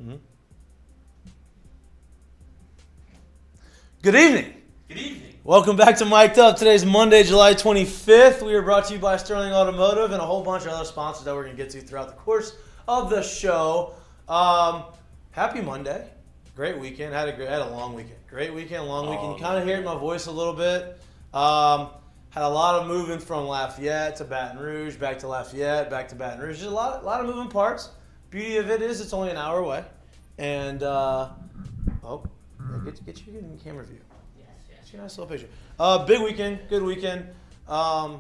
Mm-hmm. Good evening. Good evening. Welcome back to Mik'd Up. Today's Monday, July 25th. We are brought to you by Sterling Automotive and a whole bunch of other sponsors that we're going to get to throughout the course of the show. Happy Monday. Great weekend. Had a long weekend. Great weekend, long weekend. You kind of hear my voice a little bit. Had a lot of moving from Lafayette to Baton Rouge, back to Lafayette, back to Baton Rouge. There's a lot of moving parts. Beauty of it is it's only an hour away. And, get your camera view. Yes. Get your nice little picture. Big weekend, good weekend. Strong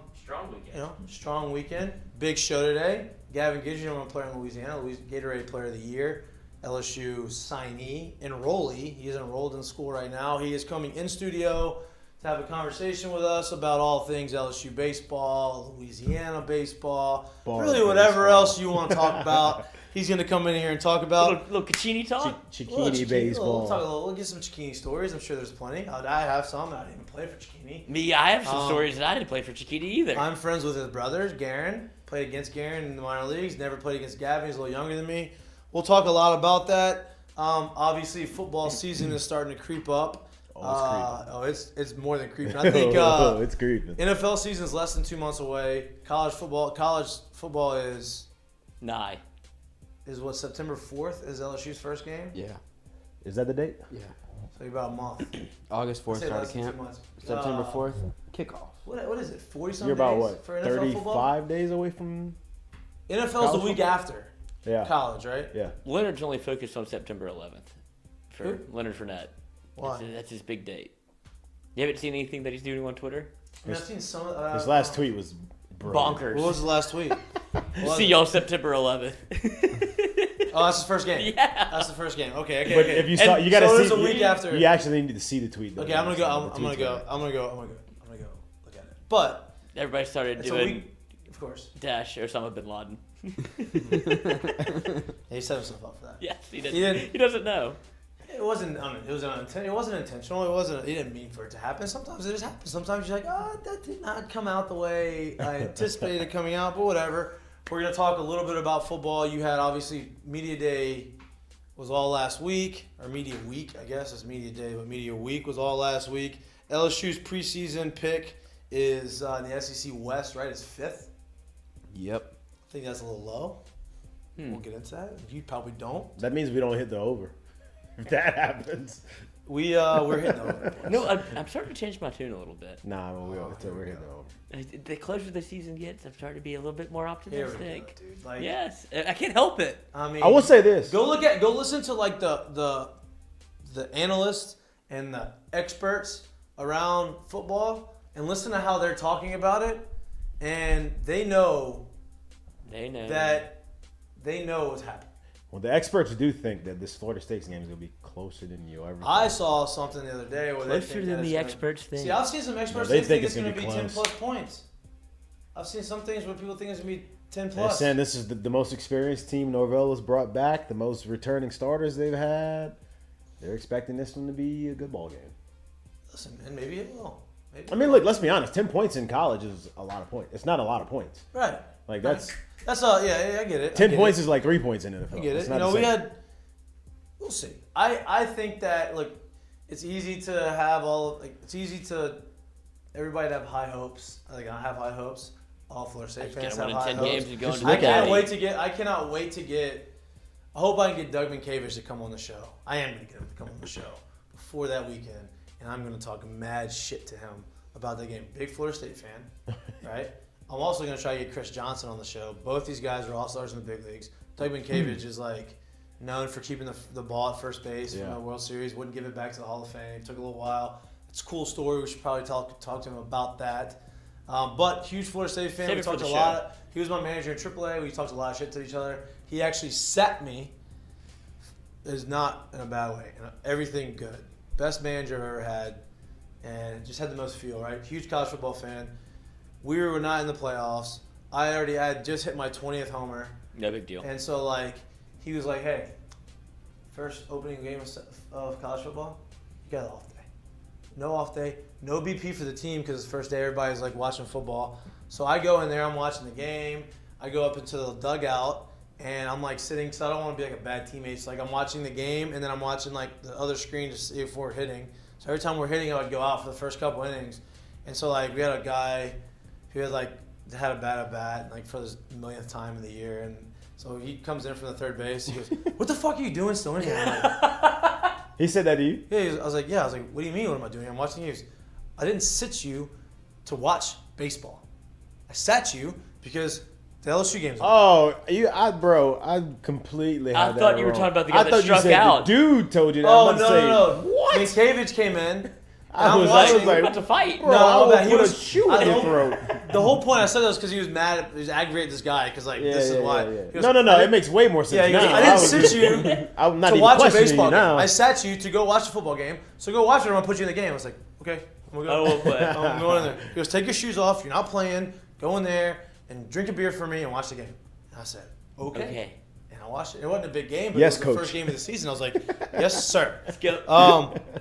weekend. Strong weekend. Big show today. Gavin Guidry, I'm a player in Louisiana. Gatorade Player of the Year. LSU signee, enrollee. He is enrolled in school right now. He is coming in studio to have a conversation with us about all things LSU baseball, Louisiana baseball, really whatever else you want to talk about. He's going to come in here and talk about little Cicchini talk. Cicchini baseball. We'll get some Cicchini stories. I'm sure there's plenty. I have some. I didn't even play for Cicchini. I have some stories that I didn't play for Cicchini either. I'm friends with his brothers, Garen. Played against Garen in the minor leagues. Never played against Gavin. He's a little younger than me. We'll talk a lot about that. Obviously, football season is starting to creep up. It's more than creeping. I think it's creeping. NFL season is less than 2 months away. College football is nigh. Is what, September 4th is LSU's first game? Yeah. Is that the date? Yeah. So about a month. August 4th start of camp. September 4th kickoff. What is it? 40-something You're about days what? for NFL 35 football? days away from NFL's the week after. Yeah. College, right? Yeah. Leonard's only focused on September 11th for Who? Leonard Fournette. Why? That's his big date. You haven't seen anything that he's doing on Twitter? I mean, I've seen some. His last tweet was brilliant. Bonkers. What was the last tweet? See y'all September 11th. Oh, that's the first game. Yeah. That's the first game. Okay. But if you saw, you gotta so see. it's a week after. You actually need to see the tweet. Though. Okay, I'm gonna go. I'm gonna go look at it. But Everybody started it's a doing week, of course. Dash Osama bin Laden. He set himself up for that. Yes, he didn't. He didn't. He doesn't know. It wasn't. It wasn't intentional. It wasn't. He didn't mean for it to happen. Sometimes it just happens. Sometimes you're like, that did not come out the way I anticipated it coming out. But whatever. We're gonna talk a little bit about football. You had obviously media day was all last week, or media week, I guess it's media day, but media week was all last week. LSU's preseason pick is in the SEC West, right? It's 5th. Yep. I think that's a little low. We'll get into that. You probably don't. That means we don't hit the over. If that happens. We're hitting over. No, I'm starting to change my tune a little bit. Nah, we're hitting the over. The closer the season gets, I'm starting to be a little bit more Here we go, optimistic. dude. Like, Yes, I can't help it. I mean, I will say this. Go listen to like the analysts and the experts around football and listen to how they're talking about it, and they know what's happening. Well, the experts do think that this Florida State game is going to be closer than you ever. I saw something the other day where they Closer think than that the it's experts think. See, I've seen some experts No, they think think it's it's going to gonna be be 10 close. plus points. I've seen some things where people think it's going to be 10 They're plus. saying this is the most experienced team Norvell has brought back, the most returning starters they've had. They're expecting this one to be a good ball game. Listen, man, maybe it will. I mean, look, let's be honest. 10 points in college is a lot of points. It's not a lot of points. Right. Like that's yeah, I get it. 10 points is like 3 points in NFL. I get it. It's not the we same. had. We'll see. I think that look, it's easy to have everybody to have high hopes. Like I have high hopes. All Florida State fans have high 10 hopes. games and going Just to look the at Natty. I cannot wait to get. I hope I can get DUpMikieMahtook to come on the show. I am going to get him to come on the show before that weekend, and I'm going to talk mad shit to him about that game. Big Florida State fan, right? I'm also going to try to get Chris Johnson on the show. Both these guys are all-stars in the big leagues. DUpMikieMahtook is like known for keeping the ball at first base from the World Series. Wouldn't give it back to the Hall of Fame. Took a little while. It's a cool story. We should probably talk to him about that. But huge Florida State fan. Save We it for talked the a show. lot. He was my manager in AAA. We talked a lot of shit to each other. He actually sat me. Is not in a bad way. Everything good. Best manager I've ever had. And just had the most feel, right? Huge college football fan. We were not in the playoffs. I had just hit my 20th homer. No big deal. And so, like, he was like, hey, first opening game of college football, you got an off day. No off day. No BP for the team because it's the first day everybody's, like, watching football. So I go in there. I'm watching the game. I go up into the dugout. and I'm like sitting, so I don't want to be like a bad teammate. So like I'm watching the game, and then I'm watching like the other screen to see if we're hitting. So every time we're hitting, I would go out for the first couple innings, and so like we had a guy who had a bad at bat like for the millionth time of the year, and so he comes in from the third base. He goes, "What the fuck are you doing still in here?" I'm like, He said that to you? yeah, I was like, what do you mean? What am I doing? I'm watching you. I didn't sit you to watch baseball. I sat you because the LSU game's on. Oh, I completely had I thought you were wrong. talking about the guy I that thought you struck said out. the dude told you that. Oh, I'm about to say, no. What? Mikie came in. I was watching. like, We're about to fight. bro, No, I will but he put was- a shoe I in your don't- throat. The whole point I said that was because he was mad. He was aggravated at this guy because this is why. He goes, No. It makes way more sense. Yeah, he goes, now. I didn't was- sit you I'm not to even watch a questioning baseball you game. now. I sat you to go watch a football game. So go watch it. I'm gonna put you in the game. I was like, okay, I'm gonna I go. will play. I'm going in there. He goes, take your shoes off. You're not playing. Go in there and drink a beer for me and watch the game. And I said, okay. And I watched it. It wasn't a big game, but Yes, it was coach. the first game of the season. I was like, yes, sir. Let's go.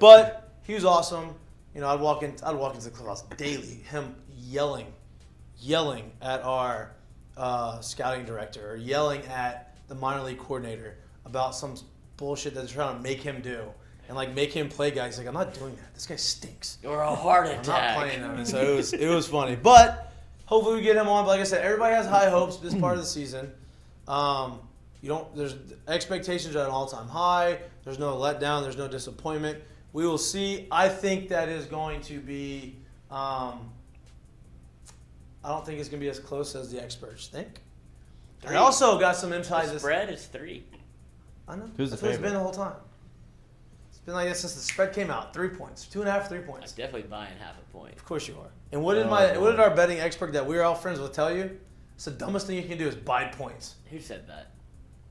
But he was awesome. You know, I'd walk into the clubhouse daily, him yelling at our scouting director or yelling at the minor league coordinator about some bullshit that they're trying to make him do and like make him play guys. He's like, I'm not doing that. This guy stinks. Or a heart I'm not attack. playing him. And so it was funny. But hopefully we get him on. But like I said, everybody has high hopes this part of the season. There's expectations are at an all-time high. There's no letdown. There's no disappointment. We will see. I think that is going to be. I don't think it's going to be as close as the experts think. I also got some insight. The spread is 3. I know. Who's the That's what it's favorite? been the whole time. It's been like this since the spread came out. 3 points, 2.5, 3 I'm points. definitely buying half a point. Of course you are. And what did our betting expert that we're all friends with tell you? It's the dumbest thing you can do is buy points. Who said that?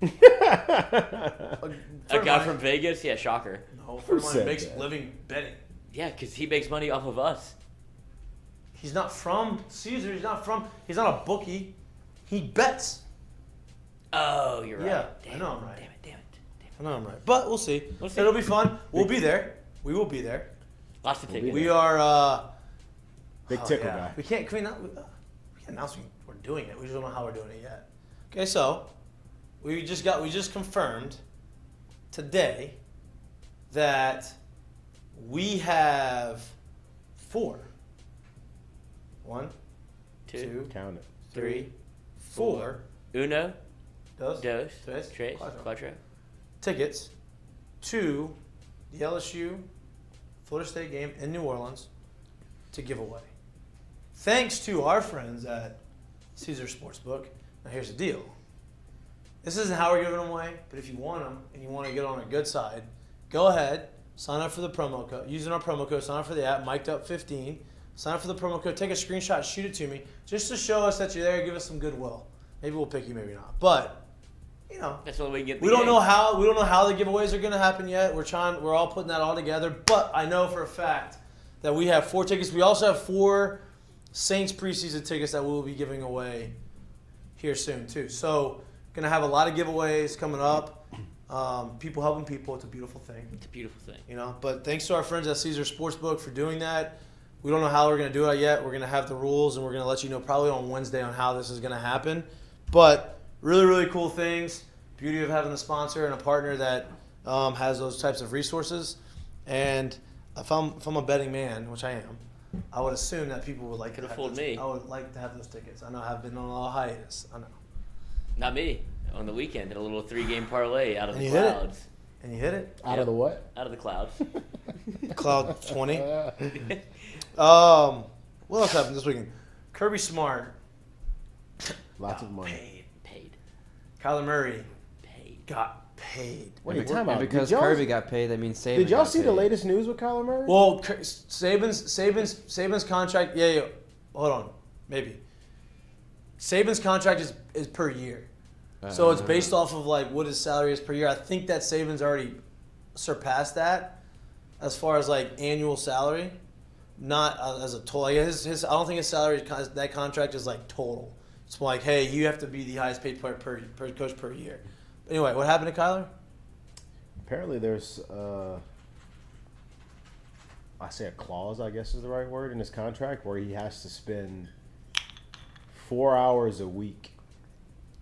A A guy from Vegas? Yeah, shocker. No, a friend of mine said makes that? living betting. Yeah, because he makes money off of us. He's not from Caesar. He's not a bookie. He bets. Oh, you're right. Yeah, Damn I know it, I'm right. Damn it. I know I'm right. But we'll see. We'll see. It'll be fun. We'll be there. We will be there. Lots to take in. We are. Big tickle guy. We can't. Can we not? We can't announce we're doing it. We just don't know how we're doing it yet. Okay, so we just confirmed today that we have 4. 1, 2, Count it. 3, 4. Uno, Dos, dos, tres, tres, cuatro. cuatro. Tickets to the LSU Florida State game in New Orleans to give away. Thanks to our friends at Caesar Sportsbook. Now here's the deal. This isn't how we're giving them away, but if you want them and you want to get on a good side, go ahead, sign up for the promo code. Using our promo code, sign up for the app, Mic'dUp15. Sign up for the promo code, take a screenshot, shoot it to me, just to show us that you're there, give us some goodwill. Maybe we'll pick you, maybe not. But, you know, That's the only way we can get the we don't game. know how the giveaways are going to happen yet. We're all putting that all together. But I know for a fact that we have 4 tickets. We also have 4 Saints preseason tickets that we'll be giving away here soon too. So going to have a lot of giveaways coming up. People helping people. It's a beautiful thing. It's a beautiful thing. You know. But thanks to our friends at Caesar Sportsbook for doing that. We don't know how we're going to do it yet. We're going to have the rules, and we're going to let you know probably on Wednesday on how this is going to happen. But really, really cool things. Beauty of having a sponsor and a partner that has those types of resources. And if I'm a betting man, which I am, I would assume that people would like Could to have have fooled those, me. I would like to have those tickets. I know I've been on a hiatus. I know. Not me. On the weekend, did a little 3-game parlay out of And the you hit it. clouds. And you hit it. Out of the what? Out of the clouds. Cloud 20. What else happened this weekend? Kirby Smart Lots of money. Paid. Kyler Murray Paid. got paid. Wait, time out. And because Did y'all- Kirby got paid, that means Saban Did y'all got see the paid. latest news with Kyler Murray? Well, Saban's contract. Yeah. Hold on, maybe. Saban's contract is per year, so it's based off of like what his salary is per year. I think that Saban's already surpassed that as far as like annual salary, not as a total. Like his I don't think his salary that contract is like total. It's like, hey, you have to be the highest paid player per coach per year. But anyway, what happened to Kyler? Apparently there's, I say a clause, I guess is the right word, in his contract where he has to spend 4 hours a week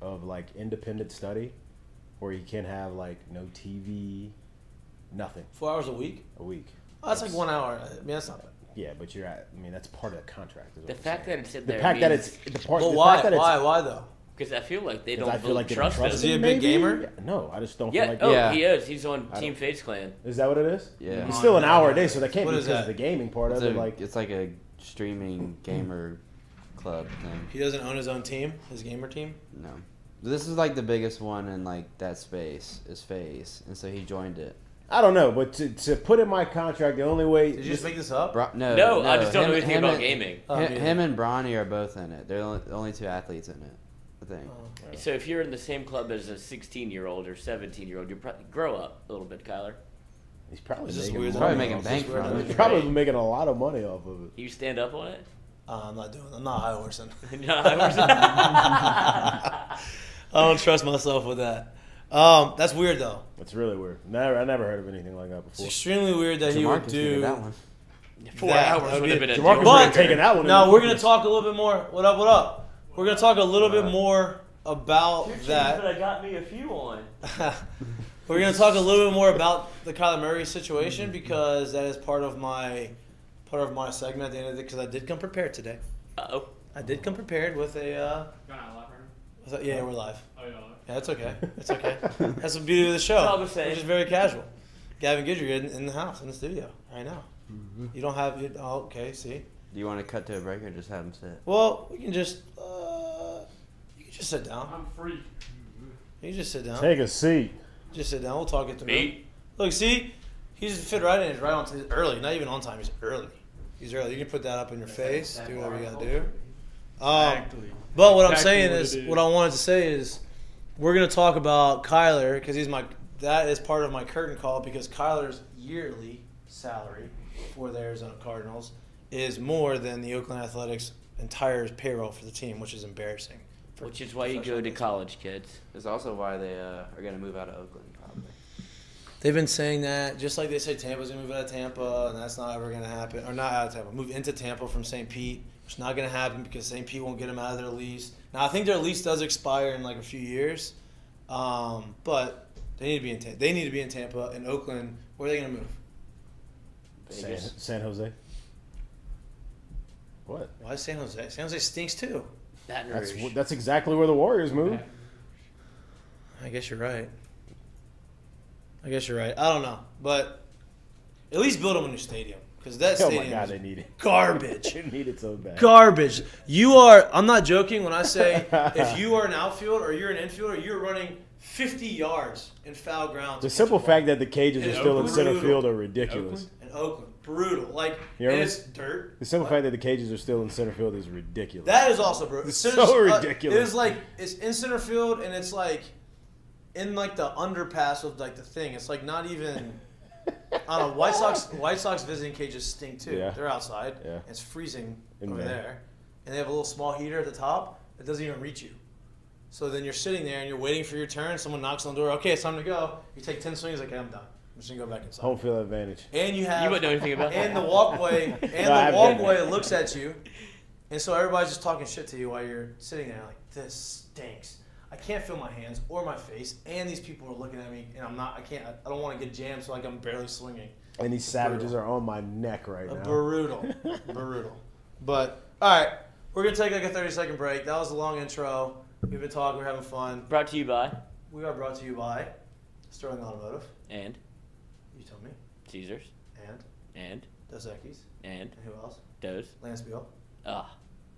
of like independent study, where he can have like no TV, nothing 4 hours a week. a week. Oh, that's like 1 hour. I mean, that's not bad. Yeah, but you're at. I mean, that's part of the contract. Is The what I'm fact saying. that it's in the there. fact that it's the part. But the why? fact that it's, Why though? Because I feel like they 'cause don't I feel like they don't trust trust him. Is he a him, big maybe? gamer? Yeah, no, I just don't Yeah. feel like. Oh, Yeah. he is. He's on I Team don't- Fates Clan. Is that what it is? Yeah. It's still an hour a day, so that can't What be is because of that? the gaming part It's of it. Like, it's like a streaming gamer club thing. He doesn't own his own team, his gamer team. No. This is like the biggest one in like that space is FaZe, and so he joined it. I don't know, but to put in my contract, the only way. Did you just make this up? No, I just don't know him- anything him about and- gaming. Oh, Him, yeah. him and Bronny are both in it. They're the only two athletes in it. I think. Oh. So if you're in the same club as a 16-year-old or 17-year-old, you probably grow up a little bit, Kyler. He's probably It's just making weird. money Probably making off bank it. from it. He's probably making a lot of money off of it. You stand up on it? I'm not high horsing. No, I was- I don't trust myself with that. That's weird though. It's really weird. I never heard of anything like that It's before. extremely weird that he would Jamarcus needed do that one. 4 That hours would would have be- been a Jamarcus deal would have breaker. taken that one. Now we're gonna talk a little bit more. What up? What up? We're gonna talk a little bit more about that. I got me a few on. We're gonna talk a little bit more about the Kyler Murray situation because that is part of my segment at the end of it. Because I did come prepared today. Uh-oh. I did come prepared with a. Going out live right Yeah, we're live. now? Oh, yeah. Yeah, it's okay. It's okay. That's the beauty of the show. It's all the same. Which is very casual. Gavin Guidry in the house, in the studio, right now. You don't have it. Oh, okay, see. Do you want to cut to a break or just have him sit? Well, we can just. You can just sit down. I'm free. You can just sit down. Take a seat. Just sit down. We'll talk it through. Me? Look, see, he's fit right in. He's right on. He's early. Not even on time. He's early. He's early. You can put that up in your face. Do whatever you gotta do. Exactly. But what I'm Exactly saying what is, it is. what I wanted to say is, we're gonna talk about Kyler because that is part of my curtain call because Kyler's yearly salary for the Arizona Cardinals is more than the Oakland Athletics' entire payroll for the team, which is embarrassing. for Which is why you go professional to baseball. college, kids. It's also why they are going to move out of Oakland, probably. They've been saying that, just like they said Tampa's going to move out of Tampa, and that's not ever going to happen. Or not out of Tampa, move into Tampa from St. Pete. It's not going to happen because St. Pete won't get them out of their lease. Now, I think their lease does expire in like a few years, but they need to be in Tampa. They need to be in Tampa. In Oakland, where are they going to move? Vegas. San Jose. What? Why is San Jose? San Jose stinks too. Baton Rouge. That's exactly where the Warriors moved. I guess you're right. I don't know, but at least build them a new stadium because that Oh stadium my God, is they need it. garbage. They need it so bad. Garbage. You are. I'm not joking when I say if you are an outfield or you're an infielder, you're running 50 yards in foul ground. The simple fact that the cages are In still in Oakland? center field are ridiculous. in Oakland, brutal. Like You and know it's dirt. The simple fact that the cages are still in center field is ridiculous. That is also brutal. It's so ridiculous. It is like it's in center field and it's like in like the underpass of like the thing. It's like not even. I don't know. White Sox visiting cages stink too. Yeah. They're outside. Yeah. And it's freezing In over there. there, and they have a little small heater at the top that doesn't even reach you. So then you're sitting there and you're waiting for your turn. Someone knocks on the door. Okay, it's time to go. You take 10 swings. Like, okay, I'm done. I'm just gonna go back inside. Home field advantage. And you have You wouldn't know anything about and that. the walkway No, I have been. looks at you, and so everybody's just talking shit to you while you're sitting there. Like, this stinks. I can't feel my hands or my face, and these people are looking at me, and I'm not. I don't want to get jammed, so like I'm barely swinging. And these savages are on my neck right now. Brutal. But all right, we're gonna take like a 30-second break. That was a long intro. We've been talking. We're having fun. Brought to you by We are brought to you by Sterling Automotive. and You tell me. Caesars and Dos Equis. and And who else? Does. Lansfield. Ah,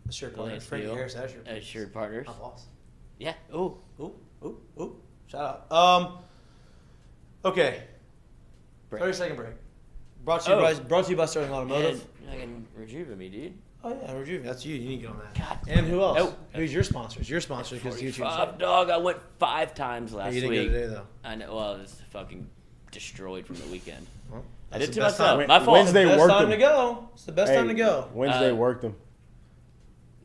The shirt partner. Lance Frankie Beal. Harris Asher. Assured Partners. My boss. Yeah. Ooh. Ooh. Shout out. Okay. Break. 30-second break. Brought to you by Sterling And Automotive. fucking rejuve me, dude. Oh yeah, Rejuve. That's you. You need to get on that. God. And who else? Nope. Who's your sponsors? Your sponsor because YouTube's. 45, dog. I went 5 times last You didn't week. go today though. I know. Well, it's fucking destroyed from the weekend. Well, I that's did the to best myself. time. My fault. Wednesday Best worked time them. to go. It's the best time to go. Wednesday Uh, worked them.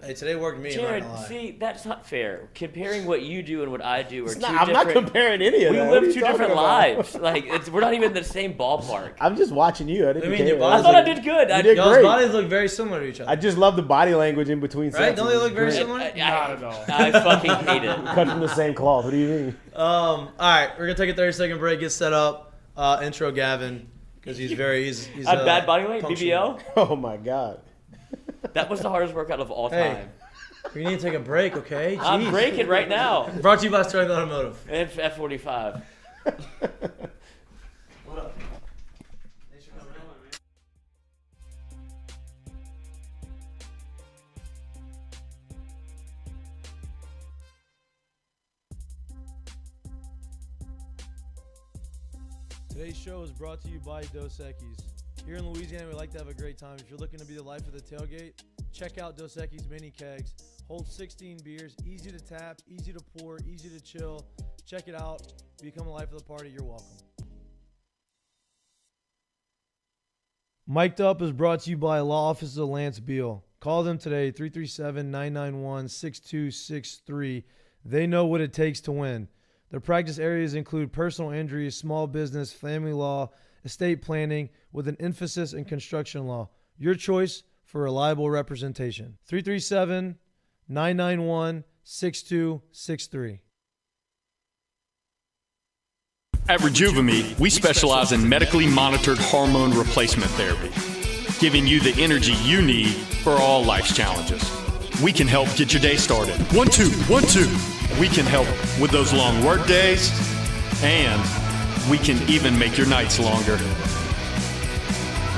Hey, today worked me. Jared, I'm not gonna lie. see, that's not fair. Comparing what you do and what I do are two I'm different. not comparing any of We that. What are live you two talking different about? lives. Like we're not even in the same ballpark. I'm just watching you. I didn't I mean, care. your body- I thought I did good. You did Y'all's great. bodies look very similar to each other. I just love the body language in between Right? sentences. Don't they look very Great. similar? Not at all. I fucking hate it. Cut from the same cloth. What do you mean? All right, we're gonna take a 30-second break. Get set up. Intro Gavin because he's I had bad body weight, punctual. BBL. Oh my god. That was the hardest workout of all Hey. time. We need to take a break, okay? I'm Jeez. breaking right now. Brought to you by Sterling Automotive. F45. What up? Thanks for coming in. Today's show is brought to you by Dos Equis. Here in Louisiana, we like to have a great time. If you're looking to be the life of the tailgate, check out Dos Equis mini kegs. Hold 16 beers, easy to tap, easy to pour, easy to chill. Check it out. Become a life of the party. You're welcome. Mik'd Up is brought to you by Law Offices of Lance Beal. Call them today, 337-991-6263. They know what it takes to win. Their practice areas include personal injury, small business, family law, estate planning, with an emphasis in construction law. Your choice for reliable representation. 337-991-6263. At Rejuvame, we specialize in medically monitored hormone replacement therapy, giving you the energy you need for all life's challenges. We can help get your day started. 1, 2, 1, 2. We can help with those long work days, and we can even make your nights longer.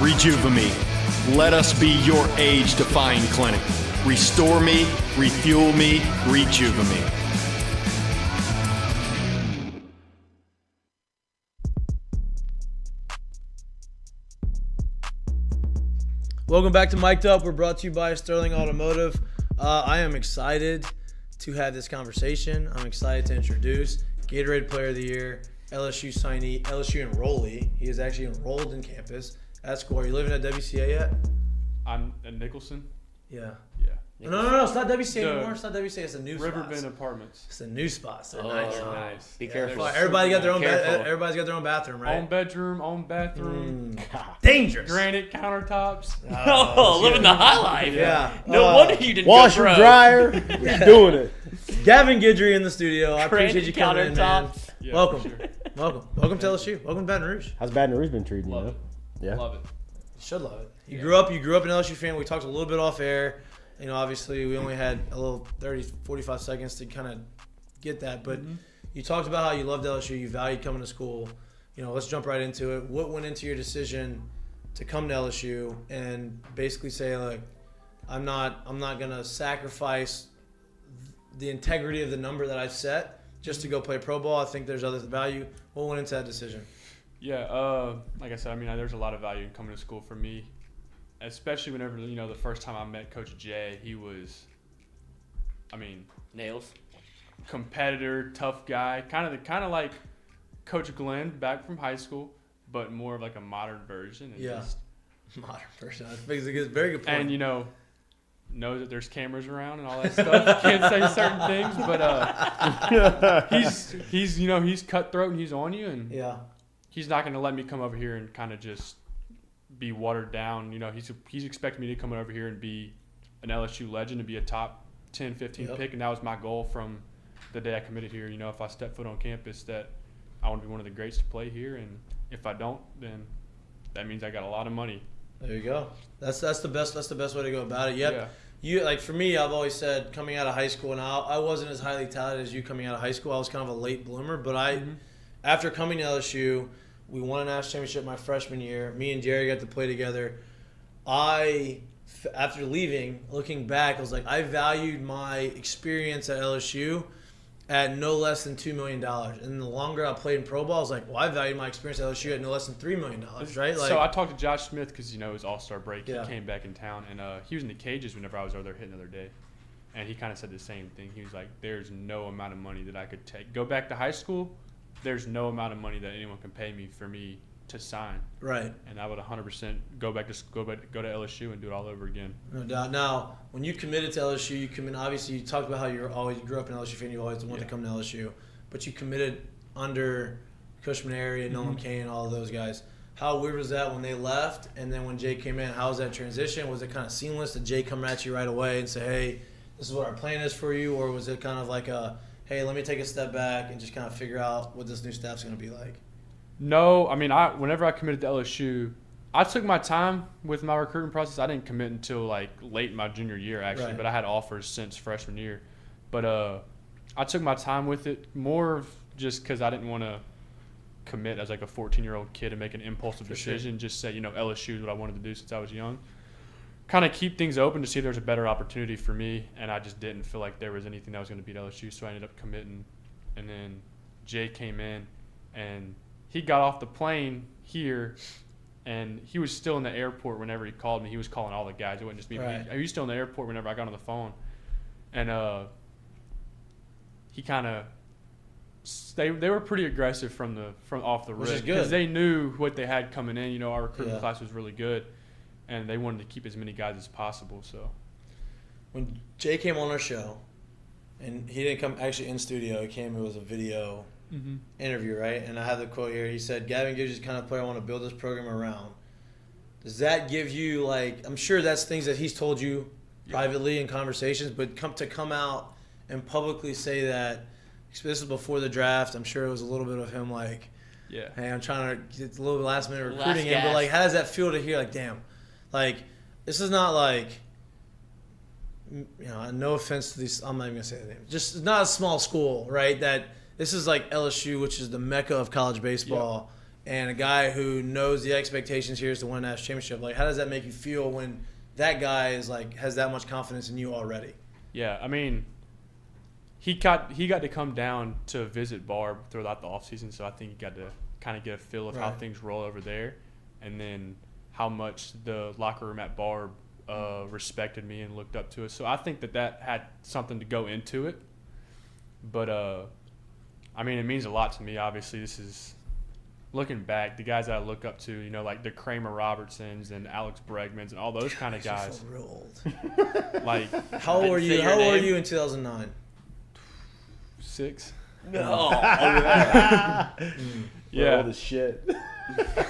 Rejuvame. Let us be your age-defying clinic. Restore me, refuel me, Rejuvame. Welcome back to Mik'd Up. We're brought to you by Sterling Automotive. I am excited to have this conversation. I'm excited to introduce Gatorade Player of the Year, LSU signee, LSU enrollee. He is actually enrolled in campus at school. Are you living at WCA yet? I'm at Nicholson. Yeah. Yeah. No. It's not WCA The anymore. It's not WCA. It's a new Riverbend spot. Apartments. It's a new spot. So Oh, nice. Nice. Be Yeah, careful. there's Everybody got their own. Careful. Everybody's got their own bathroom, right? Own bedroom, own bathroom, Dangerous. granite countertops. Oh, living the high life. Yeah. No wonder you didn't Washer, go pro. dryer, you're doing it. Gavin Guidry in the studio. I appreciate you coming in, man. Countertops. Yeah, Welcome. for sure. Welcome to LSU. Welcome to Baton Rouge. How's Baton Rouge been treating Love you? it. Yeah. Love it. You should love it. You grew up an LSU fan. We talked a little bit off air. You know, obviously we only had a little 30, 45 seconds to kind of get that. But you talked about how you loved LSU. You valued coming to school. You know, let's jump right into it. What went into your decision to come to LSU and basically say, like, I'm not gonna sacrifice the integrity of the number that I've set just to go play pro ball. I think there's other value. What went into that decision? Yeah, like I said, I mean, there's a lot of value in coming to school for me, especially whenever, the first time I met Coach Jay, he was, Nails. competitor, tough guy, kind of like Coach Glenn back from high school, but more of like a modern version. And Yeah. just- Modern person. I think it's a very good point. and know that there's cameras around and all that stuff. Can't say certain things, but he's cutthroat and he's on you, and yeah. he's not going to let me come over here and kind of just be watered down. He's expecting me to come over here and be an LSU legend and be a top 10, 15 pick, and that was my goal from the day I committed here. If I step foot on campus, that I want to be one of the greats to play here, and if I don't, then that means I got a lot of money. There you go. That's the best. That's the best way to go about it. Yep. Yeah. You like for me, I've always said coming out of high school, and I wasn't as highly talented as you coming out of high school. I was kind of a late bloomer, but after coming to LSU, we won a national championship my freshman year. Me and Jerry got to play together. After leaving, looking back, I was like, I valued my experience at LSU at no less than $2 million. And the longer I played in pro ball, I was like, well, I valued my experience at LSU at no less than $3 million, right? Like, So I talked to Josh Smith because, it was All-Star break. Yeah. He came back in town, and he was in the cages whenever I was over there hitting the other day. And he kind of said the same thing. He was like, there's no amount of money that I could take. Go back to high school, there's no amount of money that anyone can pay me for me to sign. Right. And I would 100% go to LSU and do it all over again. No doubt. Now, when you committed to LSU, obviously you talked about how you grew up an LSU fan, you always wanted to come to LSU, but you committed under Coach Maneri and Nolan Kane and all of those guys. How weird was that when they left, and then when Jay came in, how was that transition? Was it kind of seamless? Did Jay come at you right away and say, hey, this is what our plan is for you, or was it kind of like hey, let me take a step back and just kind of figure out what this new staff's going to be like? No, I mean, whenever I committed to LSU, I took my time with my recruiting process. I didn't commit until like late in my junior year, actually, Right. but I had offers since freshman year. But I took my time with it more just because I didn't want to commit as like a 14-year-old kid and make an impulsive decision. Just say, LSU is what I wanted to do since I was young. Kind of keep things open to see if there's a better opportunity for me, and I just didn't feel like there was anything that was going to beat LSU, so I ended up committing. And then Jay came in, and he got off the plane here, and he was still in the airport whenever he called me. He was calling all the guys. It wasn't just me. Right. He was still in the airport whenever I got on the phone. And he kind of they were pretty aggressive from off the Which is rip good. because they knew what they had coming in. Our recruiting Yeah. class was really good, and they wanted to keep as many guys as possible. So When Jay came on our show, and he didn't come actually in studio, it was a video interview, right? And I have the quote here. He said, Gavin Guidry is the kind of player I want to build this program around. Does that give you, like, I'm sure that's things that he's told you privately in conversations, but come out and publicly say that, this is before the draft, I'm sure it was a little bit of him like, yeah, hey, I'm trying to get a little last minute Last recruiting in, but gasp. like, how does that feel to hear, like, damn, like, this is not like, no offense to these, I'm not even gonna say the name. Just it's not a small school, right? That this is like LSU, which is the mecca of college baseball, and a guy who knows the expectations here is to win a national championship. Like, how does that make you feel when that guy is like has that much confidence in you already? Yeah, I mean, he got to come down to visit Barb throughout the offseason, so I think he got to kind of get a feel of how Right. things roll over there, and then how much the locker room at Barb respected me and looked up to us. So I think that had something to go into it. But, I mean, it means a lot to me. Obviously, this is looking back, the guys that I look up to, like the Kramer Robertsons and Alex Bregmans and all those kind of guys. You're so real old. Like How old were Say you? your How old were name. you in 2009? 6. No. Yeah. We're old as shit.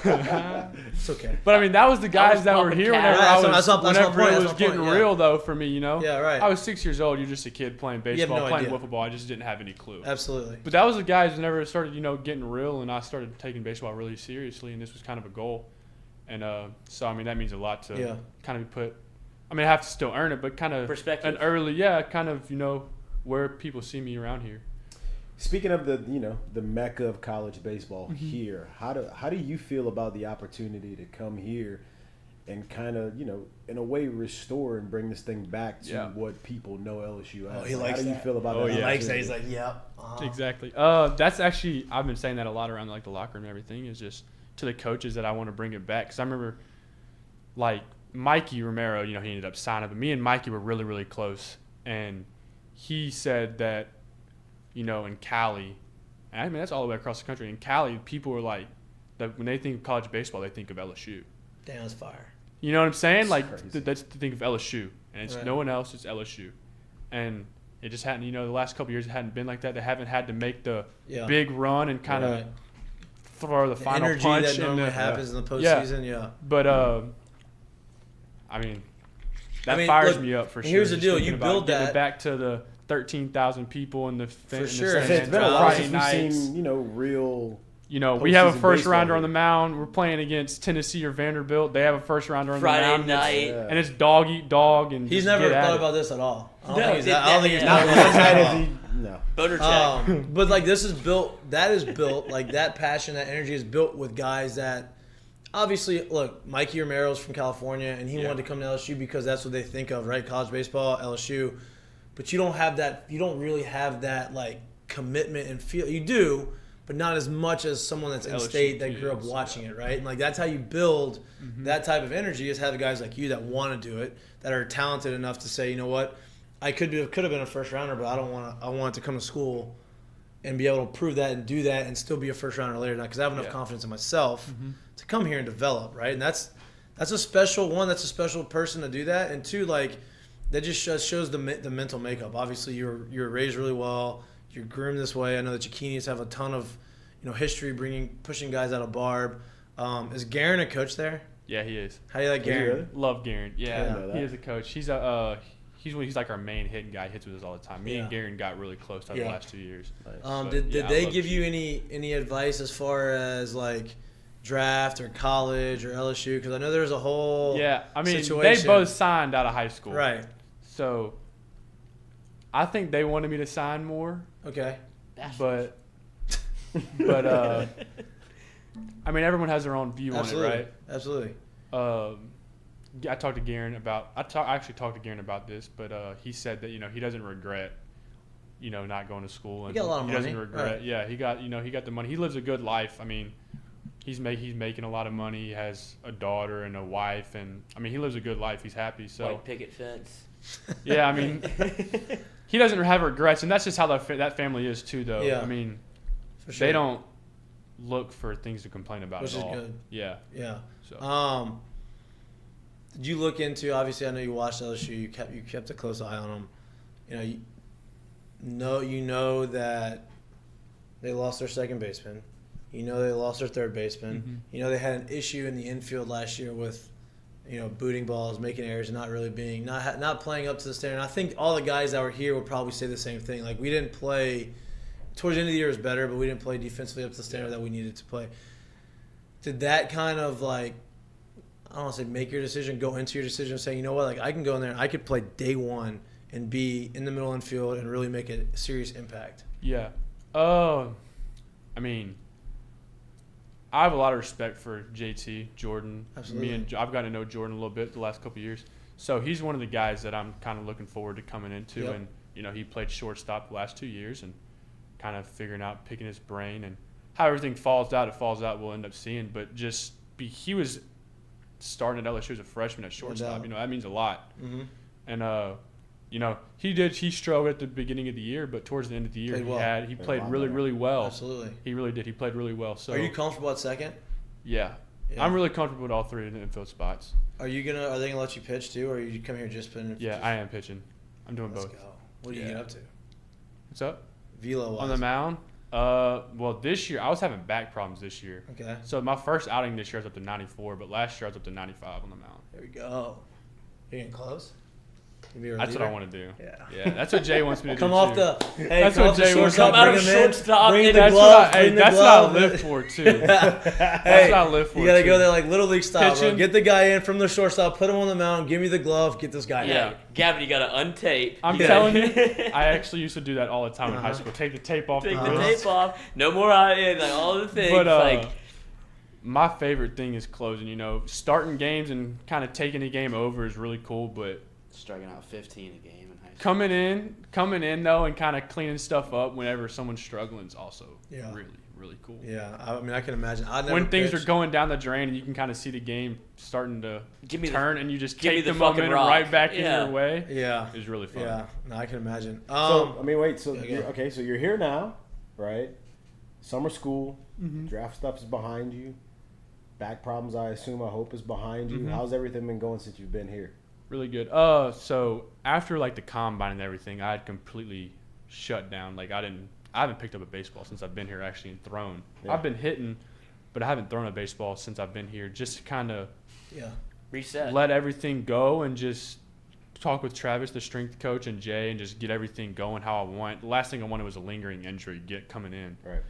It's okay. But I mean, that was the guys was that were pumping here cash. whenever Right, I that's was. my point, Whenever it that's was my getting point, yeah. real, though, for me, Yeah, right. I was 6 years old. You're just a kid playing have baseball, no playing idea. wiffle ball. I just didn't have any clue. Absolutely. But that was the guys whenever it started, getting real, and I started taking baseball really seriously, and this was kind of a goal. And so I mean, that means a lot to kind of put. I mean, I have to still earn it, but kind of Perspective. an early, kind of where people see me around here. Speaking of the mecca of college baseball here, how do you feel about the opportunity to come here and kind of in a way restore and bring this thing back to what people know LSU as? Oh, he likes how do you that. feel about Oh, that? yeah. He likes that. opportunity? He's like, yep. Uh-huh. Exactly. That's actually, I've been saying that a lot around like the locker room and everything, is just to the coaches that I want to bring it back. Because I remember like Mikie Romero, he ended up signing, but me and Mikie were really, really close. And he said that, in Cali, and I mean, that's all the way across the country. In Cali, people were like, that when they think of college baseball, they think of LSU. Damn, that's fire. You know what I'm saying? Like, crazy. that's to think of LSU. And it's Right. no one else, it's LSU. And it just hadn't, the last couple of years it hadn't been like that. They haven't had to make the big run and kind of Right. throw the The final energy punch. that normally and happens in the postseason, yeah. But, I mean, that I mean, fires look, me up for sure. here's the just deal, thinking you about build getting that- it back to the 13,000 people in the For in sure. the It's stands It's been a on while Friday since we've nights. seen real. We have a postseason first baseball rounder on here. the mound. We're playing against Tennessee or Vanderbilt. They have a first rounder on Friday the mound. night. Yeah. And it's dog eat dog. And He's just never get at thought it. about this at all. I don't No, think he's did I don't think he's that- thought yeah. about this Not at as all. he, no. Boner check. But like this is built. That is built. Like that passion, that energy is built with guys that, obviously, look. Mikie Romero's from California, and he wanted to come to LSU because that's what they think of, right? College baseball, LSU. But you don't have that. You don't really have that like commitment and feel. You do, but not as much as someone that's in LSU state that grew up kids, watching it, right? And like that's how you build that type of energy. Is have guys like you that want to do it, that are talented enough to say, you know what, I could have been a first rounder, but I don't want to. I want to come to school and be able to prove that and do that and still be a first rounder later, because I have enough confidence in myself to come here and develop, right? And that's a special one. That's a special person to do that. And two, like that just shows the mental makeup. Obviously, you're raised really well. You're groomed this way. I know that Chiquinis have a ton of history pushing guys out of Barb. Is Garen a coach there? Yeah, he is. How do you like Garen? Really? Love Garen. Yeah, Yeah. he is a coach. He's like our main hitting guy. He hits with us all the time. Me and Garen got really close over the last 2 years. Did they give you any advice as far as like draft or college or LSU? Because I know there's a whole situation. They both signed out of high school. Right. So I think they wanted me to sign more. Okay. But I mean, everyone has their own view on it, right? Absolutely. I talked to Garen about. I actually talked to Garen about this, but he said that he doesn't regret, not going to school. And he got a lot of money. Doesn't regret. Right. Yeah, he got the money. He lives a good life. I mean, he's making a lot of money. He has a daughter and a wife, and I mean, he lives a good life. He's happy. So White picket fence. yeah, I mean, he doesn't have regrets, and that's just how that family is too. Though, Yeah. I mean, For sure. they don't look for things to complain about Which at is all. good. Yeah. Yeah. So. Did you look into? Obviously, I know you watched LSU. You kept a close eye on them. You know that they lost their second baseman. You know they lost their third baseman. Mm-hmm. You know they had an issue in the infield last year with, booting balls, making errors, and not really being not playing up to the standard. And I think all the guys that were here would probably say the same thing. Like we didn't play. Towards the end of the year was better, but we didn't play defensively up to the standard that we needed to play. Did that kind of like, I don't want to say make your decision, go into your decision saying, you know what, like I can go in there and I could play day one and be in the middle infield and really make a serious impact? Yeah. I mean, I have a lot of respect for JT, Jordan. Absolutely. I've gotten to know Jordan a little bit the last couple of years. So he's one of the guys that I'm kind of looking forward to coming into. Yep. And, he played shortstop the last 2 years and kind of picking his brain. And how everything falls out, we'll end up seeing. But he was starting at LSU as a freshman at shortstop. No doubt. That means a lot. Mm-hmm. And, he struggled at the beginning of the year, but towards the end of the year, Played he played really, really well. Absolutely. He really did. He played really well. So Are you comfortable at second? Yeah. Yeah. I'm really comfortable with all three of the infield spots. Are they gonna let you pitch too, or are you come here just putting? Yeah, I am pitching. I'm doing Let's both. go. What do you Yeah. get up to? What's up? Velo wise. On the mound? Well, this year I was having back problems this year. Okay. So my first outing this year I was up to 94, but last year I was up to 95 on the mound. There we go. You getting close? That's what I want to do. Yeah. Yeah, that's what Jay wants me to do. Come off too. That's what what Jay wants to shortstop. come out Bring of him in. shortstop Bring and the that's glove. Hey, Bring the that's glove. what I live for too. Hey, That's what I live for. You gotta too. go there like little league style, bro. Pitching. Get the guy in from the shortstop, put him on the mound, give me the glove, get this guy Yeah. out. Gavin, you got to untape. I'm You gotta- telling you, I actually used to do that all the time in high school. Take the tape off Take the the wrist. tape off. No more like all the things. But my favorite thing is closing. Starting games and kind of taking the game over is really cool. But Striking out 15 a game in high school. coming in though, and kind of cleaning stuff up whenever someone's struggling is also Yeah. really, really cool. Yeah, I mean, I can imagine. I never When things pitched. are going down the drain and you can kind of see the game starting to Give me the- turn, and you just give me take the the fucking momentum rock. right back in Yeah. your way. Yeah, Is really fun. yeah. No, I can imagine. So I mean, wait. So yeah, you're, go. okay, so you're here now, right? Summer school, Mm-hmm. draft stuff is behind you. Back problems, I hope, is behind you. Mhm. How's everything been going since you've been here? Really good. So after like the combine and everything, I had completely shut down. Like I haven't picked up a baseball since I've been here actually and thrown. Yeah. I've been hitting, but I haven't thrown a baseball since I've been here. Just to kind of Yeah, Reset. let everything go and just talk with Travis, the strength coach, and Jay, and just get everything going how I want. The last thing I wanted was a lingering injury coming in. Right.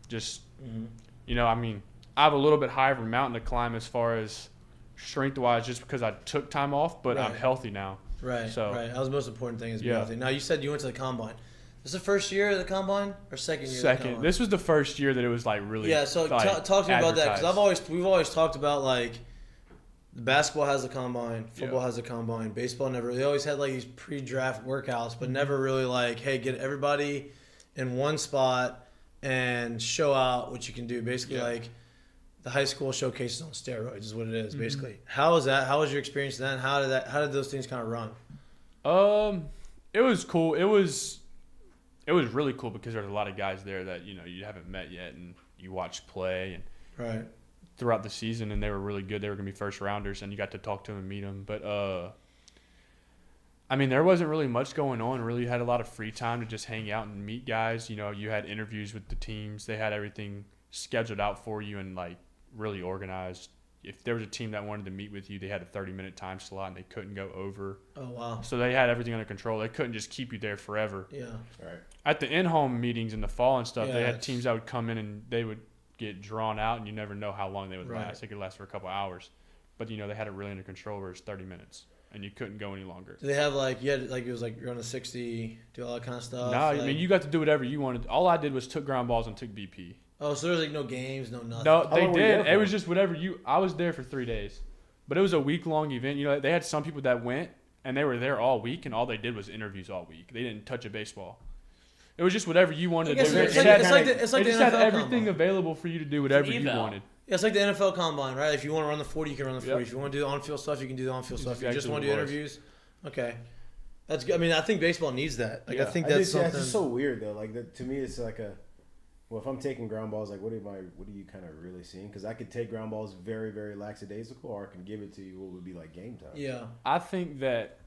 Just Mm-hmm. I mean, I have a little bit higher of a mountain to climb as far as strength-wise, just because I took time off, but I'm Right. healthy now. right, So- right. That was the most important thing is being Yeah. healthy. Now you said you went to the combine. This is the first year of the combine or second year? Of the Second, combine? this was the first year that it was like really. Yeah, so like, talk to me about that because advertised. we've always talked about like basketball has a combine, football Yeah. has a combine, baseball never. They always had like these pre-draft workouts, but never really like, hey, get everybody in one spot and show out what you can do. Basically, Yeah. like the high school showcases on steroids is what it is. Mhm. Basically, how was that? How was your experience then? How did those things kind of run? It was cool. It was really cool because there's a lot of guys there that you haven't met yet, and you watch play and Right. throughout the season, and they were really good. They were going to be first rounders, and you got to talk to them and meet them. But I mean, there wasn't really much going on. Really, you had a lot of free time to just hang out and meet guys. You know, you had interviews with the teams. They had everything scheduled out for you and like really organized. If there was a team that wanted to meet with you, they had a 30-minute time slot and they couldn't go over. Oh, wow. So they had everything under control. They couldn't just keep you there forever. Yeah. Right. At the in-home meetings in the fall and stuff, Yeah, they had teams that would come in and they would get drawn out, and you never know how long they would Right. last. They could last for a couple hours. But, you know, they had it really under control where it's 30 minutes, and you couldn't go any longer. Do they have like it was like you're on a 60, do all that kind of stuff? No, like, I mean, you got to do whatever you wanted. All I did was took ground balls and took BP. Oh, so there's like no games, no nothing. No, How they long were you did. there It for? was just whatever you. I was there for 3 days, but it was a week-long event. You know, they had some people that went and they were there all week, and all they did was interviews all week. They didn't touch a baseball. It was just whatever you wanted to do. It's They like, had- it's like they the just NFL had everything combine. available for you to do whatever It's an you eval. wanted. Yeah, it's like the NFL combine, right? If you want to run the 40, you can run the 40. Yep. If you want to do the on-field stuff, you can do the on-field stuff. If you just exactly want to what do it was. interviews, okay. That's good. I mean, I think baseball needs that. Like, I Yeah. think I that's think something. that's just so weird though. Like to me, it's like well, if I'm taking ground balls, like what are you kind of really seeing? Because I could take ground balls very, very lackadaisical, or I can give it to you what would be like game time. Yeah. I think that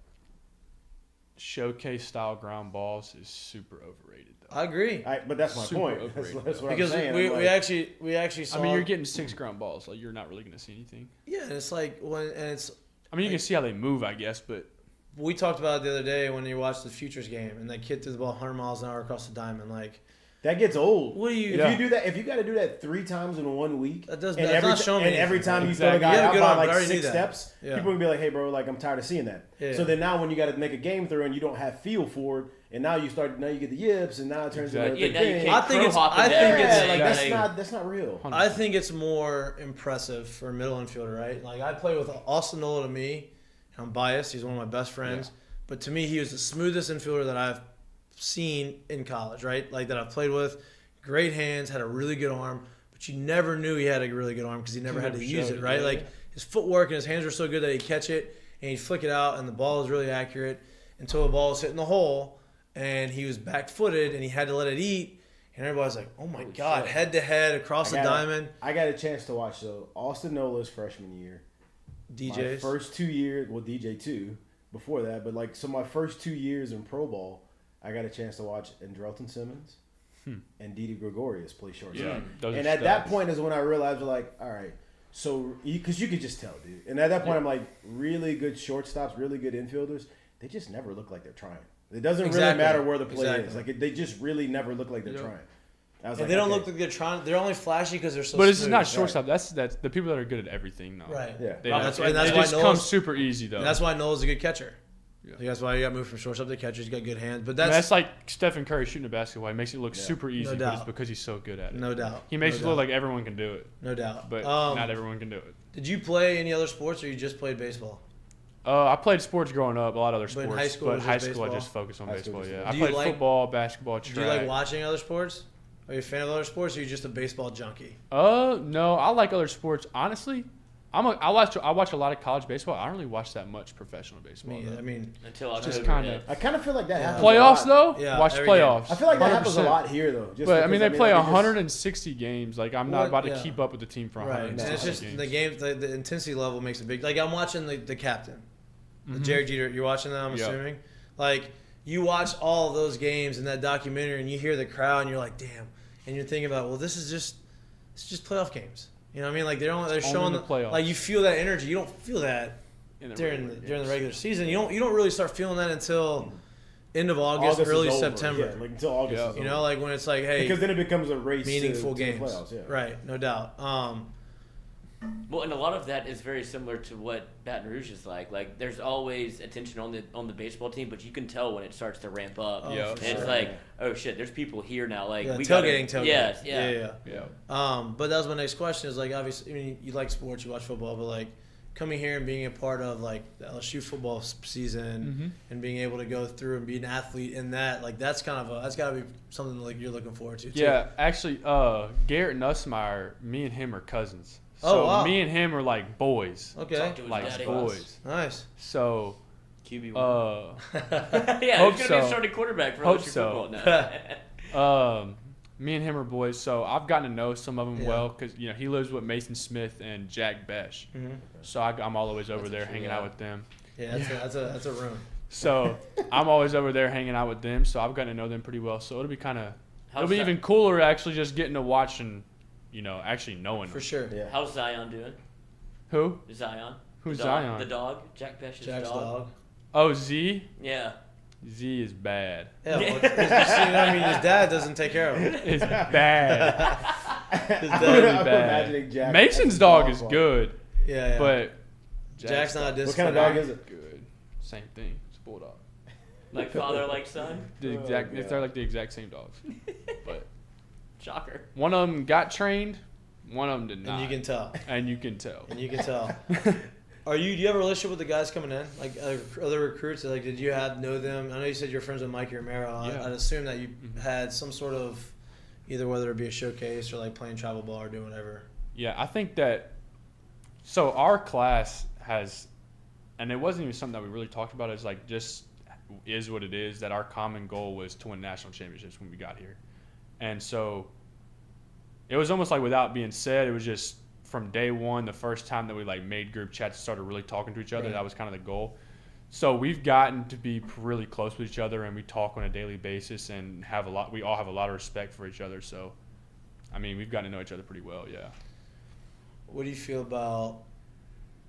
showcase style ground balls is super overrated, though. I agree. But that's my Super point. overrated, That's what Because I'm saying. we I'm like, actually saw. I mean, you're getting 6 ground balls. Like, you're not really going to see anything. Yeah, and it's like when and it's. I mean, you can see how they move, I guess, but We talked about it the other day when you watched the Futures game, and that kid threw the ball 100 miles an hour across the diamond. Like, that gets old. what do you? If you do that, if you got to do that 3 times in 1 week, That doesn't- and that's every not showing me and every anything. time you throw the Exactly. guy You have a out good by arm, but I like already knew 6 that. steps, Yeah. people will be like, "Hey, bro, like I'm tired of seeing that." Yeah. So then now when you got to make a game through and you don't have feel for it, and now you get the yips, and now it turns Exactly. into a Yeah, now you thing. can't I think it's- crow hop in I there. think it's- Yeah, like Exactly. that's not real. I think it's more impressive for a middle infielder, right? Like, I play with Austin Nola to me. I'm biased. He's one of my best friends. But to me, he was the smoothest infielder that I've seen in college, right? Like, that I've played with. Great hands, had a really good arm. But you never knew he had a really good arm because he never had to use it, right? Like, his footwork and his hands were so good that he'd catch it and he'd flick it out, and the ball was really accurate until the ball was hitting the hole, and he was back-footed, and he had to let it eat. And everybody's like, oh, my God, shit. head-to-head across the diamond. I got a chance to watch Austin Nola's freshman year. DJs. My first 2 years, well, DJ too, before that, but like, so my first 2 years in pro ball, I got a chance to watch Andrelton Simmons and Didi Gregorius play shortstop. yeah. Those And are at that studs. point is when I realized, like, all right, so because you could just tell, dude. And at that point, I'm like, really good shortstops, really good infielders, they just never look like they're trying. It doesn't really Exactly. matter where the play is. Exactly. Like, they just really never look like they're Yep. trying. I was And like, they don't okay. look like they're trying. They're only flashy because they're so. But this is smooth. not shortstop. That's the people that are good at everything, though. Right. Yeah. They, Well, that's why- it that's why just Noel's- comes super easy, though. And that's why Noel's a good catcher. Yeah. Like, that's why he got moved from shortstop to catcher. He's got good hands. But That's that's, like Stephen Curry shooting a basketball. He makes it look Yeah. super easy, No but it's doubt. because he's so good at it. no doubt. He makes No it look doubt. like everyone can do it, No doubt. but not everyone can do it. Did you play any other sports, or you just played baseball? I played sports growing up, a lot of other But in sports. high school, but it was high just school, I baseball? just focused on High school baseball. was Yeah, just I Do you played like- football, basketball, track. Do you like watching other sports? Are you a fan of other sports, or are you just a baseball junkie? No, I like other sports. Honestly, I watch a lot of college baseball. I don't really watch that much professional baseball. I mean, Until October Just kinda- hit. I kind of feel like that happens. Playoffs a lot. though, Yeah, watch every playoffs. game. I feel like that happens a 100%. lot here, though. Just But I mean, they because, play like, it just- 160 games. Like, I'm not Well, about to yeah. keep up with the team for right. 160 And it's just games. the game. The intensity level makes it big. Like, I'm watching the captain, Mhm. Derrick Jeter. You're watching that, I'm Yeah. assuming. Like, you watch all of those games in that documentary, and you hear the crowd, and you're like, damn. And you're thinking about, well, it's just playoff games. You know what I mean? Like, they're Only showing the playoffs. like, you feel that energy. You don't feel that In the during regular the games. regular season. You don't really start feeling that until end of August is early over. September. Yeah, like until August. Yeah. Is You over. know, like when it's like, hey, because then it becomes a race meaningful to the games. playoffs, yeah. Right, no doubt. Well, and a lot of that is very similar to what Baton Rouge is like. Like, there's always attention on the baseball team, but you can tell when it starts to ramp up. Oh, Yeah. for And it's sure. like, oh shit, there's people here now. Like, Yeah, we tailgating. Yes, yeah. Yeah. But that was my next question. Is like, obviously, I mean, you like sports, you watch football, but like coming here and being a part of like the LSU football season and being able to go through and be an athlete in that, like that's got to be something like you're looking forward to. Too. Yeah, actually, Garrett Nussmeyer, me and him are cousins. Oh, So wow. me and him are like boys. Okay. Talk to his Like daddy. boys. Nice. So, QB1. uh, Yeah, hope he's gonna be so. a starting quarterback for Hope LSU so. football now. Me and him are boys, so I've gotten to know some of them well because he lives with Mason Smith and Jack Besh. Mm-hmm. So I'm always over there hanging out with them. Yeah, that's a room. So I'm always over there hanging out with them. So I've gotten to know them pretty well. So it'll be even cooler actually just getting to watch and actually knowing For them. sure. Yeah. How's Zion doing? Who? Zion. Who's The dog- Zion? The dog. Jack Besh's Jack's dog. Oh, Z. Yeah. Z is bad. Yeah, well, his dad doesn't take care of him. It's bad. His Really dad, bad. Jack Mason's dog is good, yeah. but Jack's not a What kind of disciplinary. dog is it? good. Same thing. It's a bulldog. Like father, like son. The exact. They're like the exact same dogs, but Shocker. one of them got trained, one of them did not. And you can tell. And you can tell. And you can tell. Do you have a relationship with the guys coming in? Like other recruits? Like, did you know them? I know you said you're friends with Mikey Romero. Yeah. I'd assume that you had some sort of, either whether it be a showcase or like playing travel ball or doing whatever. Yeah, I think that. So our class has, and it wasn't even something that we really talked about. It's like just is what it is. That our common goal was to win national championships when we got here, and so it was almost like without being said, it was just from day one, the first time that we like made group chats and started really talking to each other. Right. That was kind of the goal. So we've gotten to be really close with each other, and we talk on a daily basis, and we all have a lot of respect for each other. So, I mean, we've gotten to know each other pretty well. Yeah. What do you feel about,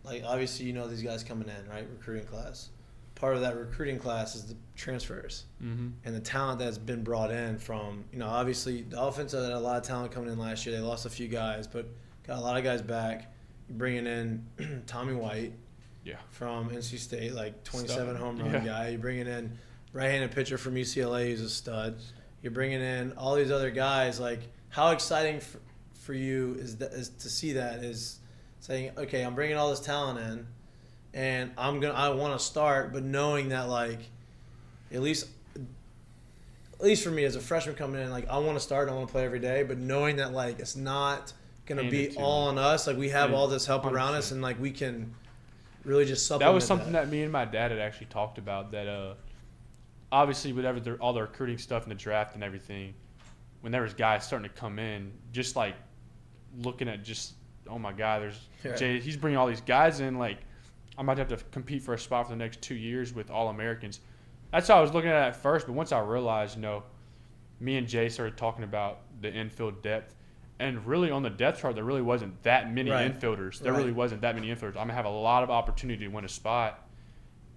like, obviously these guys coming in, right? Recruiting class. Part of that recruiting class is the transfers Mm-hmm. and the talent that's been brought in from, obviously the offense had a lot of talent coming in last year. They lost a few guys, but got a lot of guys back. You're bringing in Tommy White from NC State, like 27 home run guy. You're bringing in right-handed pitcher from UCLA who's a stud. You're bringing in all these other guys. Like, how exciting for you is to see that is saying, okay, I'm bringing all this talent in, and I want to start, but knowing that, like, at least for me as a freshman coming in, like, I want to start, I want to play every day, but knowing that, like, it's not going to be all on us. Like, we have all this help around us, and, like, we can really just supplement that was something that me and my dad had actually talked about, that obviously whatever all the recruiting stuff in the draft and everything, when there was guys starting to come in, just like looking at just, oh my God, there's Jay, he's bringing all these guys in, like I might have to compete for a spot for the next 2 years with All-Americans. That's how I was looking at it first, but once I realized, me and Jay started talking about the infield depth. And really, on the depth chart, there really wasn't that many infielders. There really wasn't that many infielders. I'm going to have a lot of opportunity to win a spot.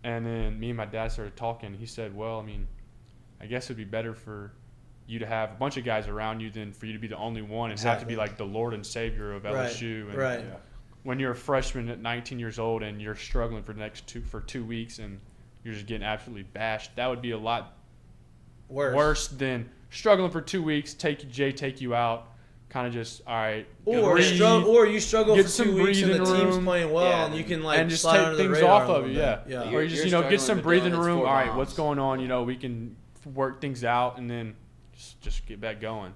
And then me and my dad started talking. He said, well, I mean, I guess it would be better for you to have a bunch of guys around you than for you to be the only one and have to be like the Lord and Savior of LSU. And when you're a freshman at 19 years old and you're struggling for 2 weeks and you're just getting absolutely bashed, that would be a lot worse than struggling for 2 weeks, take you out. Kind of just, all right. Or you struggle for 2 weeks and the team's playing well, and you can like and just slide take under the things radar off of you, yeah. Or you just get some breathing room. All right, what's going on? We can work things out and then just get back going.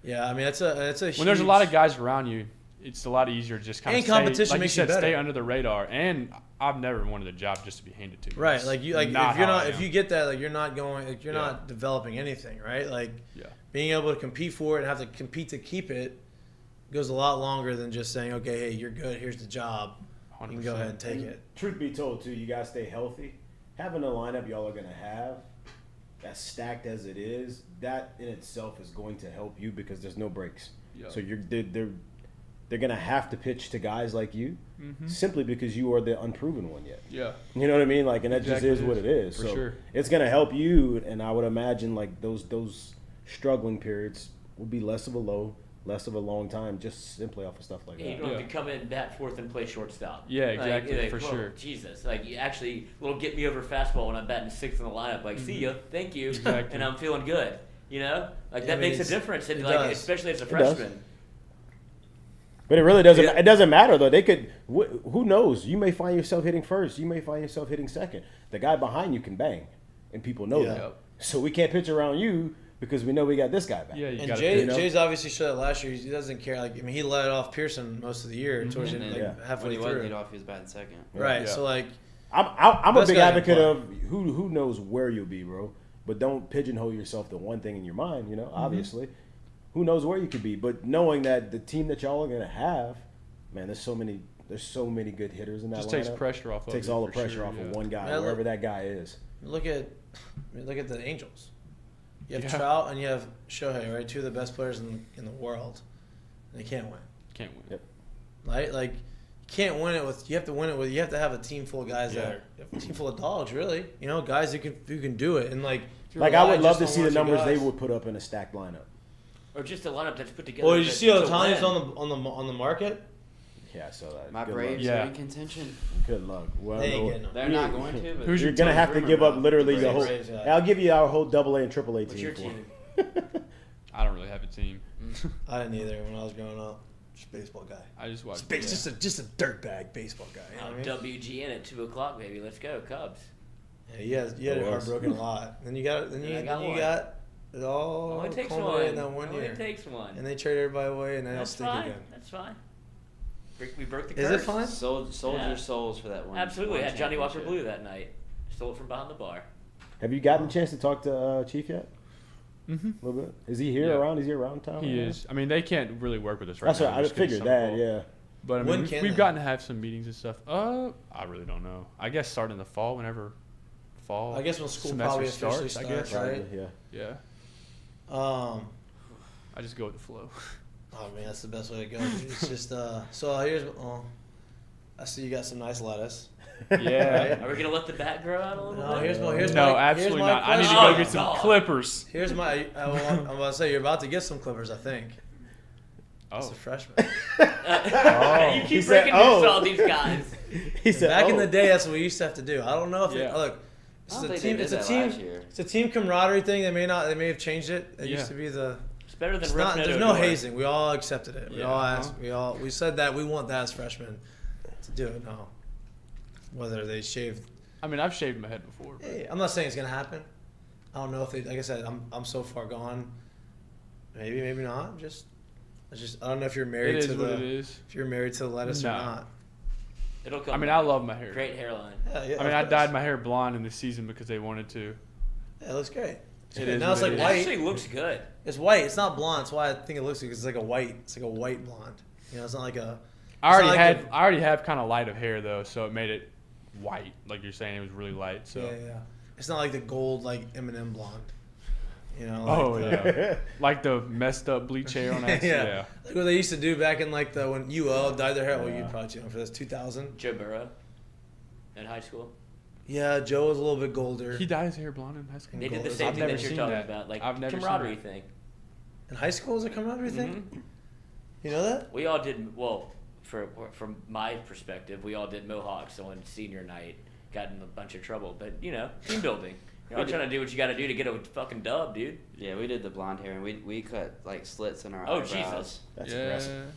Yeah, I mean that's a when there's a lot of guys around you, it's a lot easier to just kind of competition like makes you you said, better. stay under the radar. And I've never wanted a job just to be handed to you. Right, It's like if you get that, like you're not going, like you're not developing anything, right? Like being able to compete for it and have to compete to keep it goes a lot longer than just saying, okay, hey, you're good, here's the job. 100%. You can go ahead and take it. Truth be told, too, you guys stay healthy. Having a lineup y'all are going to have, as stacked as it is, that in itself is going to help you because there's no breaks. Yep. So they're going to have to pitch to guys like you simply because you are the unproven one yet. Yeah. You know what I mean? Like, and that just is what it is. For sure. It's going to help you, and I would imagine, like, those struggling periods will be less of a long time just simply off of stuff like that. You don't have to come in, bat fourth, and play shortstop. Yeah, exactly, for whoa, sure. Jesus, like you actually little get me over fastball when I'm batting sixth in the lineup. Like, see ya, thank you, and I'm feeling good. Like that makes a difference, and like especially as a freshman. But it really doesn't. It doesn't matter though. They could. Who knows? You may find yourself hitting first. You may find yourself hitting second. The guy behind you can bang, and people know that. So we can't pitch around you. Because we know we got this guy back. Yeah, and Jay's obviously showed that last year. He doesn't care. Like, I mean, he led off Pearson most of the year towards halfway when he through. lead off, he was batting second. Right. Yeah. So like, I'm a big advocate of who knows where you'll be, bro. But don't pigeonhole yourself to one thing in your mind. Obviously, who knows where you could be. But knowing that the team that y'all are gonna have, man, there's so many good hitters in that Just lineup. takes pressure off. Takes all the pressure off of one guy, wherever that guy is. Look at the Angels. You have Yeah. Trout and you have Shohei, right? Two of the best players in the world, and they can't win. Can't win. Yep. Right? Like, you can't win it with. You have to win it with. You have to have a team full of guys Yeah. that are a team full of dogs, really. You know, guys who can do it. And like I would love to just see on the one or two numbers they guys. would put up in a stacked lineup. Or just a lineup that's put together. Well, did you see to Otani's win. on the market? Yeah, I saw that. My Good Braves luck. are Yeah. in contention. luck. Good luck. Well, They ain't getting them. They're not going to. But Who's you're your gonna team? have to give up literally the whole. Braves, yeah. I'll give you our whole AA and AAA team. What's your for team? it. I don't really have a team. I didn't either when I was growing up. Just a baseball guy. I just watch. Just a dirtbag baseball guy. You know what I mean? WGN at 2:00, baby. Let's go, Cubs. Yeah, you had It it was. heartbroken a lot. Then you got it. Then And I you got one. got it all Only takes culminated one. in that one Only year. takes one. And they traded everybody away, and then they'll That's stick fine. again. That's fine. We broke the Is curse. it fine? Sold Yeah. your souls for that one. Absolutely. one Had Johnny Walker championship. Blue that night. Stole it from behind the bar. Have you gotten a chance to talk to Chief yet? Mm-hmm. A little bit. Is he here Yeah. around? Is he around town? He right now? is. I mean, they can't really work with us right That's now. what I just 'cause figured summer that. ball. Yeah. But I When mean, can we've they? gotten to have some meetings and stuff. I really don't know. I guess starting in the fall, whenever fall. I guess when school semester probably officially starts, I starts, guess. right? Yeah. Yeah. I just go with the flow. Oh man, that's the best way to go. Dude. It's just so here's I see you got some nice lettuce. Yeah. Are we gonna let the bat grow out a little No, bit? here's No, my absolutely here's my not. I need to question. go get some God. clippers. Here's my. I'm about to say you're about to get some clippers. I think. It's Oh. a freshman. You He keep said, breaking news "Oh." to all these guys. He said, Back in "Oh." the day, that's what we used to have to do. I don't know if Yeah. look. I don't think they did that last year. It's a team camaraderie thing. They may have changed it. It Yeah. used to be the. It's better than It's not, Riff there's Neto no door. hazing. We all accepted it. We Yeah. all asked. We said that we want that as freshmen to do it. No, whether they shaved. I mean, I've shaved my head before. But Hey, I'm not saying it's gonna happen. I don't know if they. Like I said, I'm so far gone. Maybe not. I don't know if you're it married is to what the it is. if you're married to the lettuce No. or not. It'll come. I mean, back. I love my hair. Great hairline. Yeah, yeah. I mean, of I course. dyed my hair blonde in the season because they wanted to. Yeah, it looks great. It's It great. is Now it's what like it It is. white. actually looks good. It's white. It's not blonde. That's why I think it looks good. 'Cause it's like a white. It's like a white blonde. You know, it's not like a. I already not like I already have kind of light of hair though, so it made it white. Like you're saying, it was really light. So. Yeah. It's not like the gold like M&M blonde. You know. Oh like yeah. Like the messed up bleach hair on that. Yeah. Yeah. Like what they used to do back in like when UL dyed their hair. Well, you'd probably too young for this. 2000. Joe Burrow. In high school. Yeah, Joe was a little bit golder. He dyed his hair blonde in high school. They did the Gold. same I've thing never that you're seen talking that. about, like I've never seen camaraderie that. thing. In high school, was a camaraderie thing. You know that? We all did well. From my perspective, we all did mohawks on senior night. Got in a bunch of trouble, but team building. You're all trying to do what you got to do to get a fucking dub, dude. Yeah, we did the blonde hair, and we cut like slits in our Oh, eyebrows. Jesus. That's Yeah. aggressive.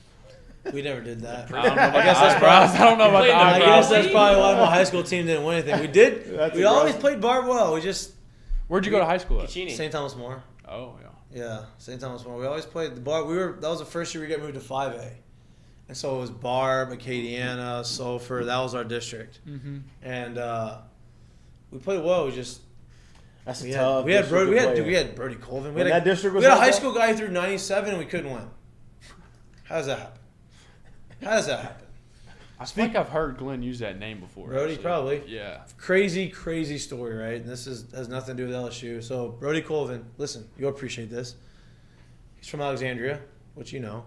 We never did that. I don't know about I guess the that's eyebrows. I don't know about the Played the I eyebrows. guess that's probably why my high school team didn't win anything. We did. That's We always aggressive. played Barb well. We just Where'd you go to high school at? Caccini. St. Thomas More. Oh yeah. Yeah, St. Thomas More. We always played the Barb. That was the first year we got moved to 5A, and so it was Barb, Acadiana, Sulphur. That was our district, Mm-hmm. and we played well. That's a We tough. had Brody. district to play We in. had Brody Colvin. We When had that district was we had a like high that? school guy who threw 97 and we couldn't win. How does that happen? How does that happen? I think I've heard Glenn use that name before. Brody, actually. probably. Yeah. Crazy story, right? And this has nothing to do with LSU. So Brody Colvin, listen, you'll appreciate this. He's from Alexandria, which you know.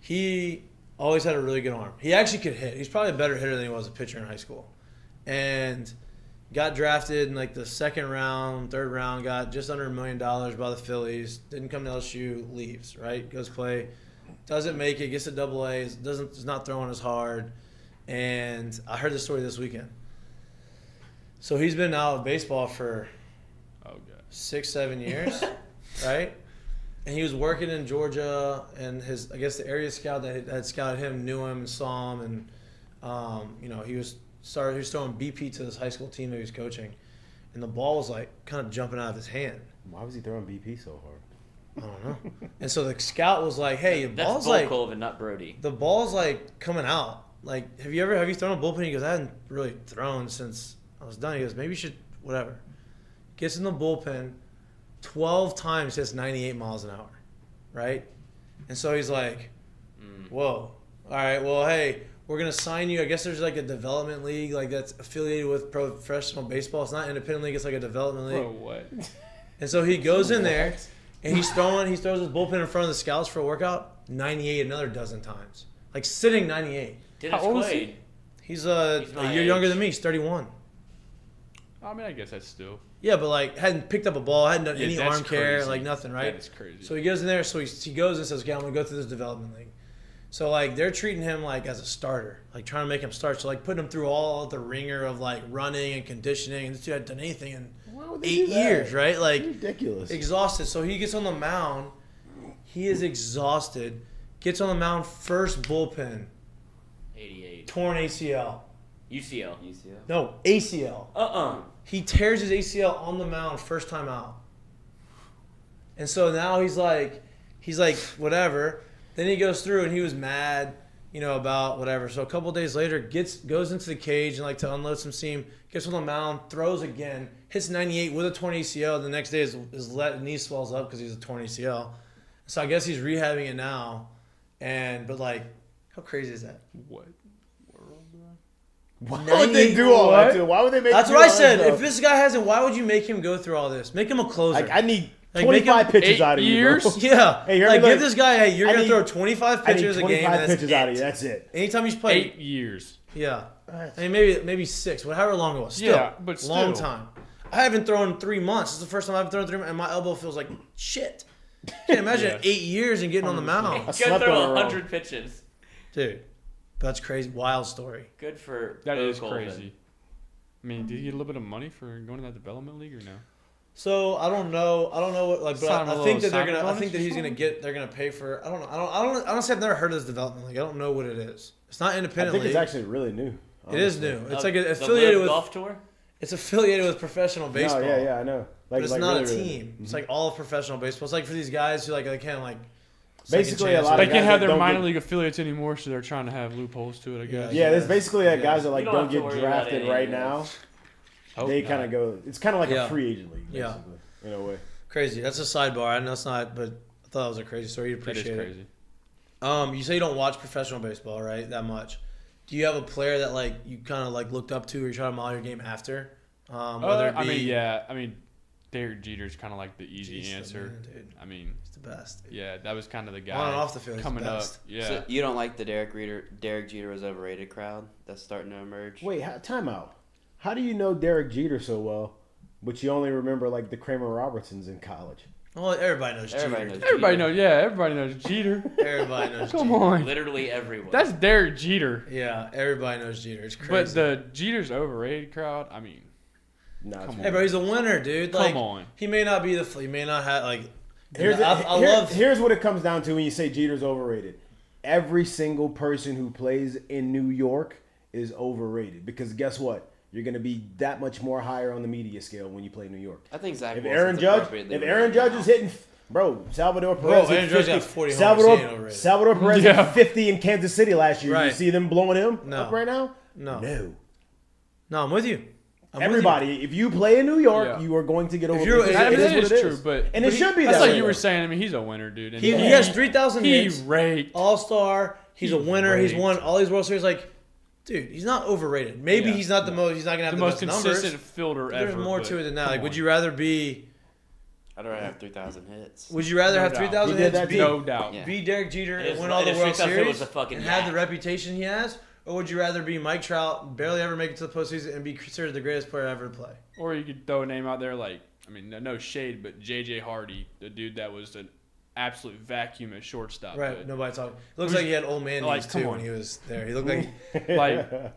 He always had a really good arm. He actually could hit. He's probably a better hitter than he was a pitcher in high school. And got drafted in like the second round, third round, got just under $1 million by the Phillies. Didn't come to LSU, leaves, right? Goes play. Doesn't make it, gets to AA, is not throwing as hard. And I heard this story this weekend. So he's been out of baseball for Oh god. 6-7 years, right? And he was working in Georgia, and I guess the area scout that had scouted him knew him and saw him, and he was throwing BP to this high school team that he was coaching, and the ball was like kind of jumping out of his hand. Why was he throwing BP so hard? I don't know. And so the scout was like, "Hey, the That's ball's Bull like Colvin, not Brody. the ball's like coming out. Like, have you thrown a bullpen?" He goes, "I hadn't really thrown since I was done." He goes, "Maybe you should whatever." Gets in the bullpen, 12 times hits 98 miles an hour. right? And so he's like, whoa, all right, well, hey, we're going to sign you. I guess there's like a development league like that's affiliated with professional baseball. It's not independent league. It's like a development league. Bro, what? And so he goes in there and he throws his bullpen in front of the scouts for a workout 98 another dozen times. Like sitting 98. Dennis How old is Quaid. he? He's my a year younger age. than me. He's 31. I mean, I guess that's still. Yeah, but like hadn't picked up a ball, hadn't done Yeah, any that's arm care, crazy. like nothing, right? That is crazy. So he goes in there. So he goes and says, "Okay, I'm gonna go through this development league." So like they're treating him like as a starter, like trying to make him start. So like putting him through all the ringer of like running and conditioning, and this dude hadn't done anything in Why would they 8 do that? years, right? Like Ridiculous. exhausted. So he gets on the mound. He is exhausted. Gets on the mound, first bullpen, 88. torn ACL. UCL. No, ACL. He tears his ACL on the mound first time out. And so now he's like, whatever. Then he goes through and he was mad, about whatever. So a couple of days later, goes into the cage and like to unload some steam, gets on the mound, throws again, hits 98 with a torn ACL. The next day his knee swells up because he's a torn ACL. So I guess he's rehabbing it now. But like, how crazy is that? What? Why would they do all that to him? Why would they make That's him what do I all said. that If stuff? this guy hasn't, why would you make him go through all this? Make him a closer. Like, I need Like, make 25 him pitches 8 out of you, years? bro. Yeah. Hey, like, look, give this guy, you're I going to need- throw 25 I need pitches a 25 game. And that's pitches out of it. you. That's it. Anytime he's played. 8 years. Yeah. I mean, maybe 6, however long it was. Still, Yeah, but long still. time. I haven't thrown 3 months. It's the first time I've thrown 3 months, and my elbow feels like shit. Can't imagine 8 years and getting on the mound. Go slept throw on a roll. 100 pitches. Dude, that's crazy. Wild story. Good for That Bo is Colvin. crazy. I mean, did he get a little bit of money for going to that development league or no? So I don't know what like, but Sign him a I think that little they're gonna. I sign-on think that bonus he's or gonna something? get. They're gonna pay for. I don't know. I don't. Honestly, I've never heard of this development league. I don't know what it is. It's not I independent think league. it's actually really new. It is honestly. new. It's like The affiliated Live with. golf tour. It's affiliated with professional baseball. No, yeah, I know. But it's not really, a really team. new. It's like all of professional baseball. It's like for these guys who like they can't like. Basically, second a lot chance. They of can't guys have that their don't minor get- league affiliates anymore, so they're trying to have loopholes to it, I guess. Yeah, there's basically Yeah. guys that like You don't don't have to get worry about drafted any right of now. this. Hope They not. kind of go. It's kind of like Yeah. a free agent league, Yeah. basically, in a way. Crazy. That's a sidebar. I know it's not, but I thought it was a crazy story. You'd That is appreciate it. crazy. You say you don't watch professional baseball, right? That much. Do you have a player that like you kind of like looked up to, or you try to model your game after? Whether it be, I mean, Derrick Jeter's kind of like the easy He's the answer. man, dude. I mean, He's the best. Dude. yeah, that was kind of the guy On and off the field, he's the coming up. best. Yeah, So you don't like the Derrick Jeter was overrated crowd that's starting to emerge? Wait, time out. How do you know Derrick Jeter so well, but you only remember like the Kramer Robertsons in college? Well, everybody knows Everybody Jeter. knows everybody Jeter. knows. Yeah, everybody knows Jeter. Everybody knows Come Jeter. on, Literally everyone. that's Derrick Jeter. Yeah, everybody knows Jeter. It's crazy. But the Jeter's overrated crowd. I mean, No, Come hey, bro, he's a winner, dude. Come Like, on. He may not be he may not have like. Here's here's what it comes down to when you say Jeter's overrated. Every single person who plays in New York is overrated because guess what? You're going to be that much more higher on the media scale when you play New York. I think Zach If Wilson's Aaron Judge, appropriately if Aaron rated Judge now. is hitting, bro, Salvador Perez hit Aaron Judge 50. got 40 homers, he ain't overrated. Salvador Perez Yeah. hit 50 in Kansas City last year. You Right. see them blowing him No. up right now? No. No. I'm with you. Everybody, if you play in New York, Yeah. you are going to get over. you're- because I mean, it is it what is it true, is. but and it should be that's that like way, you were though. saying. I mean, he's a winner, dude. And He has 3,000 he hits. raked. All-star. He's a He winner. He's raked. won all these World Series. Like, dude, he's not overrated. Maybe Yeah. he's not the most. He's not gonna have The the, most best consistent numbers. fielder But ever. there's more but to it than that. come Like, would on. you rather be? I'd rather have 3,000 hits. Would you rather No have doubt. 3,000 He did hits? that Be, too. No doubt. Yeah. be Derek Jeter It is- and win all the it is World 3,000 Series was a fucking and have the yak. reputation he has, or would you rather be Mike Trout, barely ever make it to the postseason, and be considered the greatest player ever to play? Or you could throw a name out there like, I mean, no shade, but J.J. Hardy, the dude that was an absolute vacuum at shortstop. Right. but, Nobody talking. It looks Who's- like he had old man like, knees come too on. when he was there. He looked like Like,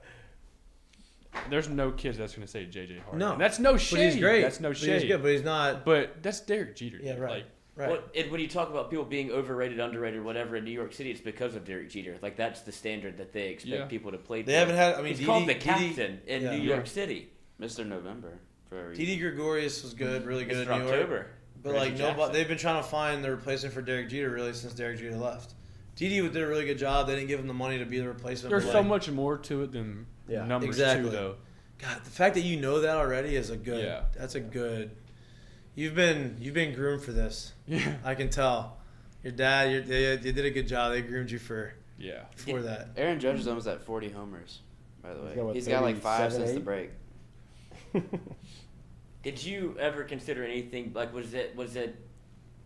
there's no kids that's going to say J.J. Hardy. No. And that's no shade. But he's great. That's no But shade. he's good, but he's not. But that's Derek Jeter. Yeah, dude. right. Like, Right. Well, and when you talk about people being overrated, underrated, whatever in New York City, it's because of Derek Jeter. Like that's the standard that they expect Yeah. people to play. They for. haven't had. I mean, He's called the Didi- captain in yeah. New York City. Mr. November for a reason. Didi Gregorius was good, really good Mr. in New York. October. But Reggie like nobody, Jackson. they've been trying to find the replacement for Derek Jeter really since Derek Jeter left. Didi did a really good job. They didn't give him the money to be the replacement. there's but, so like, much more to it than Yeah. numbers Exactly. too, though. God, the fact that you know that already is a good. Yeah. That's a good. You've been groomed for this. Yeah. I can tell. Your dad, they did a good job. They groomed you for that. Aaron Judge is almost at 40 homers, by the way. He's He's got like 5 37, since the 8? break. Did you ever consider anything like was it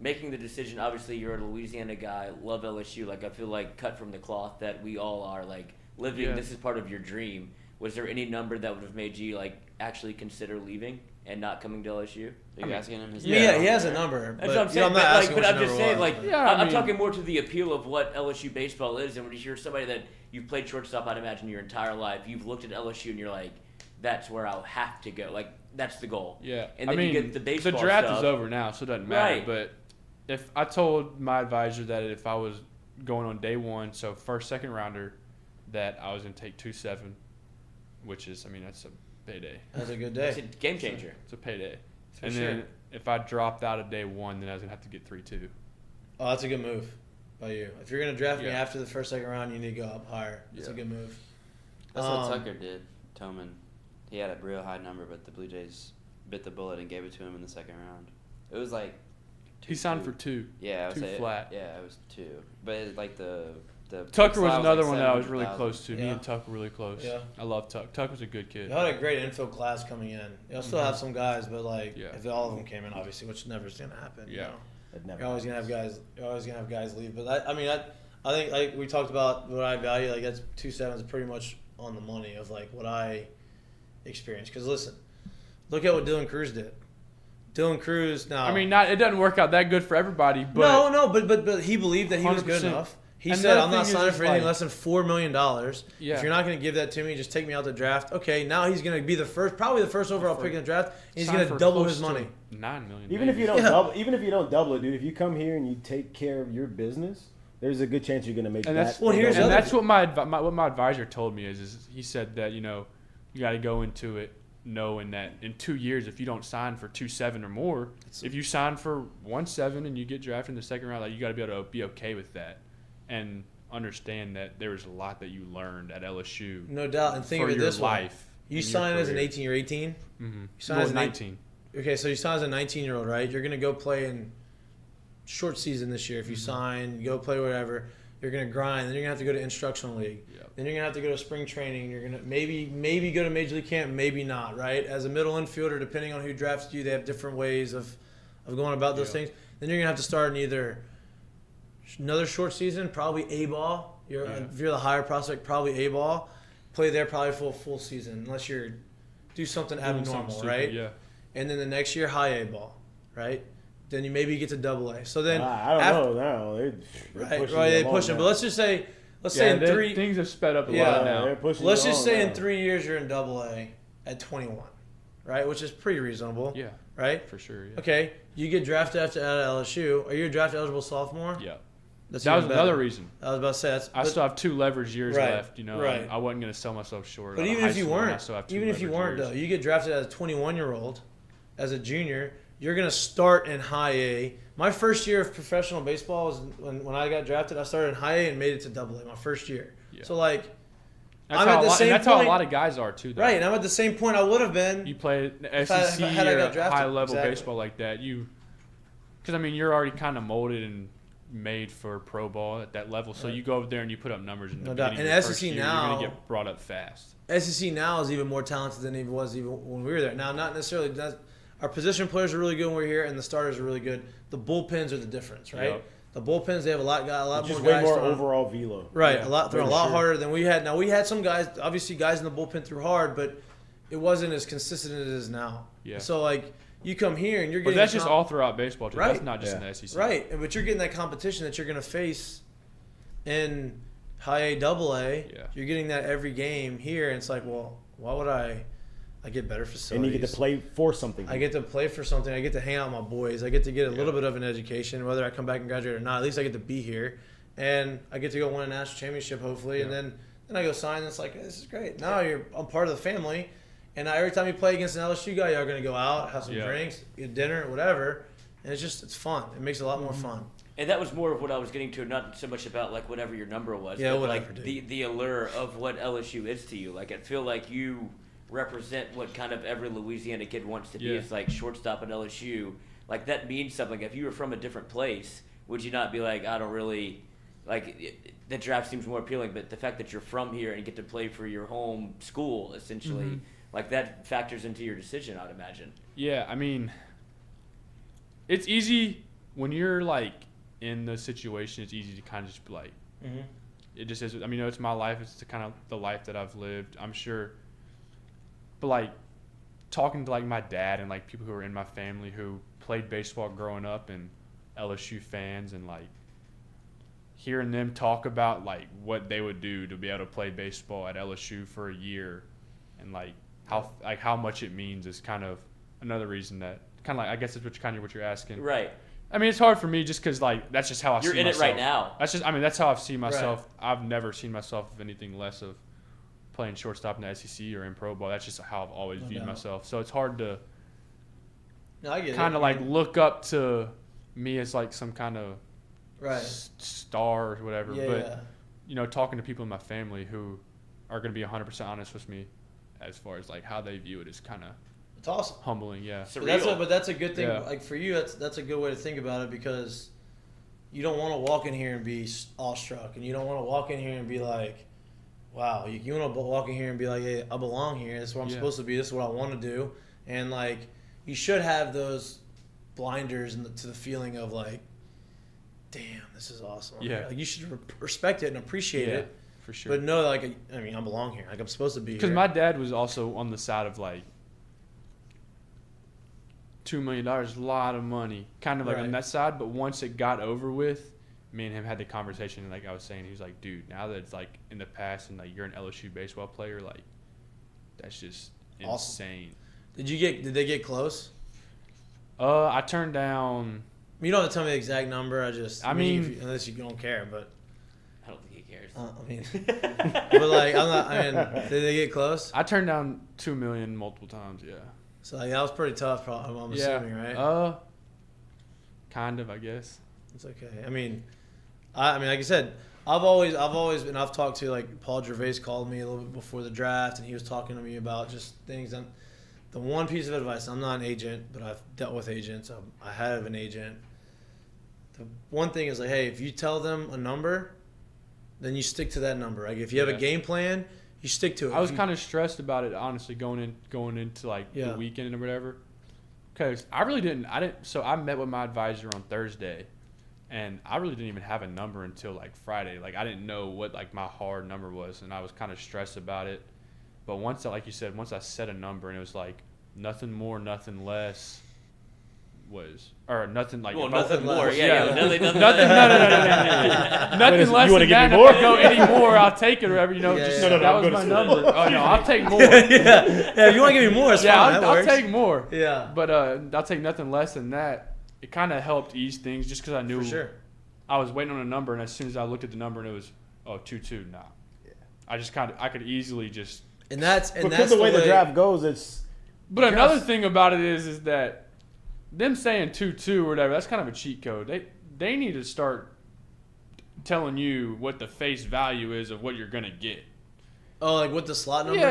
making the decision? Obviously, you're a Louisiana guy, love LSU. Like I feel like cut from the cloth that we all are. Like living, Yeah. this is part of your dream. Was there any number that would have made you like actually consider leaving and not coming to LSU? Are you asking him his Yeah, name? he has a number. That's But, what I'm saying. I'm not But, asking what I'm your just number saying, was. like, Yeah, I I'm mean- talking more to the appeal of what LSU baseball is. And when you're somebody that you've played shortstop, I'd imagine your entire life, you've looked at LSU and you're like, that's where I'll have to go. Like, that's the goal. Yeah, And then you get the baseball draft stuff. is over now, so it doesn't matter. Right. But if I told my advisor that if I was going on day one, so first, second rounder, that I was going to take 2.7, which is, I mean, that's a payday. That's a good It's day. a game changer. It's a payday. For And sure. then if I dropped out of day one, then I was going to have to get 3.2. Oh, that's a good move by you. If you're going to draft me Yeah. after the first, second round, you need to go up higher. That's a Yeah. good move. That's what Um, Tucker did. Tillman. He had a real high number, but the Blue Jays bit the bullet and gave it to him in the second round. It was like He signed 2. for 2. Yeah, I would 2 say flat. Yeah, it was 2. But it, like the Tucker was slot another like one that I was really 700,000. close to. Me Yeah. and Tucker were really close. Yeah. I love Tuck. Tuck was a good kid. You had a great infield class coming in. You'll still have some guys, but like Yeah. if all of them came in, obviously, which never is going to happen. You Yeah. know? That never You're always gonna have happens. guys. You're always gonna have guys leave. But I mean, I think like we talked about what I value. Like that's 2.7 is pretty much on the money of like what I experienced. Because listen, look at what Dylan Cruz did. Dylan Cruz now. I mean, it doesn't work out that good for everybody, but but he believed that he was good 100%. enough. He And said, the "I'm not thing is, signing is for anything like- less than $4 million. Yeah. If you're not going to give that to me, just take me out the draft." Okay, now he's going to be probably the first overall pick in the draft. And he's signed going for to double close his to money. $9 million. Even if maybe. you don't Yeah. double it, dude. If you come here and you take care of your business, there's a good chance you're gonna make And that. that's here's the and other that's what my advisor told me is he said that you got to go into it knowing that in 2 years if you don't sign for 2.7 or more, if you sign for 1.7 and you get drafted in the second round, like you got to be able to be okay with that and understand that there was a lot that you learned at LSU. No doubt. And think for of it your this way: life. you and your sign as an career. 18. You're 18. Mm-hmm. You sign as an 19. Okay, so you sign as a 19-year-old, right? You're going to go play in short season this year. If you sign, you go play whatever, you're going to grind. Then you're going to have to go to instructional league. Yep. Then you're going to have to go to spring training. You're going to maybe go to Major League Camp, maybe not, right? As a middle infielder, depending on who drafts you, they have different ways of going about those Yeah. things. Then you're going to have to start in either another short season, probably A-ball. If you're the higher prospect, probably A-ball. Play there probably for a full season, unless you're do something Doing something abnormal, stupid, right? Yeah. And then the next year, high A ball, right? Then you maybe get to double A. So then, I don't know. No, they're right, pushing right, they along push it. now. But let's just say, in three. things have sped up a Yeah. lot now. They're pushing Let's it just along say now. in 3 years you're in double A at 21, right? Which is pretty reasonable, Yeah, right? for sure. Yeah. Okay, you get drafted out of LSU. Are you a draft eligible sophomore? Yeah. That's That was even better. another reason. I was about to say that's. I but- still have 2 leverage years Right, left. right. I wasn't going to sell myself short. But out of even high if you school, and I weren't, still have 2 even if you leverage weren't years. though, you get drafted as a 21-year-old, as a junior. You're gonna start in high A. My first year of professional baseball was when I got drafted. I started in high A and made it to double A my first year. Yeah. So like, That's, I'm how, at the same that's how a point- lot of guys are too. Though. right, and I'm at the same point I would have been. You play If I- SEC had I got or drafted, high level exactly. baseball like that, because I mean you're already kind of molded and made for pro ball at that level. So Right. you go over there and you put up numbers in the No doubt. beginning And of your first SEC year, now- you're gonna get brought up fast. SEC now is even more talented than it was even when we were there. Now, not necessarily. Our position players are really good when we're here, and the starters are really good. The bullpens are the difference, right? Yep. The bullpens they have a lot Just more way guys more throwing- overall velo. Right, Yeah, they're a for lot sure. harder than we had. Now we had some guys, obviously guys in the bullpen threw hard, but it wasn't as consistent as it is now. Yeah. So like you come here and you're But getting that's just all throughout baseball too. Right. That's not just Yeah. in the SEC. right, but you're getting that competition that you're going to face in high A, double A. Yeah. You're getting that every game here, and it's like, well, why would I get better facilities? And you get to play for something. I get to play for something. I get to hang out with my boys. I get to get a little bit of an education, whether I come back and graduate or not. At least I get to be here, and I get to go win a national championship hopefully, and then I go sign. And it's like, this is great. Now I'm part of the family, and every time you play against an LSU guy, y'all gonna go out, have some Yeah. drinks, get dinner, whatever, and it's fun. It makes it a lot Mm-hmm. more fun. And that was more of what I was getting to, not so much about like whatever your number was, Yeah, but whatever, like dude. the allure of what LSU is to you. Like I feel like you represent what kind of every Louisiana kid wants to be. Yeah. It's like shortstop at LSU. Like that means something. If you were from a different place, would you not be like, I don't really the draft seems more appealing, but the fact that you're from here and get to play for your home school essentially, like that factors into your decision, I'd imagine. Yeah, I mean, it's easy when you're like in the situation. It's easy to kind of just be like, it just is. I mean, it's my life. It's kind of the life that I've lived. I'm sure, but like talking to like my dad and like people who are in my family who played baseball growing up and LSU fans, and like hearing them talk about like what they would do to be able to play baseball at LSU for a year, and like how much it means is kind of another reason that kind of like I guess it's what you're asking. Right. I mean, it's hard for me just because like that's just how I see myself. You're in it right now. That's how I've seen myself. Right. I've never seen myself of anything less of playing shortstop in the SEC or in pro ball. That's just how I've always viewed myself. So it's hard to kind of like look up to me as like some kind of star or whatever. But you know, talking to people in my family who are going to be 100% honest with me as far as like how they view it is kind of it's awesome, humbling. Yeah, but that's a good thing. Yeah. Like for you, that's a good way to think about it, because you don't want to walk in here and be awestruck, and you don't want to walk in here and be like, wow. You want to walk in here and be like, hey, I belong here. This is what I'm supposed to be. This is what I want to do. And like, you should have those blinders to the feeling of like, damn, this is awesome. Yeah. Like, you should respect it and appreciate it. For sure. But no, like, I mean, I belong here. Like, I'm supposed to be here. Because my dad was also on the side of like, $2 million, a lot of money, kind of like on that side. But once it got over with, me and him had the conversation, and like I was saying, he was like, dude, now that it's like in the past and like you're an LSU baseball player, like that's just insane. Did they get close? I turned down. You don't have to tell me the exact number. I mean, unless you don't care, but I don't think he cares. I mean, but like, did they get close? I turned down $2 million multiple times. Yeah. So like, that was pretty tough. I'm assuming, right? Kind of, I guess. It's okay. I mean, like I said, I've always, and I've talked to like Paul Gervais called me a little bit before the draft, and he was talking to me about just things. And the one piece of advice, I'm not an agent, but I've dealt with agents. I have an agent. The one thing is like, hey, if you tell them a number, then you stick to that number. Like if you have a game plan, you stick to it. I was kind of stressed about it, honestly, going into like the weekend or whatever, because I didn't. So I met with my advisor on Thursday, and I really didn't even have a number until like Friday. Like I didn't know what like my hard number was, and I was kind of stressed about it. But once I set a number, and it was like nothing more, nothing less. Nothing like nothing more. Nothing less than that. If I go any more, I'll take it or whatever. You know, that was my number. Oh no, I'll take more. If you want to give me more, it's fine. I'll take more. Yeah, but I'll take nothing less than that. It kind of helped ease things just because I knew I was waiting on a number, and as soon as I looked at the number and it was 2-2, nah. Yeah. I could easily just. And that's the way the draft goes. It's. But another thing about it is that. Them saying 2-2 or whatever, that's kind of a cheat code. They need to start telling you what the face value is of what you're gonna get. Oh, like what the slot number?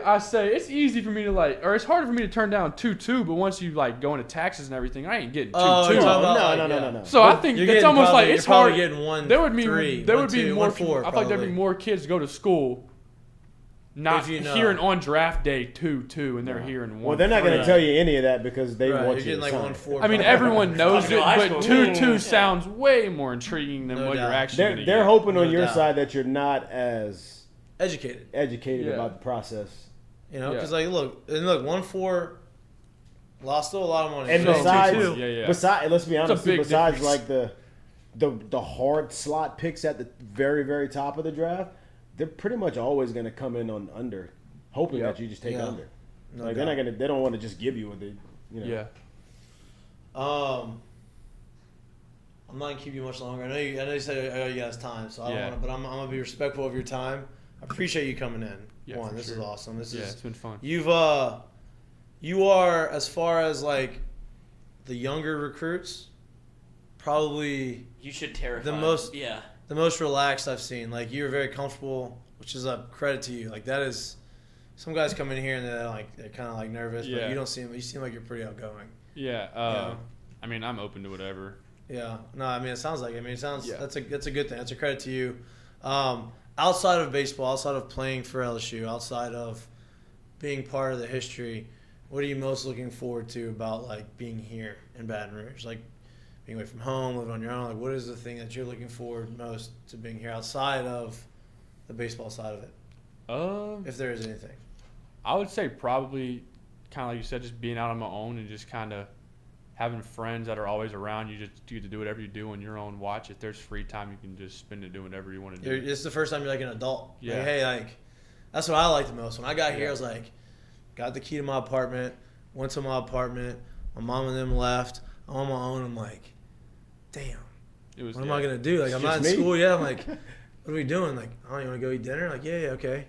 I say it's easy for me to or it's harder for me to turn down 2-2, but once you like go into taxes and everything, I ain't getting 2-2. No. So I think it's almost like it's hard. Getting 1, there would be 3, there 1, would be 2, more. 1, 4, I feel like there'd be more kids go to school. Not hearing on draft day 2-2, and they're hearing 1. Well, they're not going to tell you any of that because they want you to like 1, 4. I mean, everyone knows it, but 2-2 sounds way more intriguing than what you're actually going to get. They're hoping on your side that you're not as educated about the process. You know, because look, 1-4 lost still a lot of money. And besides, let's be honest, besides difference. like the hard slot picks at the very, very top of the draft, they're pretty much always going to come in on under, hoping that you just take under. They don't want to just give you what they, Yeah. I'm not going to keep you much longer. I know you said you guys time, so I don't want to, but I'm going to be respectful of your time. I appreciate you coming in. Yeah, this is awesome. It's been fun. You are, as far as like the younger recruits, probably you should terrify the most relaxed I've seen. Like, you're very comfortable, which is a credit to you. Like, that is, some guys come in here and they're kind of like nervous, but you don't seem. You seem like you're pretty outgoing. Yeah. I mean, I'm open to whatever. Yeah. No, I mean, it sounds like. Yeah. That's a good thing. That's a credit to you. Outside of baseball, outside of playing for LSU, outside of being part of the history, what are you most looking forward to about like being here in Baton Rouge? Like being away from home, living on your own. Like, what is the thing that you're looking forward most to being here outside of the baseball side of it? If there is anything. I would say probably kind of like you said, just being out on my own and just kind of having friends that are always around you. Just get to do whatever you do on your own watch. If there's free time, you can just spend it doing whatever you want to do. It's the first time you're like an adult. Yeah. Like, hey, like that's what I like the most. When I got here, I was like, got the key to my apartment, went to my apartment. My mom and them left. I'm on my own. I'm like, damn. What am I gonna do? Like, I'm not in school yet. I'm like, what are we doing? Like, oh, you want to go eat dinner? Like, yeah, okay.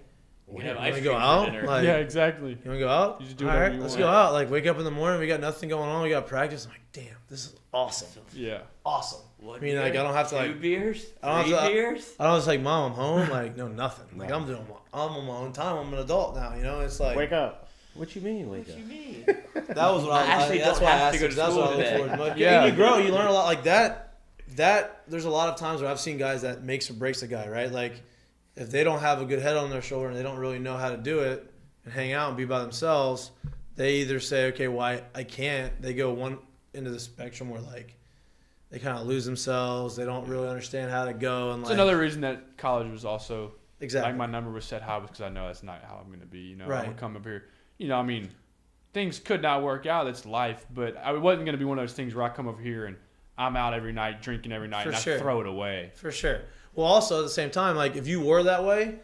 You can have You ice want to cream go for out? dinner. Like, Yeah, exactly. you want to go out? You just do All whatever right, you let's want. go out. Like, wake up in the morning. We got nothing going on. We got practice. I'm like, damn, this is awesome. Yeah. Awesome. One I mean, like, beer, I don't have to, 2 like, beers, I don't 3 have to- beers. I was like, Mom, I'm home. Like, no, nothing. Like, I'm on my own time. I'm an adult now. You know, it's like Wake up. What you mean wake What up? you mean? that was what I actually that's don't why I have to asked go you, to 'cause that's school what I look today. forward to. But Yeah. you grow. You learn a lot. Like that. There's a lot of times where I've seen guys that makes or breaks a guy. Right. Like, if they don't have a good head on their shoulder and they don't really know how to do it and hang out and be by themselves, they either say, okay, well, I can't. They go one end of the spectrum where like they kind of lose themselves. They don't really understand how to go. And It's like another reason that college was also exactly like my number was set high because I know that's not how I'm going to be. You know, Right. I'm gonna come up here. You know, I mean, things could not work out. That's life. But I wasn't going to be one of those things where I come over here and I'm out every night drinking every night For and sure. I throw it away. For sure. Well, also at the same time, like if you were that way,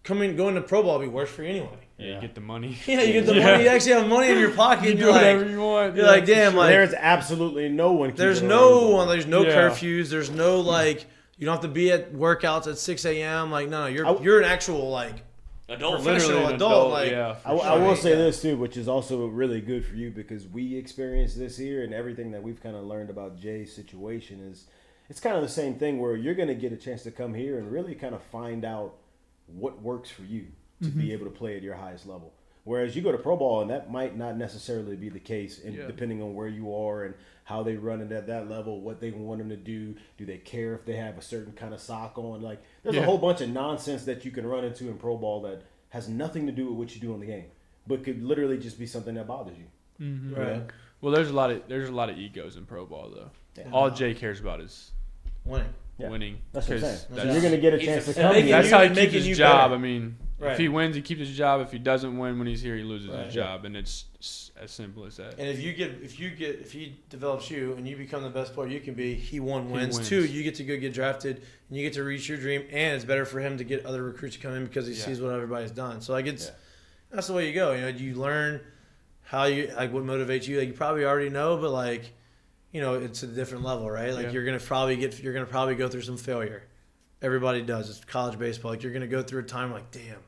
going to pro ball would be worse for you anyway. Yeah, you get the money. Yeah, you get the Yeah. money. You actually have money in your pocket. You and do you're whatever like, you want. you're yeah, like, for damn, sure. like There's absolutely no one. there's keeping no an eye one. There's no Yeah. curfews. There's no like you don't have to be at workouts at 6 a.m. Like no, you're an actual like Adult. Professional Literally an adult, like- yeah. I sure. will say Yeah. this too, which is also really good for you because we experienced this here, and everything that we've kind of learned about Jay's situation is it's kind of the same thing where you're going to get a chance to come here and really kind of find out what works for you to be able to play at your highest level. Whereas you go to pro ball, and that might not necessarily be the case, Yeah. depending on where you are and how they run it at that level, what they want them to do. Do they care if they have a certain kind of sock on? Like, there's a Yeah. whole bunch of nonsense that you can run into in pro ball that has nothing to do with what you do in the game, but could literally just be something that bothers you. Mhm. right. Well, there's a lot of egos in pro ball though. Yeah. All Jay cares about is Winning. Yeah. winning. That's what I'm 'cause saying. that's- You're going to get a He's chance to a- come making here. That's you- how he making keeps his you job. better. I mean, Right. if he wins, he keeps his job. If he doesn't win when he's here, he loses Right. his job, and it's as simple as that. And if he develops you and you become the best player you can be, he wins. wins. 2, you get to go get drafted and you get to reach your dream, and it's better for him to get other recruits to come in because he Yeah. sees what everybody's done. So like Yeah. that's the way you go. You know, you learn how you like what motivates you. Like you probably already know, but like you know, it's a different level, right? Like Yeah. you're gonna probably go through some failure. Everybody does. It's college baseball. Like you're gonna go through a time like, damn,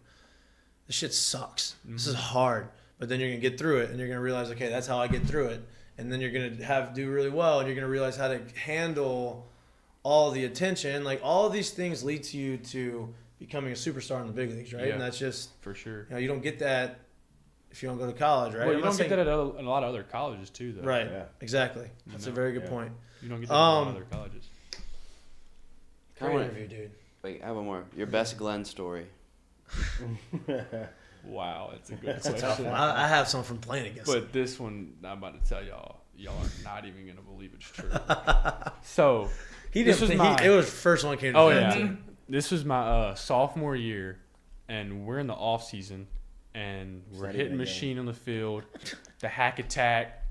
this shit sucks. This is hard. But then you're gonna get through it, and you're gonna realize, okay, that's how I get through it. And then you're gonna do really well, and you're gonna realize how to handle all the attention. Like all of these things lead to you to becoming a superstar in the big leagues, right? Yeah. And that's just For sure. you don't get that if you don't go to college, right? Well, you I'm not don't get saying- that at a lot of other colleges too, though. right. Yeah. Exactly. That's a very good Yeah. point. You don't get that at a lot of Um, other colleges. Great Come on. interview, dude. Wait, I have one more. Your best Glenn story. Wow, that's a good That's a tough question. one. I have some from playing against him. But this one, I'm about to tell y'all are not even gonna believe it's true. So He this didn't. was It was the first one came to Oh mind, yeah, too. this was my sophomore year, and we're in the off season, and we're Saturday hitting night machine on the field, the hack attack,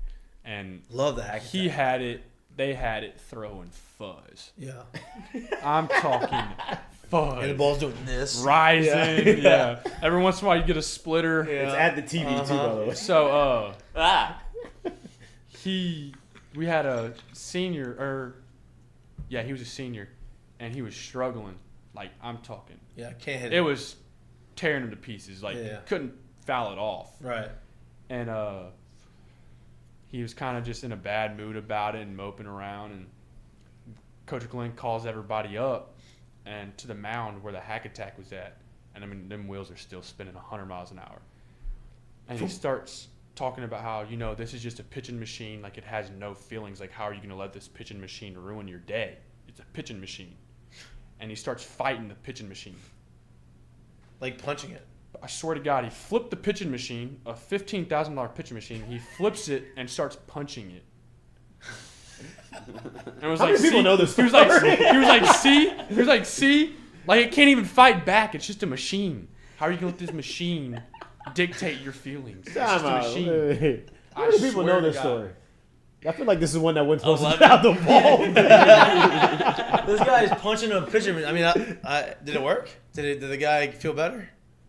and Love the hack. he attack. had it. They had it throwing fuzz. Yeah. I'm talking fuzz. And the ball's doing this. rising. Yeah. Every once in a while, you get a splitter. It's at the TV too, by the way. So Ah. we had a senior, he was a senior, and he was struggling. Like, I'm talking. Yeah, can't hit It was tearing him to pieces. Like, Yeah. couldn't foul it off. Right. And he was kind of just in a bad mood about it and moping around. And Coach Glenn calls everybody up and to the mound where the hack attack was at. And, I mean, them wheels are still spinning 100 miles an hour. And he starts talking about how, this is just a pitching machine. Like, it has no feelings. Like, how are you going to let this pitching machine ruin your day? It's a pitching machine. And he starts fighting the pitching machine. Like punching it. I swear to God, he flipped the pitching machine, a $15,000 pitching machine. He flips it and starts punching it. And was How many people know this He was like, see? Like, it can't even fight back. It's just a machine. How are you going to let this machine dictate your feelings? It's just a machine. Wait. How many people know this story? I feel like this is one that went supposed to 11. get out the ball. This guy is punching a pitcher. I mean, did it work? Did the guy feel better?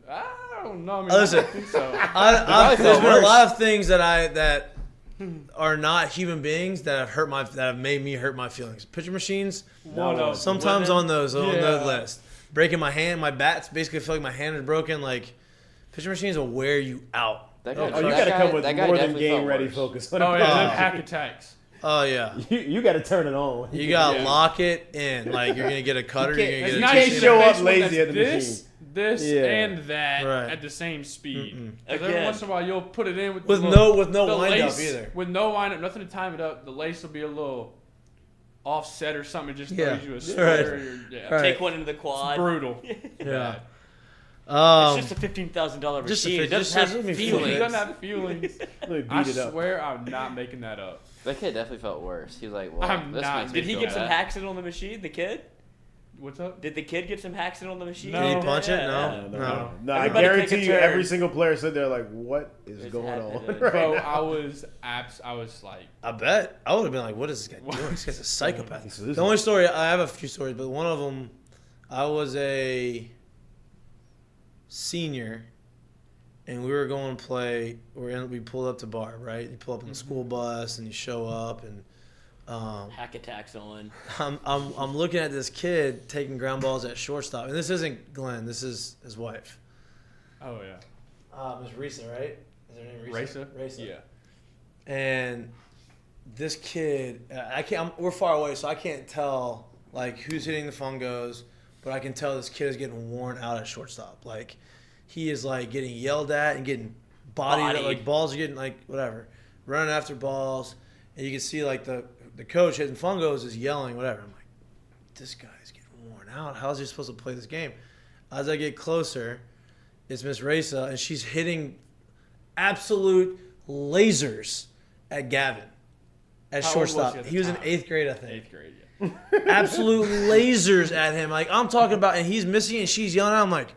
I don't know. I mean, Listen, I don't think so. there's been a lot of things that are not human beings that have made me hurt my feelings. Pitcher machines, sometimes on those list. Breaking my hand, my bat's basically feel like my hand is broken. Like, pitcher machines will wear you out. You got to come with more than game ready focus. Oh yeah, hack attacks. Oh yeah, you got to turn it on. you gotta lock it in. Like, you're gonna get a cutter. You're gonna you get can't a show up lazy at the this, machine. This Yeah. and that Right. at the same speed. Mm-mm. Because every Again. once in a while you'll put it in with with the no the wind up lace, either. With no wind up, nothing to time it up. The lace will be a little offset or something. It just Yeah. throws you a Right. square. Yeah. Right. Take one into the quad. Brutal. Yeah. It's just a $15,000 just a machine. It just doesn't doesn't have mean He feelings. doesn't have feelings. Let me beat I it up. swear I'm not making that up. That kid definitely felt worse. He was like, well, I'm this not. makes me Did he feel get some bad. hacks in on the machine, the kid? What's up? Did the kid get some hacks in on the machine? No. Did he punch it? Yeah. No. I Everybody guarantee take a you, turn. every single player stood there like, what is It's going happening. on? Bro, right now? I was like, I bet I would have been like, "What is this guy doing? This guy's a psychopath." He's losing. The only story I have a few stories, but one of them, I was a senior, and we were going to play. We pulled up to bar, right? You pull up in the school bus, and you show up, and Hack attacks on. I'm looking at this kid taking ground balls at shortstop, and this isn't Glenn. This is his wife, oh yeah, Miss Risa, right? Is her name Risa? Racer? Yeah. And this kid, we're far away, so I can't tell like who's hitting the fungos, but I can tell this kid is getting worn out at shortstop. Like, he is like getting yelled at and getting bodied. Like, balls are getting like whatever, running after balls, and you can see like the coach hitting fungos is yelling whatever. I'm like, this guy's getting worn out. How is he supposed to play this game? As I get closer, it's Miss Raisa, and she's hitting absolute lasers at Gavin at How old was shortstop. he at the He was in time? 8th grade, I think. 8th grade, yeah. Absolute lasers at him. Like, I'm talking about, and he's missing, and she's yelling at him. I'm like,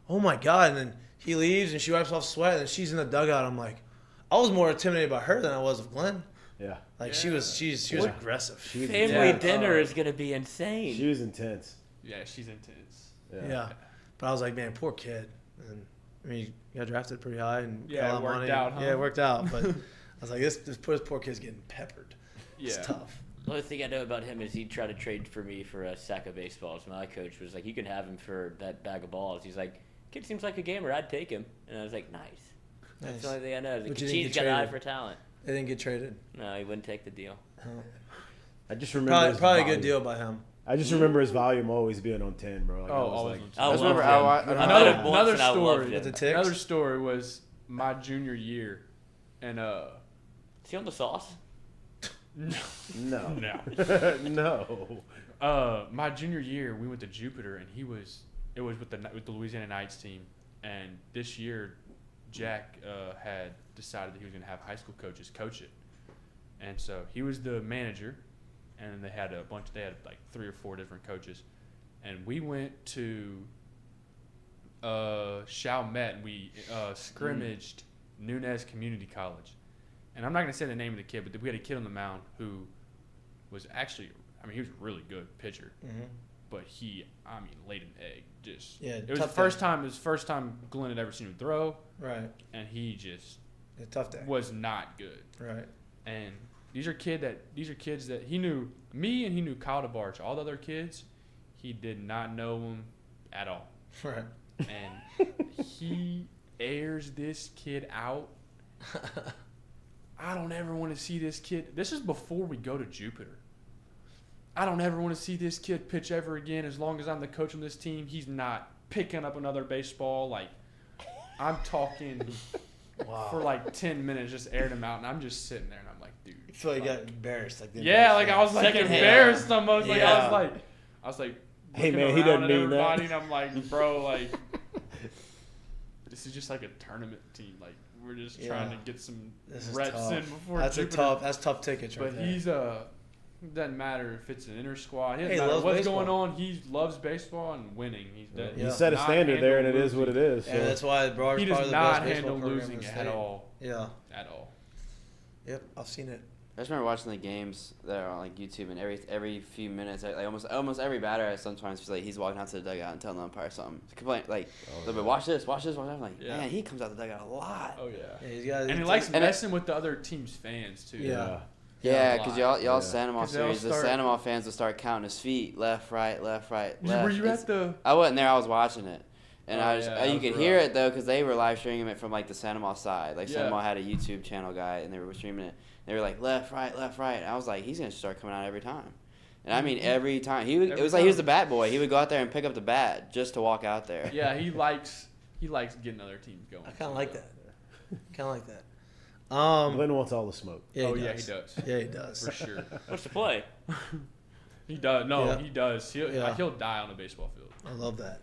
oh my God. And then he leaves, and she wipes off sweat, and then she's in the dugout. I'm like, I was more intimidated by her than I was of Glenn. Yeah. Like, she was aggressive. Family dinner is going to be insane. She was intense. Yeah, she's intense. Yeah. But I was like, man, poor kid. And I mean, you got drafted pretty high, and Yeah, got a it lot of worked money. out, huh? Yeah, it worked out. But I was like, this poor kid's getting peppered. Yeah. It's tough. The only thing I know about him is he tried to trade for me for a sack of baseballs. My coach was like, you can have him for that bag of balls. He's like, kid seems like a gamer. I'd take him. And I was like, nice. That's the only thing I know. But Like, you didn't Kachid's get got an eye traded. for talent. They didn't get traded. No, he wouldn't take the deal. I just remember Probably a his good deal by him. I just remember his volume always being on 10, bro. Like, Oh, I was always. like, I I just loved remember him. I met him once Another and I loved story. him. With the ticks? Another story was my junior year, and Is he on the sauce? no. no. no. My junior year, we went to Jupiter, and it was with the Louisiana Knights team, and this year, Jack had decided that he was going to have high school coaches coach it, and so he was the manager, and they had like 3 or 4 different coaches, and we went to Chalmette, and we scrimmaged Nunez Community College. And I'm not going to say the name of the kid, but we had a kid on the mound who was actually, he was a really good pitcher. Mm-hmm. But he, laid an egg. Just Yeah, it was tough the first day. time. It was the first time Glenn had ever seen him throw, Right. and he just A tough day. was not good. Right. And these are kids that he knew me, and he knew Kyle DeBarge. All the other kids, he did not know them at all. Right. And he airs this kid out. I don't ever want to see this kid. This is before we go to Jupiter. I don't ever want to see this kid pitch ever again. As long as I'm the coach on this team, he's not picking up another baseball. Like, I'm talking Wow. for like 10 minutes, just aired him out, and I'm just sitting there, and I'm like, dude. I feel like you got embarrassed. Like I was like Secondhand. embarrassed almost. Like Yeah. I was like, Hey, looking man, he around doesn't at mean that. everybody, and I'm like, bro, like, this is just like a tournament team. Like, we're just trying to get some This is reps tough. in before That's Jupiter. That's tough tickets right But there. he's doesn't matter if it's an inter squad. It Hey, doesn't matter loves what's baseball. going on. He loves baseball and winning. He set a Not standard there, and it handle is what it is. So. and that's why Broad's He probably does the not best baseball handle program losing in the at state. all. Yeah. At all. Yep. I've seen it. I just remember watching the games that are on like YouTube, and every few minutes, like almost every batter, I sometimes feel like he's walking out to the dugout and telling the umpire something. Complain like, watch this. I'm like, Yeah. man, he comes out the dugout a lot. Oh yeah. Yeah, he's got. And he it's- likes and it- messing with the other team's fans too. Yeah. Yeah, a because lot. y'all Santa Maw 'Cause they'll series, the start- Santa Maw fans will start counting his feet, left, right, left, right, left. Were you It's- at the? I wasn't there. I was watching it, and Oh, I was, yeah, that you was could rough. hear it though because they were live streaming it from like the Santa Maw side. Like Santa Yeah. Maw had a YouTube channel guy, and they were streaming it. They were like left, right, left, right. And I was like, he's gonna start coming out every time, and I mean every time. It Every was like he was time. the bat boy. He would go out there and pick up the bat just to walk out there. Yeah, he likes getting other teams going. I kind of like that. Kind of like that. Glenn wants all the smoke. Yeah, Oh he yeah, does. he does. Yeah, he does. For sure. What's the play? He does. No, Yeah. he does. Yeah. He'll die on a baseball field. I love that.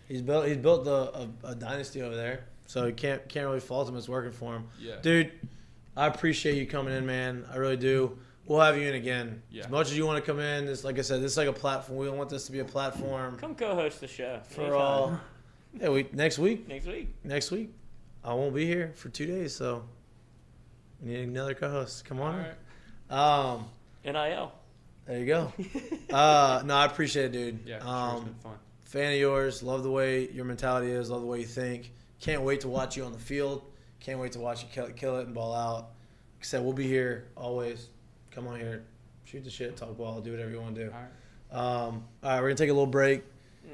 He's built a dynasty over there, so you can't really fault him. It's working for him. Yeah. Dude, I appreciate you coming in, man. I really do. We'll have you in again. Yeah. As much as you want to come in, it's like I said, this is like a platform. We want this to be a platform Come co-host the show. for Anytime. all. Yeah, next week. Next week. I won't be here for 2 days, so we need another co-host. Come All on. right. NIL. There you go. No, I appreciate it, dude. Yeah, sure, it's been fun. Fan of yours. Love the way your mentality is. Love the way you think. Can't wait to watch you on the field. Can't wait to watch you kill it and ball out. Like I said, we'll be here always. Come on here. Shoot the shit. Talk ball. Do whatever you want to do. All right. All right, we're going to take a little break.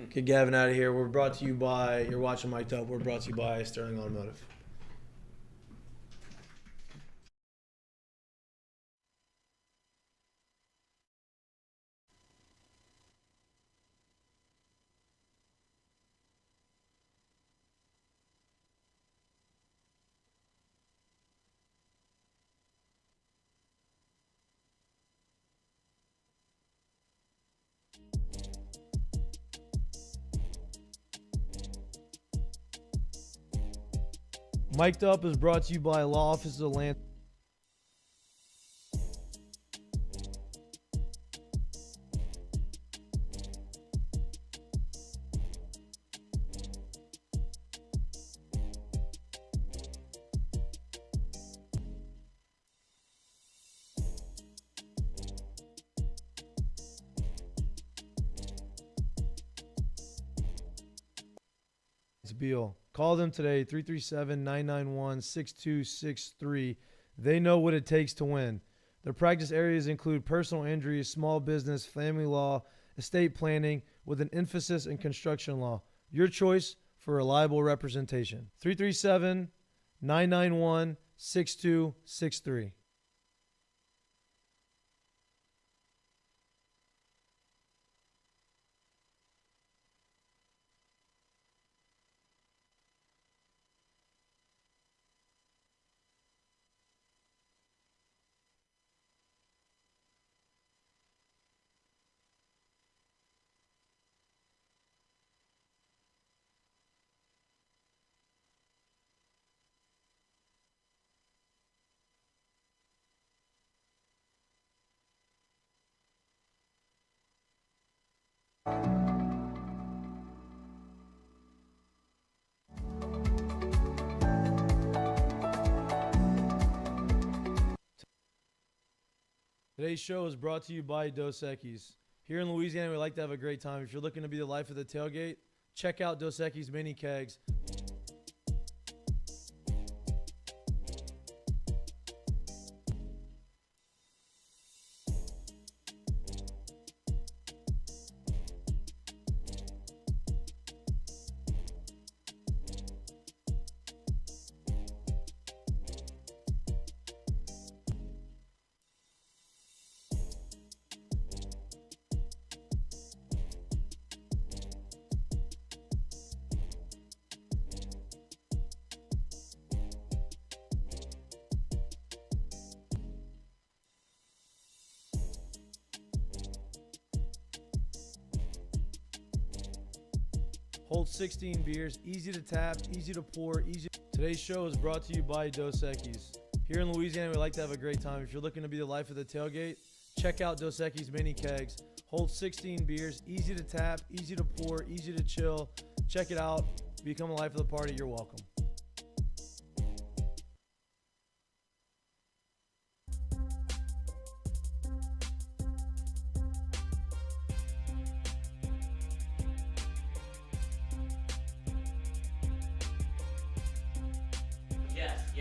Get Gavin out of here. We're brought to you by, you're watching Mik'd Up. We're brought to you by Sterling Automotive. Mik'd Up is brought to you by Law Offices of Land. Beal. Call them today, 337-991-6263. They know what it takes to win. Their practice areas include personal injury, small business, family law, estate planning, with an emphasis in construction law. Your choice for reliable representation. 337-991-6263. Today's show is brought to you by Dos Equis. Here in Louisiana, we like to have a great time. If you're looking to be the life of the tailgate, check out Dos Equis mini kegs. Holds 16 beers, easy to tap, easy to pour, easy. Today's show is brought to you by Dos Equis. Here in Louisiana, we like to have a great time. If you're looking to be the life of the tailgate, check out Dos Equis mini kegs. Holds 16 beers, easy to tap, easy to pour, easy to chill. Check it out. Become a life of the party. You're welcome.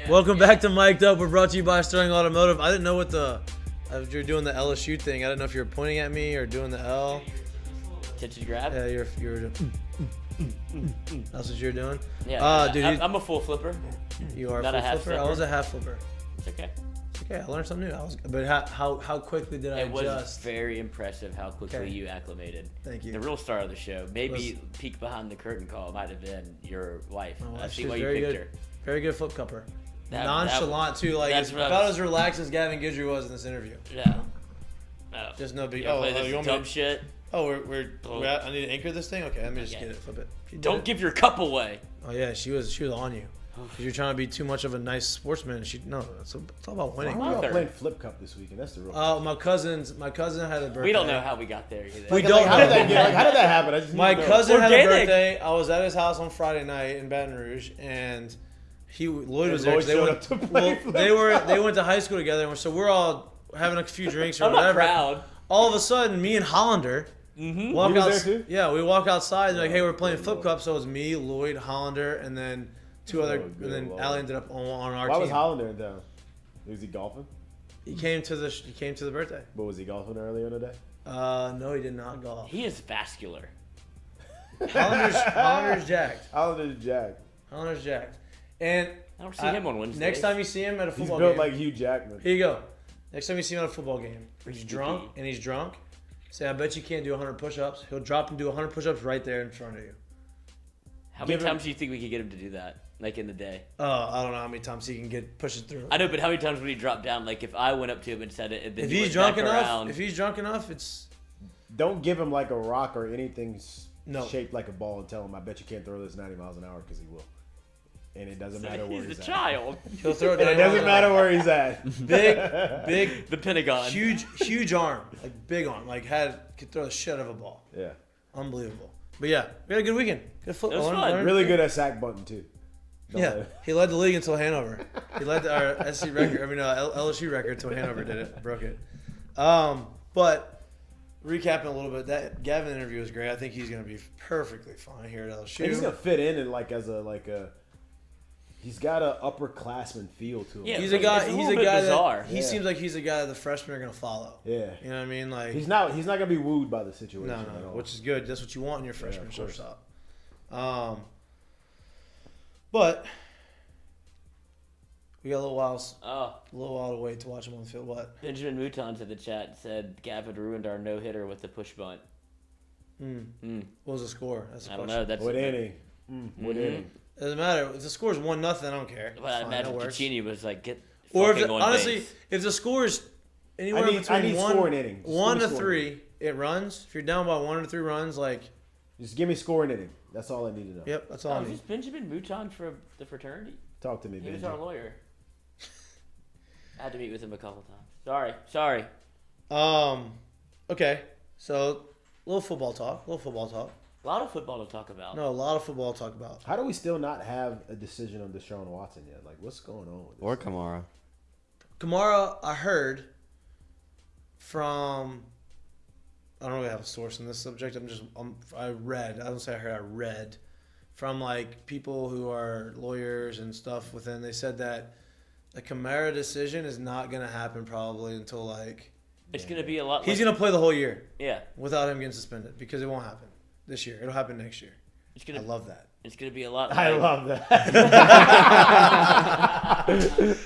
Welcome back to Mik'd Up. We're brought to you by Sterling Automotive. I didn't know what if you're doing the LSU thing. I didn't know if you were pointing at me or doing the L. Attention grab? Yeah, you're that's what you're doing? Yeah. Dude, I'm a full flipper. You are Not a a half full flipper? I flipper. was a half flipper. It's okay. It's okay. I learned something new. But how quickly did I It was adjust? very impressive how quickly Okay. you acclimated. Thank you. The real star of the show, maybe peek behind the curtain call might have been your wife. My wife, I see she's why you very picked good. her. Very good flip cupper. That- Nonchalant too. Like that's it's what I about was- as relaxed as Gavin Guidry was in this interview. Yeah. No. Just no big. You play Oh, this you want me? dumb shit. Oh, we're at, I need to anchor this thing. Okay, let me just Okay. get it. Flip it. She did Don't it. give your cup away. Oh yeah, she was on you. 'Cause you're trying to be too much of a nice sportsman. It's all about winning. Why are y'all Mother. playing Flip Cup this weekend? That's the real. My cousin had a birthday. We don't know how we got there either. We don't How did know. how did that happen? I just My need to know. cousin had a Organic. birthday. I was at his house on Friday night in Baton Rouge, and Lloyd was And there. Lloyd 'Cause they showed went, up to play well, they went to high school together, and so we're all having a few drinks or I'm not whatever. proud. All of a sudden, me and Hollander walk You was out. there too? Yeah, we walk outside. And like, hey, we're playing Flip Cup. So it was me, Lloyd, Hollander, and then two other. good And then Lord. Allie ended up on our Why team. was Hollander in town? Was he golfing? He came to the birthday. But was he golfing earlier in the day? No, he did not golf. He is vascular. Hollander's jacked. Hollander's Jack. Hollander's jacked. And I don't see him on Wednesdays. next time you see him at a He's football built game, like Hugh Jackman. here you go. Next time you see him at a football game, he's Freaky drunk deaky. and he's drunk. Say, I bet you can't do 100 push-ups. He'll drop and do 100 push-ups right there in front of you. How many Give him- times do you think we could get him to do that? Like in the day? I don't know how many times he can push it through. I know, but how many times would he drop down? Like if I went up to him and said it, and then If he he's went drunk back enough, around, it's Don't give him like a rock or anything No. shaped like a ball and tell him, I bet you can't throw this 90 miles an hour because he will. And it doesn't matter where he's he's a at. child. he'll throw it And down. it doesn't matter where he's at. Big, The Pentagon. huge arm, like big arm, like could throw the shit out of a ball. Yeah. Unbelievable. But yeah, we had a good weekend. Good football. It was fun. Really good at sack bunting too. Don't Yeah, let it- he led the league until Hanover. He led our SC record. LSU record until Hanover did it, broke it. But recapping a little bit, that Gavin interview was great. I think he's going to be perfectly fine here at LSU. And he's gonna fit in and he's got a upperclassman feel to him. Yeah. He's a guy. It's a He's little a bit guy bizarre. that he Yeah. seems like he's a guy that the freshmen are going to follow. Yeah. You know what I mean? Like He's not gonna be wooed by the situation. no, at all. which is good. That's what you want in your freshman of course. shortstop. But we got a little while to wait to watch him on the field. What? Benjamin Mouton to the chat said Gavin ruined our no hitter with the push bunt. What was the score? That's the I don't question. know. That's What inning? What inning? Doesn't matter. If the score is 1-0, I don't care. Well, I It's fine, imagine that works. Puccini was like, get Or if fucking on honestly, base. if the score is anywhere I need between scoring innings. Just 1 give to me 3, it runs. If you're down by 1 or 3 runs, like, Just give me scoring inning. That's all I need to know. yep, that's all Oh, I is need. this Benjamin Mouton for the fraternity? Talk to me, He was Benji. our lawyer. I had to meet with him a couple times. Sorry. Okay, so a little football talk. A lot of football to talk about. No, a lot of football to talk about. How do we still not have a decision on Deshaun Watson yet? Like, what's going on with this? Or Kamara. Kamara, I heard from. I don't really have a source in this subject. I read. I don't say I heard. I read from like people who are lawyers and stuff within. They said that the Kamara decision is not going to happen probably until like It's going to be a lot. he's going to play the whole year Yeah. without him getting suspended because it won't happen this year. It'll happen next year. It's I going to. love that. It's going to be a lot. I like- love that.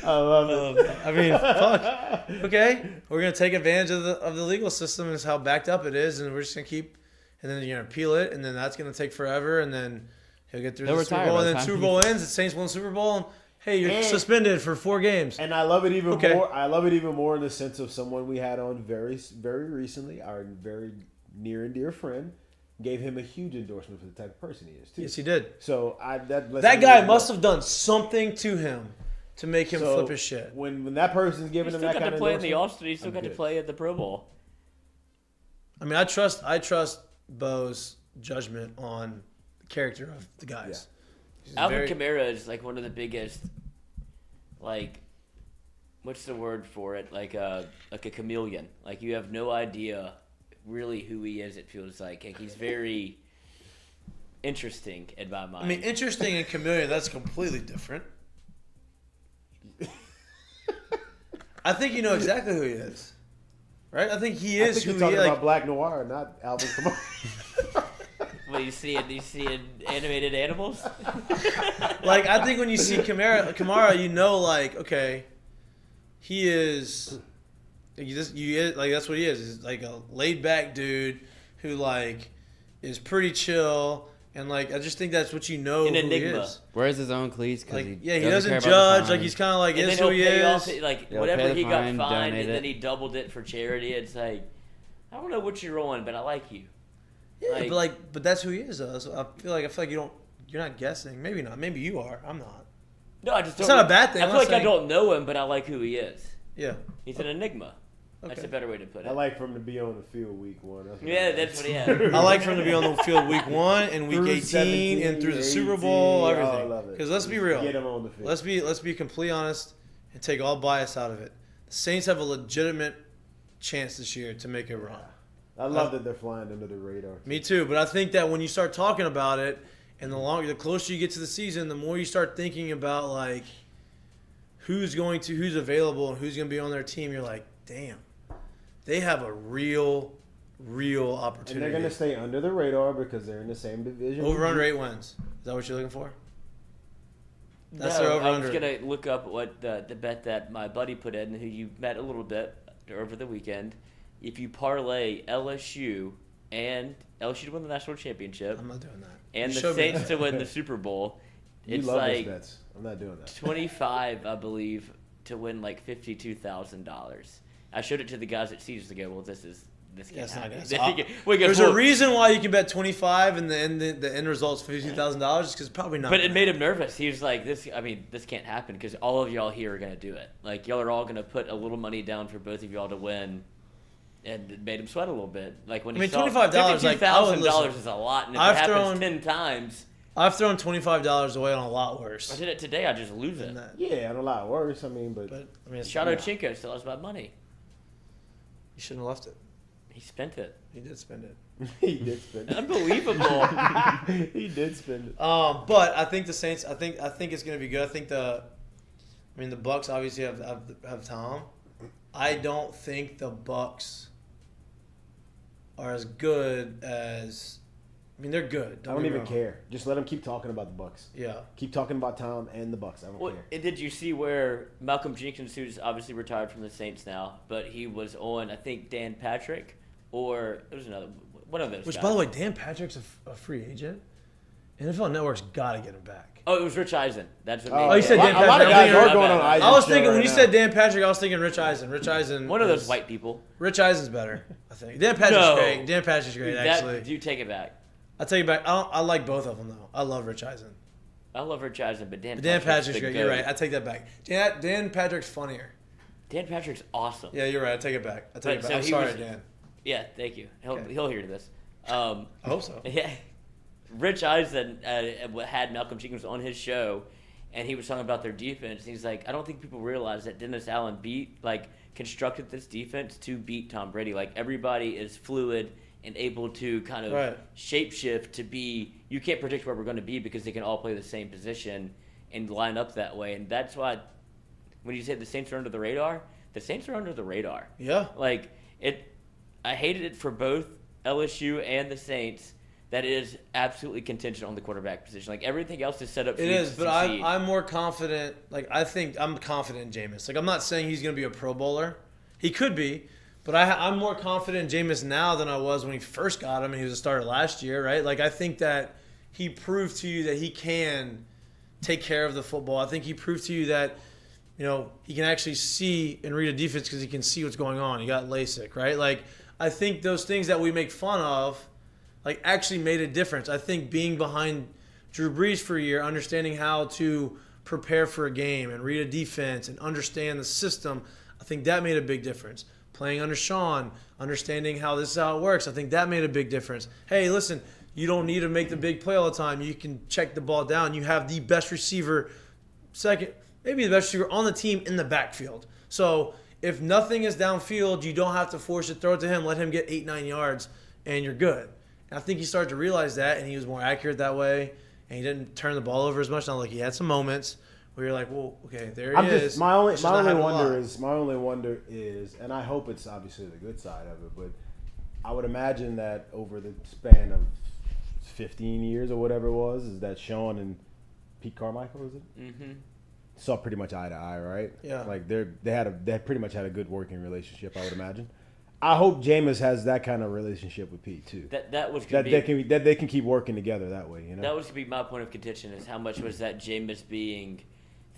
I love it. I mean, fuck. Okay, we're gonna take advantage of the legal system and how backed up it is, and we're just gonna keep, and then you're gonna appeal it, and then that's gonna take forever, and then he'll get through He'll the Super retire Bowl, by and the then time Super he- Bowl ends, the Saints win the Super Bowl, and hey, you're And- suspended for 4 games. And I love it even Okay. more. I love it even more in the sense of someone we had on very, very recently, our very near and dear friend, gave him a huge endorsement for the type of person he is too. Yes, he did. So That guy must have done something to him to make him flip his shit. When that person's giving him that kind of He still got to play in the endorsement, All-Star. He still got to play at the Pro Bowl. I mean, I trust Bo's judgment on the character of the guys. Yeah. Alvin Kamara is like one of the biggest, like, what's the word for it? Like a chameleon. Like you have no idea really who he is. It feels like he's very interesting in my mind. I mean, interesting and chameleon, that's completely different. I think you know exactly who he is, right? I think he is I think who you're talking he is. about Black Noir, not Alvin Kamara. What, you see in animated animals? Like, I think when you see Kamara, you know, like, okay, he is, like that's what he is. He's like a laid back dude who like is pretty chill, and like I just think that's what you know. An who enigma. He is. Wears his own cleats because Like, he he doesn't care about the judge. fine. Like he's kind of like And is then who he he'll pay is. off, like He'll whatever pay the he got fine, fined, donate and then it. he doubled it for charity. It's like, I don't know what you're on, but I like you. Yeah, but that's who he is. Though. So I feel like you're not guessing. Maybe not. Maybe you are. I'm not. No, I just don't. It's not a bad thing. I I'm feel not like I saying- don't know him, but I like who he is. Yeah. He's an enigma. That's Okay. a better way to put it. I like for him to be on the field week 1. Yeah, that's what he had. I like for him to be on the field week 1 and week Through 18 17, and through the Super 18. Bowl, Oh, I everything. love it. Because let's be real. Get him on the field. Let's be completely honest and take all bias out of it. The Saints have a legitimate chance this year to make a run. I love that they're flying under the radar. Me too, but I think that when you start talking about it, and the closer you get to the season, the more you start thinking about like who's available and who's going to be on their team. You're like, damn, they have a real opportunity. And they're going to stay under the radar because they're in the same division. Over under 8 wins. Is that what you're looking for? That's No, their over I was under. gonna look up what the bet that my buddy put in, who you met a little bit over the weekend. If you parlay LSU to win the national championship I'm not doing that. and You the showed me Saints that. to win the Super Bowl, You it's love like those bets. I'm not doing that. 25, I believe, to win like $52,000. I showed it to the guys at Caesars to go, well, this can't That's not happen. gonna We go, There's well, a reason why you can bet 25 and the end result's $52,000 is because probably not. But it made him nervous. He was like, this can't happen because all of y'all here are going to do it. Like, y'all are all going to put a little money down for both of y'all to win. And it made him sweat a little bit. Like when he saw $25, like, I would $52,000 listen. is a lot, and if I've it happens thrown- 10 times, I've thrown $25 away on a lot worse. I did it today, I just lose it. than that. Yeah, and a lot worse. I mean, but But I mean, Shoutouts still has my money. you shouldn't have left it. He spent it. He did spend it. he did spend it. Unbelievable. He did spend it. But I think the Saints. I think it's going to be good. I think the Bucks obviously have Tom. I don't think the Bucks are as good as. I mean, they're good. I don't even care. Just let him keep talking about the Bucks. Yeah. Keep talking about Tom and the Bucks. I don't Well, care. and did you see where Malcolm Jenkins, who's obviously retired from the Saints now, but he was on, I think, Dan Patrick, or it was another one of those Which, guys. by the way, Dan Patrick's a free agent. NFL Network's got to get him back. Oh, it was Rich Eisen. That's what Oh, made you said Dan a lot of Patrick. guys I'm are going on I Eisen's I was show thinking when right you now. said Dan Patrick, I was thinking Rich Eisen. Rich Eisen. One of those is- white people. Rich Eisen's better, I think. Dan Patrick's No. great. Dan Patrick's great, actually. You take it back. I'll take it back. I like both of them, though. I love Rich Eisen. I love Rich Eisen, but Dan Dan Patrick's the great. goat. You're right. I take that back. Dan Patrick's funnier. Dan Patrick's awesome. Yeah, you're right. I take it back. I take it But back. so I'm he sorry, was- Dan. Yeah, thank you. Okay. He'll hear this. I hope so. Yeah, Rich Eisen had Malcolm Jenkins on his show, and he was talking about their defense. And he's like, I don't think people realize that Dennis Allen constructed this defense to beat Tom Brady. Like, everybody is fluid and able to kind of Right. shapeshift to be. You can't predict where we're going to be because they can all play the same position and line up that way. And that's why when you say the Saints are under the radar, the Saints are under the radar. Yeah. Like, I hated it for both LSU and the Saints that it is absolutely contingent on the quarterback position. Like, everything else is set up for It you is, to but succeed. I'm more confident. Like, I think I'm confident in Jameis. Like, I'm not saying he's going to be a Pro Bowler. He could be. But I'm more confident in Jameis now than I was when he first got him and he was a starter last year, right? Like, I think that he proved to you that he can take care of the football. I think he proved to you that, he can actually see and read a defense because he can see what's going on. He got LASIK, right? Like, I think those things that we make fun of, like actually made a difference. I think being behind Drew Brees for a year, understanding how to prepare for a game and read a defense and understand the system, I think that made a big difference. Playing under Sean, understanding how this is how it works, I think that made a big difference. Hey, listen, you don't need to make the big play all the time. You can check the ball down. You have the best receiver, second, maybe the best receiver on the team in the backfield. So if nothing is downfield, you don't have to force it, throw it to him, let him get 8-9 yards, and you're good. And I think he started to realize that, and he was more accurate that way, and he didn't turn the ball over as much. Now, like, he had some moments where you're like, well, okay, there he is. My only wonder is, and I hope it's obviously the good side of it, but I would imagine that over the span of 15 years or whatever it was, is that Sean and Pete Carmichael, is it? Mm-hmm. Saw pretty much eye to eye, right? Yeah. Like they pretty much had a good working relationship, I would imagine. I hope Jameis has that kind of relationship with Pete too. That they can keep working together that way, you know. That was gonna be my point of contention: is how much was that Jameis being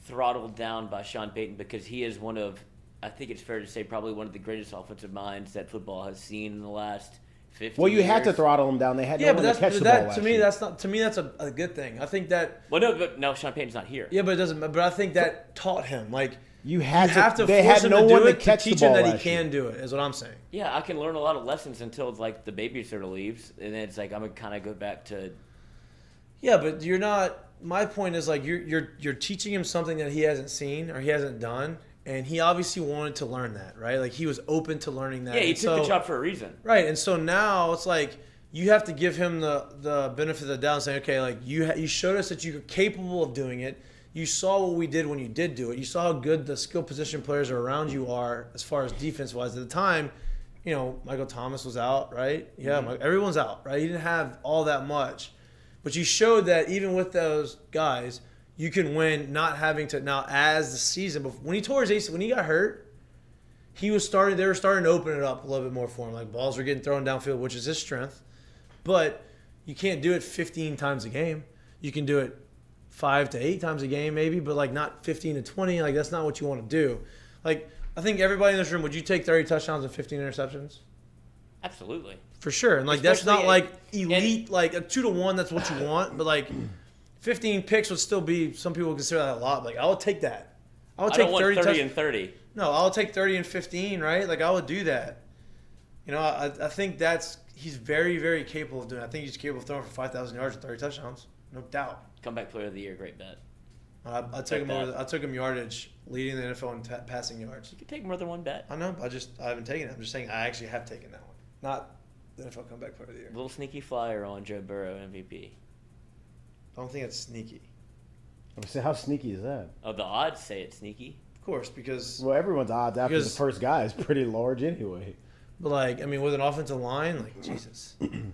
throttled down by Sean Payton, because he is one of, I think it's fair to say, probably one of the greatest offensive minds that football has seen in the last 50 Well, you years. had to throttle him down. They had no one to catch the ball last to me, year. that's a good thing. I think that. Well, no, Sean Payton's not here. Yeah, but it doesn't. But I think that taught him, like, you have to they force had him no to one do to it catch to the teach him ball that he last can year. do it. Is what I'm saying. Yeah, I can learn a lot of lessons until like the babysitter leaves, and then it's like I'm gonna kind of go back to. Yeah, but you're not. My point is, like, you're teaching him something that he hasn't seen or he hasn't done, and he obviously wanted to learn that, right? Like, he was open to learning that. Yeah, he And took the job for a reason. Right, and so now it's like you have to give him the benefit of the doubt and say, okay, like, you showed us that you're capable of doing it. You saw what we did when you did do it. You saw how good the skill position players around you are as far as defense-wise. At the time, you know, Michael Thomas was out, right? Yeah, everyone's out, right? You didn't have all that much. But you showed that even with those guys, you can win not having to. Now, as the season, when he tore his ACL, when he got hurt, they were starting to open it up a little bit more for him. Like, balls were getting thrown downfield, which is his strength. But you can't do it 15 times a game. You can do it 5 to 8 times a game maybe, but like not 15 to 20. Like, that's not what you want to do. Like, I think everybody in this room, would you take 30 touchdowns and 15 interceptions? Absolutely. For sure. And like, Especially that's not like elite, like a 2-to-1, that's what you want. But like 15 picks would still be, some people would consider that a lot. Like, I would take that. I would take don't want 30 and 30. No, I'll take 30 and 15, right? Like, I would do that. You know, I think he's very, very capable of doing it. I think he's capable of throwing for 5,000 yards and 30 touchdowns. No doubt. Comeback player of the year, great bet. I took him yardage, leading the NFL in passing yards. You could take more than one bet. I know. I haven't taken it. I'm just saying I actually have taken that one. Not the NFL comeback player of the year. Little sneaky flyer on Joe Burrow MVP. I don't think it's sneaky. I would say, how sneaky is that? Oh, the odds say it's sneaky. Of course, because. Well, everyone's odds after the first guy is pretty large anyway. But, like, I mean, with an offensive line, like, Jesus. He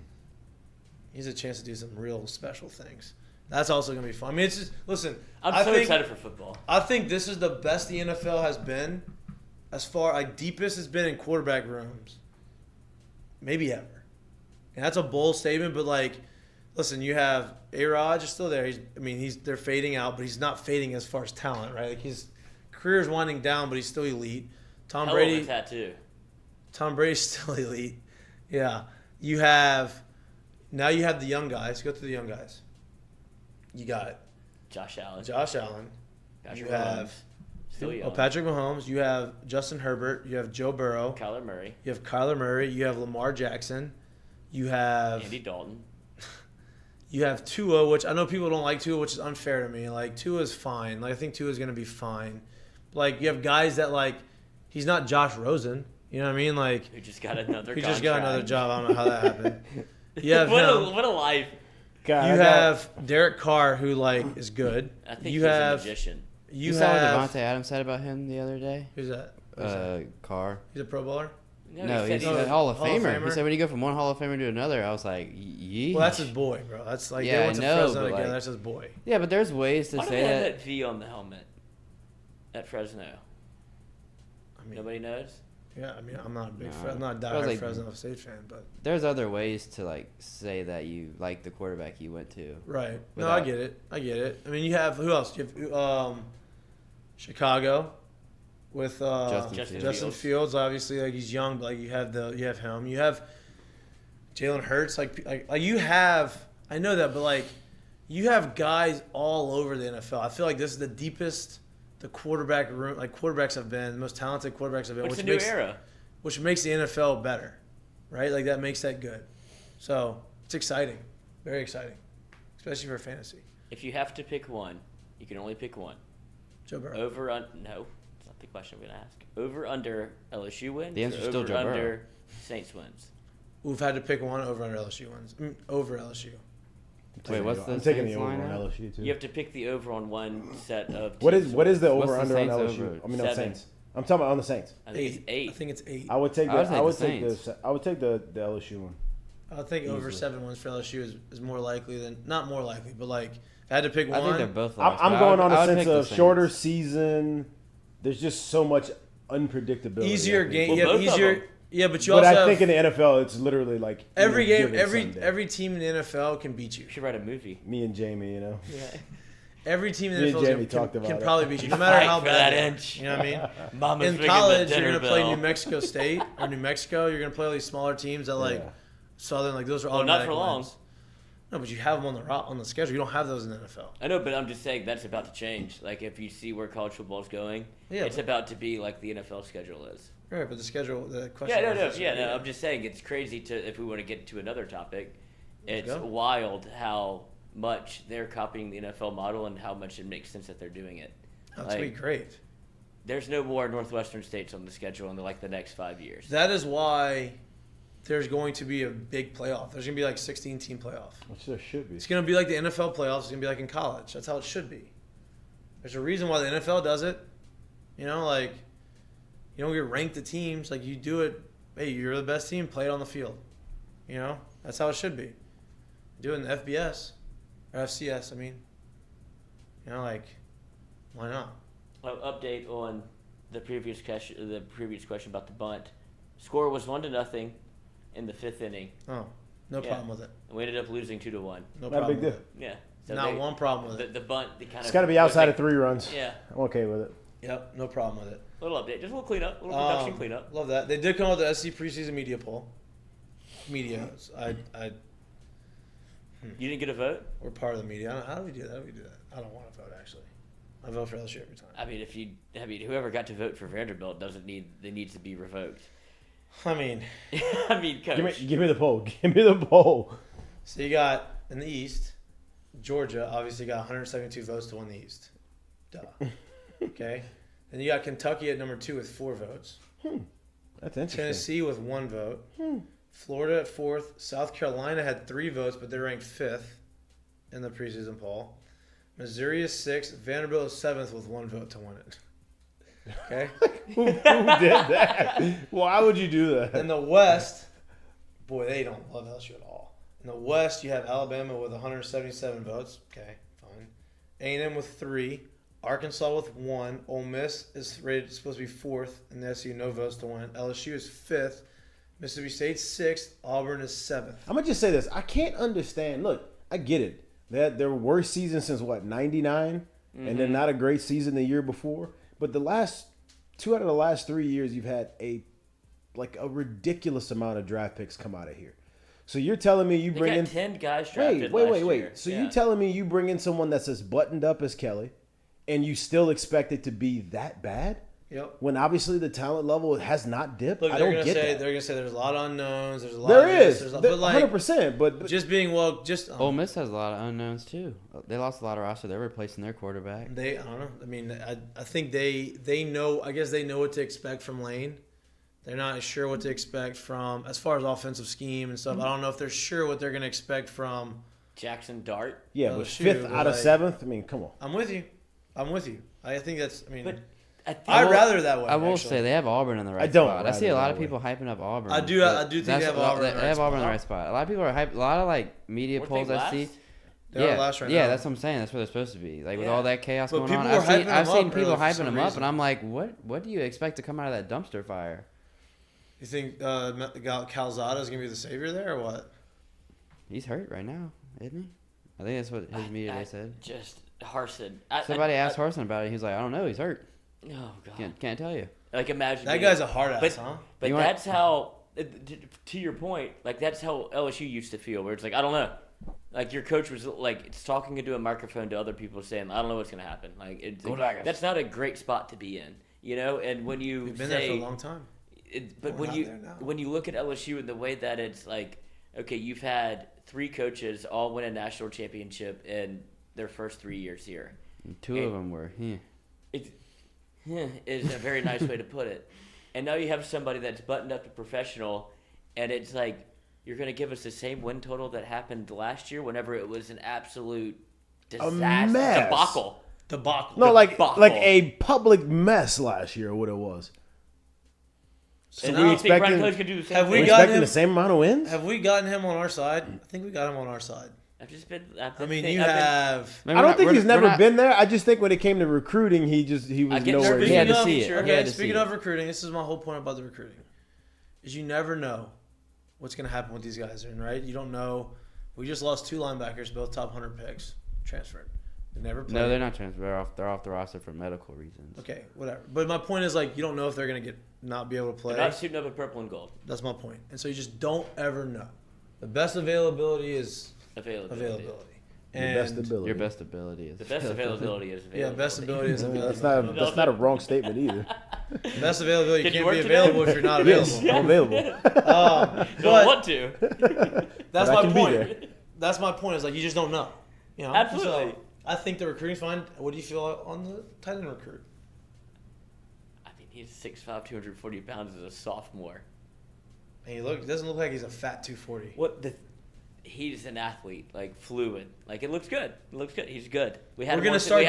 has a chance to do some real special things. That's also going to be fun. I mean, it's just, listen. I'm so excited for football. I think this is the best the NFL has been as far, like, deepest it's been in quarterback rooms. Maybe ever. And that's a bold statement, but, like, listen, you have A-Rod is still there. They're fading out, but he's not fading as far as talent, right? Like, his career is winding down, but he's still elite. Tom Brady. Hell of a tattoo. Tom Brady's still elite. Yeah. You have the young guys. Go through the young guys. You got Josh Allen. Patrick You Mahomes. have still young. Patrick Mahomes. You have Justin Herbert. You have Joe Burrow. Kyler Murray. You have Kyler Murray. You have Lamar Jackson. You have Andy Dalton. You have Tua, which I know people don't like Tua, which is unfair to me. Like, Tua's fine. Like, I think Tua's going to be fine. Like, you have guys that, like, he's not Josh Rosen. You know what I mean? Like, Who just got another he contract. just got another job. I don't know how that happened. You have what him. a life. God, You have Derek Carr, who, like, is good. I think you he's have, a magician. You saw what have Devontae Adams said about him the other day? Who's that? Carr. He's a Pro Bowler. No, he's he a said Hall of Hall of Famer. Famer? He said when you go from one Hall of Famer to another, I was like, yeesh. Well, that's his boy, bro. That's like Yeah, they went to I know, Fresno but, together. like- That's his boy. Yeah, but there's ways to Why do say they have that. that V on the helmet at Fresno? I mean, Nobody knows? yeah. I mean, I'm not a big, No. I'm not a That was diehard like- Fresno State fan, but There's other ways to like say that you like the quarterback you went to. right. No, I get it. I mean, you have who else? You have Chicago with Justin Justin Fields. Obviously, like, he's young, but like you have him. You have Jalen Hurts, like you have. I know that, but like you have guys all over the NFL. I feel like this is the deepest the quarterback room, like quarterbacks have been, the most talented quarterbacks have been. It's a new era. Which makes the NFL better, right? Like that makes that good. So it's exciting, very exciting, especially for fantasy. If you have to pick one, you can only pick one. Joe Burrow. No, that's not the question I'm going to ask. Over under LSU wins. The answer is or still over Joe Burrow. under Saints wins. We've had to pick one over under LSU wins. Over LSU. Wait, what's the I'm taking the Saints over line on at? LSU too. You have to pick the over on one set of. What teams. is the What's over the under on Saints LSU? over? I mean, no 7. Saints. I'm talking about on the Saints. I think it's 8. I think it's 8. I would take I would take I would the take Saints. I would take the LSU one. I think over Easily. 7 wins for LSU is more likely than not more likely, but like if I had to pick I think they're one. both. I'm locks, but going on I a would sense pick the of Saints. shorter season. There's just so much unpredictability. Easier I think. game, Well, yeah, both of easier. them. Yeah, but you But also I have think in the NFL, it's literally like every any game, given Sunday. every team in the NFL can beat you. You should write a movie. Me and Jamie, Yeah. Every team in Me the and Jamie NFL talked can about it. probably beat you, no matter Fight how for bad that they are. inch. You know what I mean? Mama's In ringing college, the you're dinner going to play bell. New Mexico State or New Mexico. You're going to play all these smaller teams that like Yeah. Southern, like those are Well, not automatic for long. wins. No, but you have them on the schedule. You don't have those in the NFL. I know, but I'm just saying that's about to change. Like if you see where college football is going, Yeah, it's but- about to be like the NFL schedule is. Right, but the schedule, the question. Yeah, is, no. I'm just saying it's crazy to if we want to get to another topic. It's go. wild how much they're copying the NFL model and how much it makes sense that they're doing it. That's Like, be great. There's no more Northwestern states on the schedule in the next 5 years. That is why there's going to be a big playoff. There's going to be like 16-team playoff. Which there should be. It's going to be like the NFL playoffs. It's going to be like in college. That's how it should be. There's a reason why the NFL does it. You know, like, you don't get ranked the teams. Like, you do it. Hey, you're the best team. Play it on the field. You know, that's how it should be. Do it in the FBS or FCS. I mean, you know, like, why not? Update on the previous question. The previous question about the bunt. Score was 1-0 in the 5th inning. Oh, no Yeah. problem with it. And we ended up losing 2-1. No Not a problem big with deal. it. Yeah. So Not one problem with it. The bunt. The kind It's of. got to be outside of 3 runs. Yeah. I'm okay with it. Yep, no problem with it. Little update. Just a little cleanup. A little production cleanup. Love that. They did come out with the SC preseason media poll. Media. You didn't get a vote? We're part of the media. How do we do that? How do we do that? I don't want to vote, actually. I vote for LSU every time. I mean, whoever got to vote for Vanderbilt needs to be revoked. I mean, Coach. Give me the poll. Give me the poll. so you got in the East, Georgia obviously got 172 votes to win the East. Duh. Okay. Then you got Kentucky at number 2 with 4 votes. That's interesting. Tennessee with 1 vote. Florida at 4th. South Carolina had 3 votes, but they're ranked 5th in the preseason poll. Missouri is 6th. Vanderbilt is 7th with 1 vote to win it. Okay. Who did that? Why would you do that? In the West, boy, they don't love LSU at all. In the West, you have Alabama with 177 votes. Okay, fine. A&M with 3. Arkansas with 1. Ole Miss is rated supposed to be 4th in the SEC, no votes to win. LSU is 5th. Mississippi State's 6th. Auburn is 7th. I'm gonna just say this. I can't understand. Look, I get it. They had their worst season since what, 99, and then not a great season the year before. But the last 2 out of the last 3 years, you've had a ridiculous amount of draft picks come out of here. So you're telling me you They bring got in 10 guys drafted wait. last year. So Yeah. you telling me you bring in someone that's as buttoned up as Kelly, and you still expect it to be that bad? Yep. When obviously the talent level has not dipped. Look, I they're don't gonna get say that. they're gonna say there's a lot of unknowns. There's a lot. There of this, is, there's a, but like 100%. But just being Ole Miss has a lot of unknowns too. They lost a lot of roster. They're replacing their quarterback. I don't know. I mean, I think they know. I guess they know what to expect from Lane. They're not sure what to expect from as far as offensive scheme and stuff. I don't know if they're sure what they're going to expect from. Jackson Dart. yeah, Oh, with shoot, 5th but out of like- 7th. I mean, come on. I'm with you. I think that's. I mean, But I think I'd rather that way. I will actually. say they have Auburn in the right I don't spot. I see a rather lot that of people hyping up Auburn. I do but think that's they have a lot- Auburn in the They have right Auburn in the spot. right spot. A lot of people are hyping. A lot of like media Weren't polls they I see. last? They're yeah, last right yeah, now. that's what I'm saying. That's where they're supposed to be. Like with Yeah. all that chaos But going people on, were I've seen hyping them seen up people early for hyping some them up, reason. and I'm like, what do you expect to come out of that dumpster fire? You think Calzada is going to be the savior there or what? He's hurt right now, isn't he? I think that's what his media day said. Just Harson. Somebody asked Harson about it. He's like, I don't know. He's hurt. Oh god. Can't tell you. Like imagine That being- guy's a hard ass, But huh? but You want- that's how to your point, like that's how LSU used to feel, where it's like I don't know, like your coach was like it's talking into a microphone to other people saying I don't know what's gonna happen. Like that's not a great spot to be in, you know. And when you We've been there for a long time. But when you look at LSU and the way that it's like, okay, you've had 3 coaches all win a national championship in their first 3 years here. And 2 of them were. It is a very nice way to put it. And now you have somebody that's buttoned up to professional, and it's like you're going to give us the same win total that happened last year whenever it was an absolute disaster. Mess. Debacle. No, like Debacle. a public mess last year. What it was. So do you think Brian Coach could do the same Have thing? we We're gotten expecting him- the same amount of wins. Have we gotten him on our side? I think we got him on our side. I don't think he's never been there. I just think when it came to recruiting, he was nowhere. He had to see it. Okay, speaking of recruiting, this is my whole point about the recruiting. Is you never know what's going to happen with these guys, right? You don't know. We just lost 2 linebackers, both top 100 picks, transferred. They never played. No, they're not transferred. They're off the roster for medical reasons. Okay, whatever. But my point is, like, you don't know if they're going to not be able to play. They're not suiting up in purple and gold. That's my point. And so you just don't ever know. The best availability is Availability. And Your best ability is The best availability is availability. Yeah, best ability is availability. That's not a wrong statement either. Best availability. You Can you can't be work today? available if you're not available. Yes, I'm available. Don't But want to. that's But I my can be point. there. That's my point. Is like you just don't know. You know. Absolutely. So I think the recruiting's fine. What do you feel on the tight end recruit? I mean, he's 6'5", 240 pounds as a sophomore. Hey, it doesn't look like he's a fat 240. He's an athlete, like fluid. Like it looks good. It looks good. He's good. We're gonna start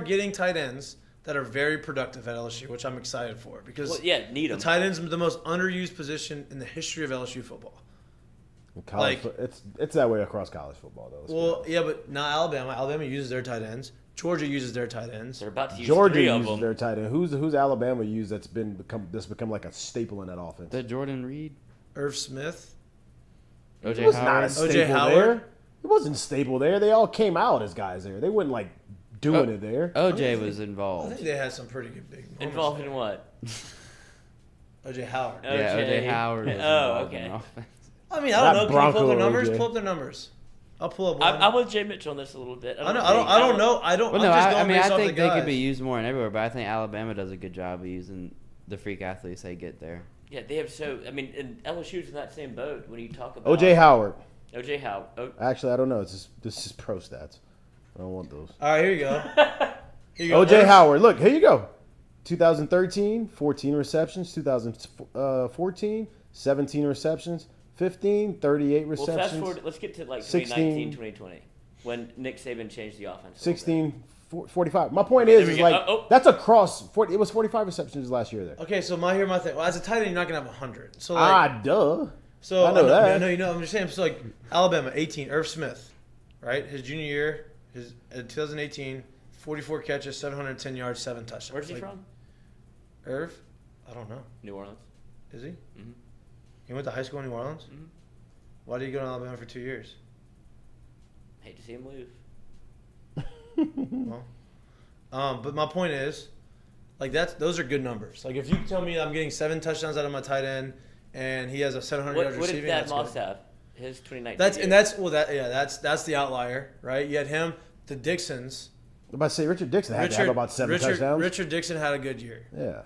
getting tight ends that are very productive at LSU, which I'm excited for because need the them. tight end's the most underused position in the history of LSU football. It's that way across college football though. Well, yeah, but not Alabama. Alabama uses their tight ends. Georgia uses their tight ends. They're about to use Georgia 3 of uses them. their tight end. Who's Alabama used that's become like a staple in that offense? The Jordan Reed, Irv Smith. It OJ was not a Howard. staple O.J. Howard? there. It wasn't stable there. They all came out as guys there. They weren't like doing it there. OJ was I involved. think they had some pretty good big moments. Involved in what? O.J. Howard. Yeah, OJ Howard was involved in okay. offense. I mean, I don't know. Can you pull up Bronco their numbers? O.J. Pull up their numbers. I'll pull up one. I'm with Jay Mitch on this a little bit. I don't know. I don't. Well, I'm no, just I going mean, based I off think the they guys. could be used more and everywhere, but I think Alabama does a good job of using the freak athletes they get there. Yeah, they have and LSU's in that same boat when you talk about O.J. Howard. O.J. Howard. Actually, I don't know. This is pro stats. I don't want those. All right, here you go. Here you go. O.J. Howard. Look, here you go. 2013, 14 receptions. 2014, 17 receptions. 15, 38 Well, receptions. fast forward. Let's get to like 16, 2019, 2020, when Nick Saban changed the offense. 16, 45. My point is we go. like that's across. It was 45 receptions last year there. Okay, so here's my thing. Well, as a tight end, you're not gonna have 100. So like, Duh. so I know that. I know you know. I'm just saying. So like Alabama, 18. Irv Smith, right? His junior year, 2018, 44 catches, 710 yards, 7 touchdowns. Where's he from? Irv? I don't know. New Orleans. Is he? Mhm. He went to high school in New Orleans. Mhm. Why did he go to Alabama for 2 years? Hate to see him lose. Well, but my point is, like those are good numbers. Like if you tell me I'm getting 7 touchdowns out of my tight end and he has a 700 yards What did receiving, Thad that's Moss good. have? His 2019. That's the outlier, right? You had him, the Dixons. I'm about to say Richard Dixon had to have about 7 touchdowns. Richard Dixon had a good year. Yeah.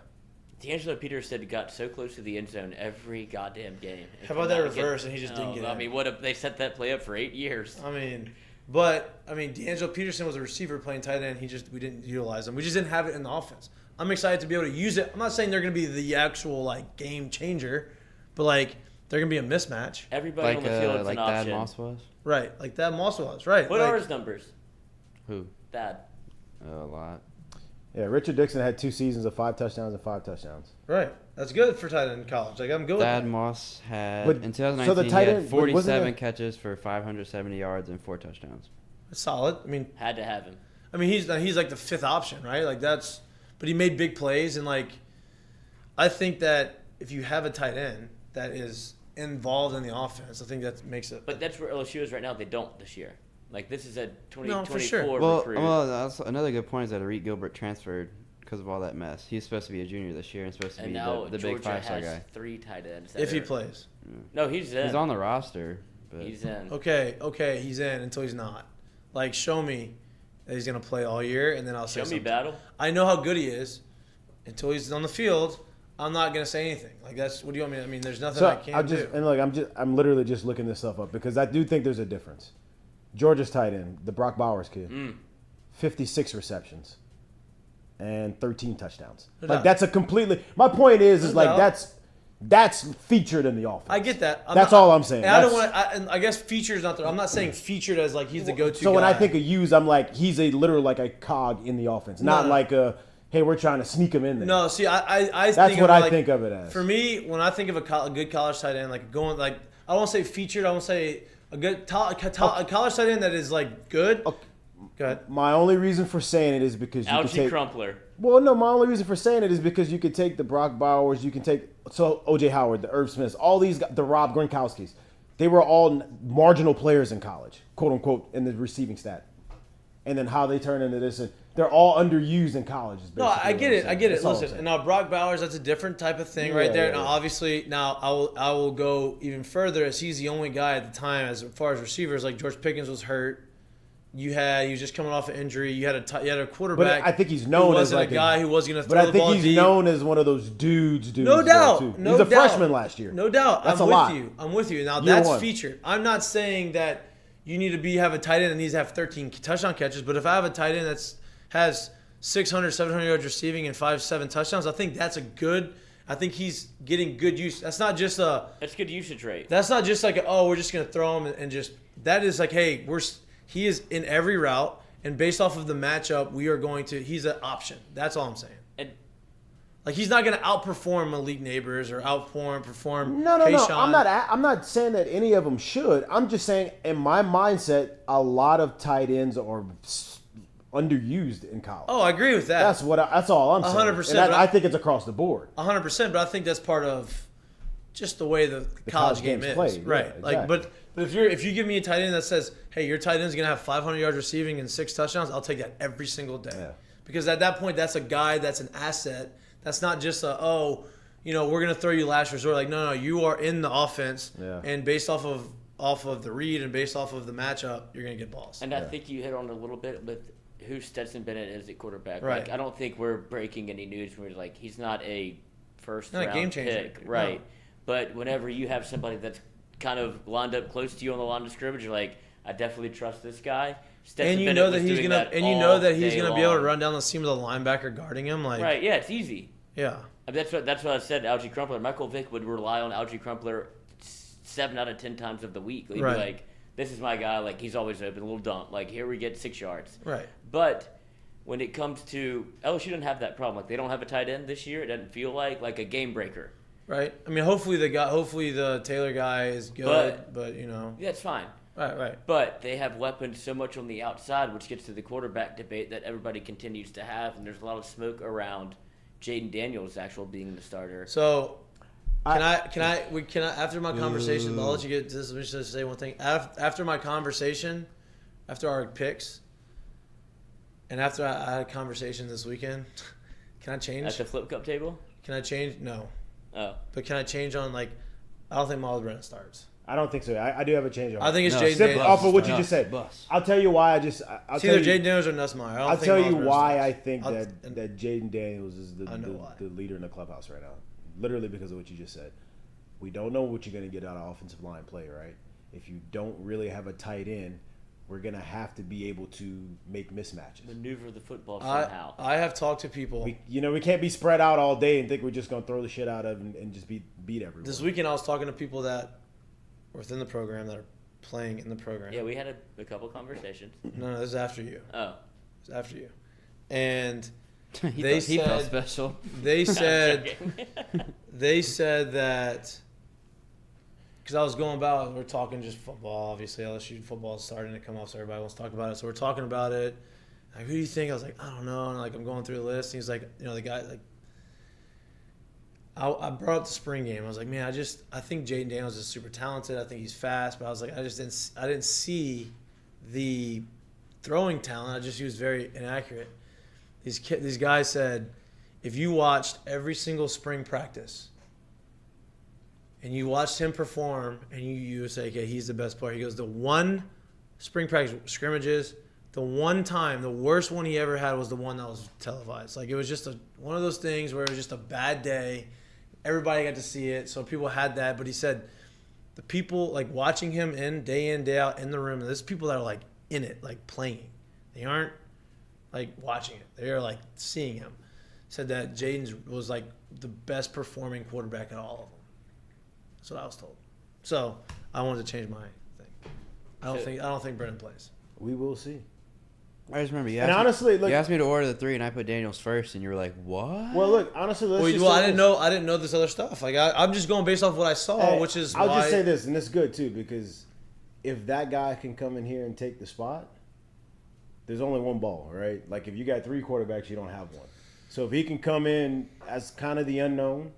D'Angelo Peters said he got so close to the end zone every goddamn game. How about that reverse and he just didn't get I in? mean, they set that play up for 8 years. I mean, D'Angelo Peterson was a receiver playing tight end. We didn't utilize him. We just didn't have it in the offense. I'm excited to be able to use it. I'm not saying they're going to be the actual like game changer, but like they're going to be a mismatch. Everybody on the field is like an option. Thad Moss was. Right, like that Moss was. Right. What like, are his numbers? Who? Thad. A lot. Yeah, Richard Dixon had 2 seasons of 5 touchdowns and 5 touchdowns. Right. That's good for tight end in college. Like I'm good with Thad that. Moss had But- in so 2019 the tight he had end- wasn't 47 that- catches for 570 yards and 4 touchdowns. That's solid. I mean, Had to have him. he's like the 5th option, right? Like but he made big plays and like I think that if you have a tight end that is involved in the offense, I think that makes it. But that's where LSU is right now. They don't this year. Like this is a No, for sure. 2024 Well, recruit. that's another good point is that Arik Gilbert transferred because of all that mess. He's supposed to be a junior this year and supposed to And be now the big Georgia 5-star has guy. 3 tight ends. If he plays. No, he's in. He's on the roster. But He's in. Okay, he's in until he's not. Like, show me that he's going to play all year, and then I'll say Show me something. battle. I know how good he is. Until he's on the field, I'm not going to say anything. Like, that's, what do you want me to, I mean, there's nothing I can't do. And look, I'm literally just looking this stuff up because I do think there's a difference. Georgia's tight end, the Brock Bowers kid, 56 receptions and 13 touchdowns. No Like, doubt. that's a completely, my point is No like, doubt. that's featured in the offense. I get that. That's all I'm saying. And I don't That's- want. I guess featured not. I'm not saying featured as like he's the go-to. So when I guy. think of use, I'm like, he's a literal like a cog in the offense, not No. like a, hey, we're trying to sneak him in there. no, see, I That's think what of it I like, think of it as. For me, when I think of a good college tight end, like going like I won't say featured. I won't say a good a college tight end that is like good. Okay. Go ahead. My only reason for saying it is because you could Algie take. Crumpler. Well, no, my only reason for saying it is because you could take the Brock Bowers, you can take O.J. Howard, the Irv Smiths, all these guys, the Rob Gronkowskis. They were all marginal players in college, quote unquote, in the receiving stat. And then how they turn into this, and they're all underused in college. Is No, basically I what get I'm it. saying. I get it. That's all I'm Listen, saying. and now Brock Bowers, that's a different type of thing right there. Yeah, Now, yeah. obviously, now I will go even further as he's the only guy at the time as far as receivers. Like George Pickens was hurt. He was just coming off an injury. You had a quarterback. But I think he's who known as wasn't like a guy who was going to But throw I the think ball he's deep. known as one of those dudes. No there, doubt. too. No He was a doubt. freshman last year. No doubt. That's I'm a with lot. you. I'm with you. Now Year that's one. featured. I'm not saying that you need to have a tight end that needs to have 13 touchdown catches, but if I have a tight end that has 600, 700 yards receiving and 5-7 touchdowns, I think that's a good. I think he's getting good use. That's not just That's good usage rate. That's not just like we're just gonna throw him and just. That is like, hey, he is in every route, and based off of the matchup, we are going to. He's an option. That's all I'm saying. And Like he's not gonna outperform Malik Neighbors or outperform. No. Kayshawn. I'm not saying that any of them should. I'm just saying, in my mindset, a lot of tight ends are underused in college. Oh, I agree with that. That's all I'm saying. 100%, And but I think it's across the board. 100%, but I think that's part of just the way the college game game's is, played, right? yeah, Like, exactly. but if you give me a tight end that says, "Hey, your tight end is gonna have 500 yards receiving and 6 touchdowns," I'll take that every single day, Yeah. because at that point, that's a guy that's an asset. That's not just we're gonna throw you last resort. Like, no, you are in the offense, Yeah. and based off of the read and based off of the matchup, you're gonna get balls. I think you hit on it a little bit with who Stetson Bennett is at quarterback. Right. Like, I don't think we're breaking any news where like he's not a first Not a round game changer. pick, No. right? But whenever you have somebody that's kind of lined up close to you on the line of scrimmage, you're like, I definitely trust this guy. Stetson And you Bennett know that was he's doing gonna, that and you all know that he's day gonna be able to long. run down the seam with a linebacker guarding him. Like, Right? Yeah, it's easy. yeah. I mean, that's what I said. Algie Crumpler. Michael Vick would rely on Algie Crumpler 7 out of 10 times of the week. He'd Right. be like, "This is my guy. Like he's always open. A little dump. Like here we get 6 yards." Right. But when it comes to LSU, doesn't have that problem. Like they don't have a tight end this year. It doesn't feel like a game breaker. Right. I mean, hopefully the Taylor guy is good, but you know. Yeah, it's fine. Right. But they have weapons so much on the outside, which gets to the quarterback debate that everybody continues to have, and there's a lot of smoke around Jaden Daniels actually being the starter. So, can I after my conversation, I'll let you get this. Let me just say one thing. After my conversation, after our picks, and after I had a conversation this weekend, can I change? At the flip cup table? Can I change? No. Oh. But can I change on I don't think Miles Brennan starts. I don't think so. I do have a change. I think it's No, Jaden Simple, Daniels. off of what you No, just said. bus. I'll tell you why. I'll It's tell either you. Jaden Daniels or Nussmeier. I'll tell you why I think I'll- that Jaden Daniels is I know why. the leader in the clubhouse right now. Literally because of what you just said. We don't know what you're going to get out of offensive line play, right? If you don't really have a tight end, we're going to have to be able to make mismatches. Maneuver the football somehow. I have talked to people. We can't be spread out all day and think we're just going to throw the shit out of and just beat everyone. This weekend I was talking to people that were within the program that are playing in the program. Yeah, we had a couple conversations. No, this is after you. Oh. It's after you. And he They felt said- special. they said Joking. they said that because I was going about, we're talking just football. Obviously, LSU football is starting to come off, so everybody wants to talk about it. So we're talking about it. Like, who do you think? I was like, I don't know. And I'm going through the list. And he's like, the guy I brought up the spring game. I was like, man, I think Jaden Daniels is super talented. I think he's fast, but I was like, I didn't see the throwing talent. He was very inaccurate. These guys said if you watched every single spring practice and you watched him perform and you say, okay, he's the best player. He goes, the one spring practice scrimmages, the one time, the worst one he ever had was the one that was televised. Like, it was just one of those things where it was just a bad day. Everybody got to see it, so people had that. But he said the people, like, watching him day in, day out in the room, and there's people that are, like, in it, like, playing. They aren't, like, watching it. They are, like, seeing him. Said that Jaden was, like, the best performing quarterback in all of them. That's what I was told. So I wanted to change my thing. I don't think Brennan plays. We will see. I just remember you asked me to order the 3, and I put Daniels first, and you were like, "What?" Well, look, honestly, I didn't know this other stuff. Like, I'm just going based off what I saw, which is I'll just say this, and it's good too, because if that guy can come in here and take the spot, there's only one ball, right? Like, if you got 3 quarterbacks, you don't have one. So if he can come in as kind of the unknown,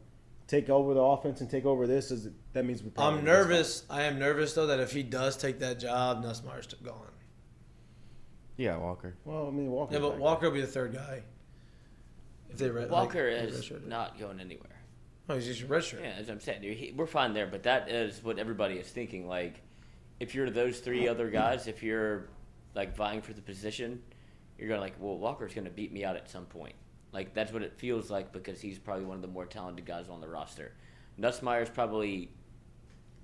take over the offense and take over this, that means we probably. I'm nervous. I am nervous though that if he does take that job, Nussmeier's gone. Yeah, Walker. Well, I mean, Walker. Yeah, but Walker will be the third guy. If they Walker is not going anywhere. Oh, he's just a redshirt. Yeah, as I'm saying, we're fine there. But that is what everybody is thinking. Like, if you're those 3 other guys, if you're like vying for the position, you're going like, well, Walker's going to beat me out at some point. Like, that's what it feels like because he's probably one of the more talented guys on the roster. Nussmeier's probably,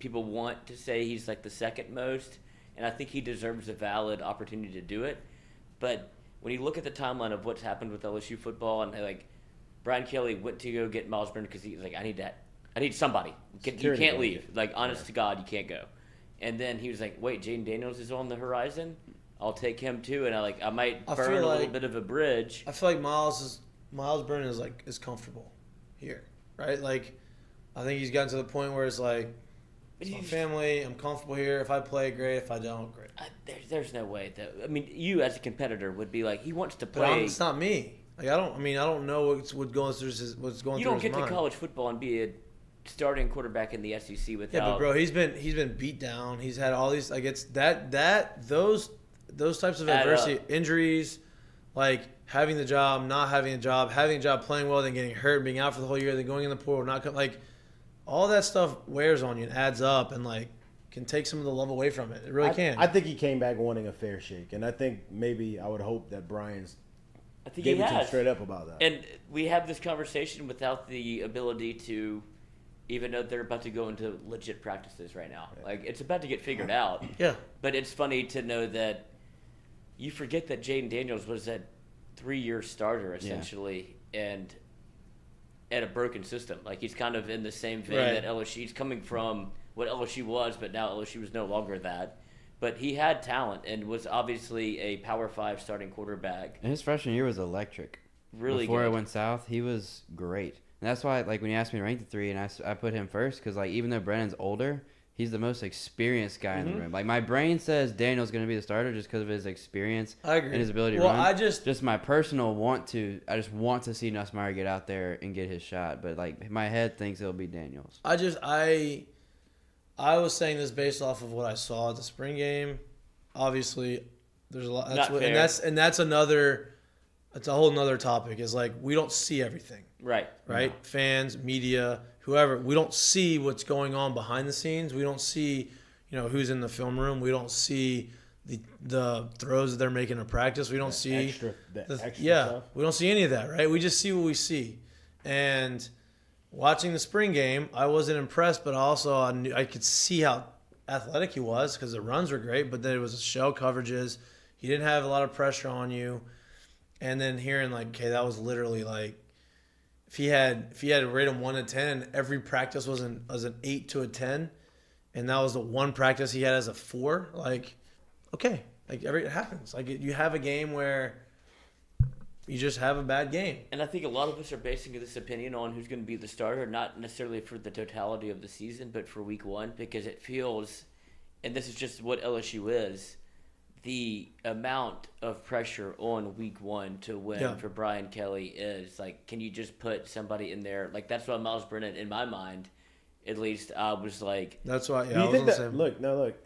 people want to say he's like the second most, and I think he deserves a valid opportunity to do it. But when you look at the timeline of what's happened with LSU football, and like Brian Kelly went to go get Miles Brennan because he's like, I need somebody. You can't leave. Like, honest to God, you can't go. And then he was like, wait, Jaden Daniels is on the horizon? I'll take him too, and I might burn a little bit of a bridge. I feel like Miles Brennan is comfortable here, right? Like, I think he's gotten to the point where it's like, it's my family. I'm comfortable here. If I play, great. If I don't, great. There's no way that. I mean, you as a competitor would be like, he wants to play. But it's not me. Like, I don't know what's going through his mind. You don't get to college football and be a starting quarterback in the SEC without. Yeah, but bro, he's been beat down. He's had all these, like, it's those types of adversity, injuries, like having the job, not having a job, having a job, playing well, then getting hurt, being out for the whole year, then going in the portal, like all that stuff wears on you and adds up and like can take some of the love away from it. It really can. I think he came back wanting a fair shake, and I think maybe I would hope that Brian's. I think gave he it to him has. straight up about that. And we have this conversation without the ability to, even though they're about to go into legit practices right now. Like, it's about to get figured out. Yeah. But it's funny to know that you forget that Jaden Daniels was a 3-year starter essentially, and at a broken system. Like, he's kind of in the same vein that LSU. He's coming from what LSU was, but now LSU is no longer that. But he had talent and was obviously a Power 5 starting quarterback. And his freshman year was electric. Really Before good. it went south, he was great. And that's why, like, when you asked me to rank the 3, and I put him first, because, like, even though Brennan's older, he's the most experienced guy in the room. Like, my brain says Daniel's going to be the starter just because of his experience and his ability to run. I just my personal I just want to see Nussmeier get out there and get his shot. But, like, my head thinks it'll be Daniels. I was saying this based off of what I saw at the spring game. Obviously, there's a lot. That's a whole nother topic. Is like, we don't see everything. Right. No. Fans, media, whoever, we don't see what's going on behind the scenes. We don't see, who's in the film room. We don't see the throws that they're making in practice. We don't see extra stuff. We don't see any of that, right? We just see what we see. And watching the spring game, I wasn't impressed, but also I could see how athletic he was because the runs were great, but then it was shell coverages. He didn't have a lot of pressure on you. And then hearing like, okay, that was literally like, if he had to rate him 1 to 10, every practice was an 8 to a 10, and that was the one practice he had as a 4. Like, okay, like it happens. Like you have a game where you just have a bad game. And I think a lot of us are basing this opinion on who's going to be the starter, not necessarily for the totality of the season, but for week 1, because it feels, and this is just what LSU is, the amount of pressure on week 1 to win for Brian Kelly is like, can you just put somebody in there? Like, that's why Miles Brennan, in my mind, at least, I was like, that's why. Do you think that? Look,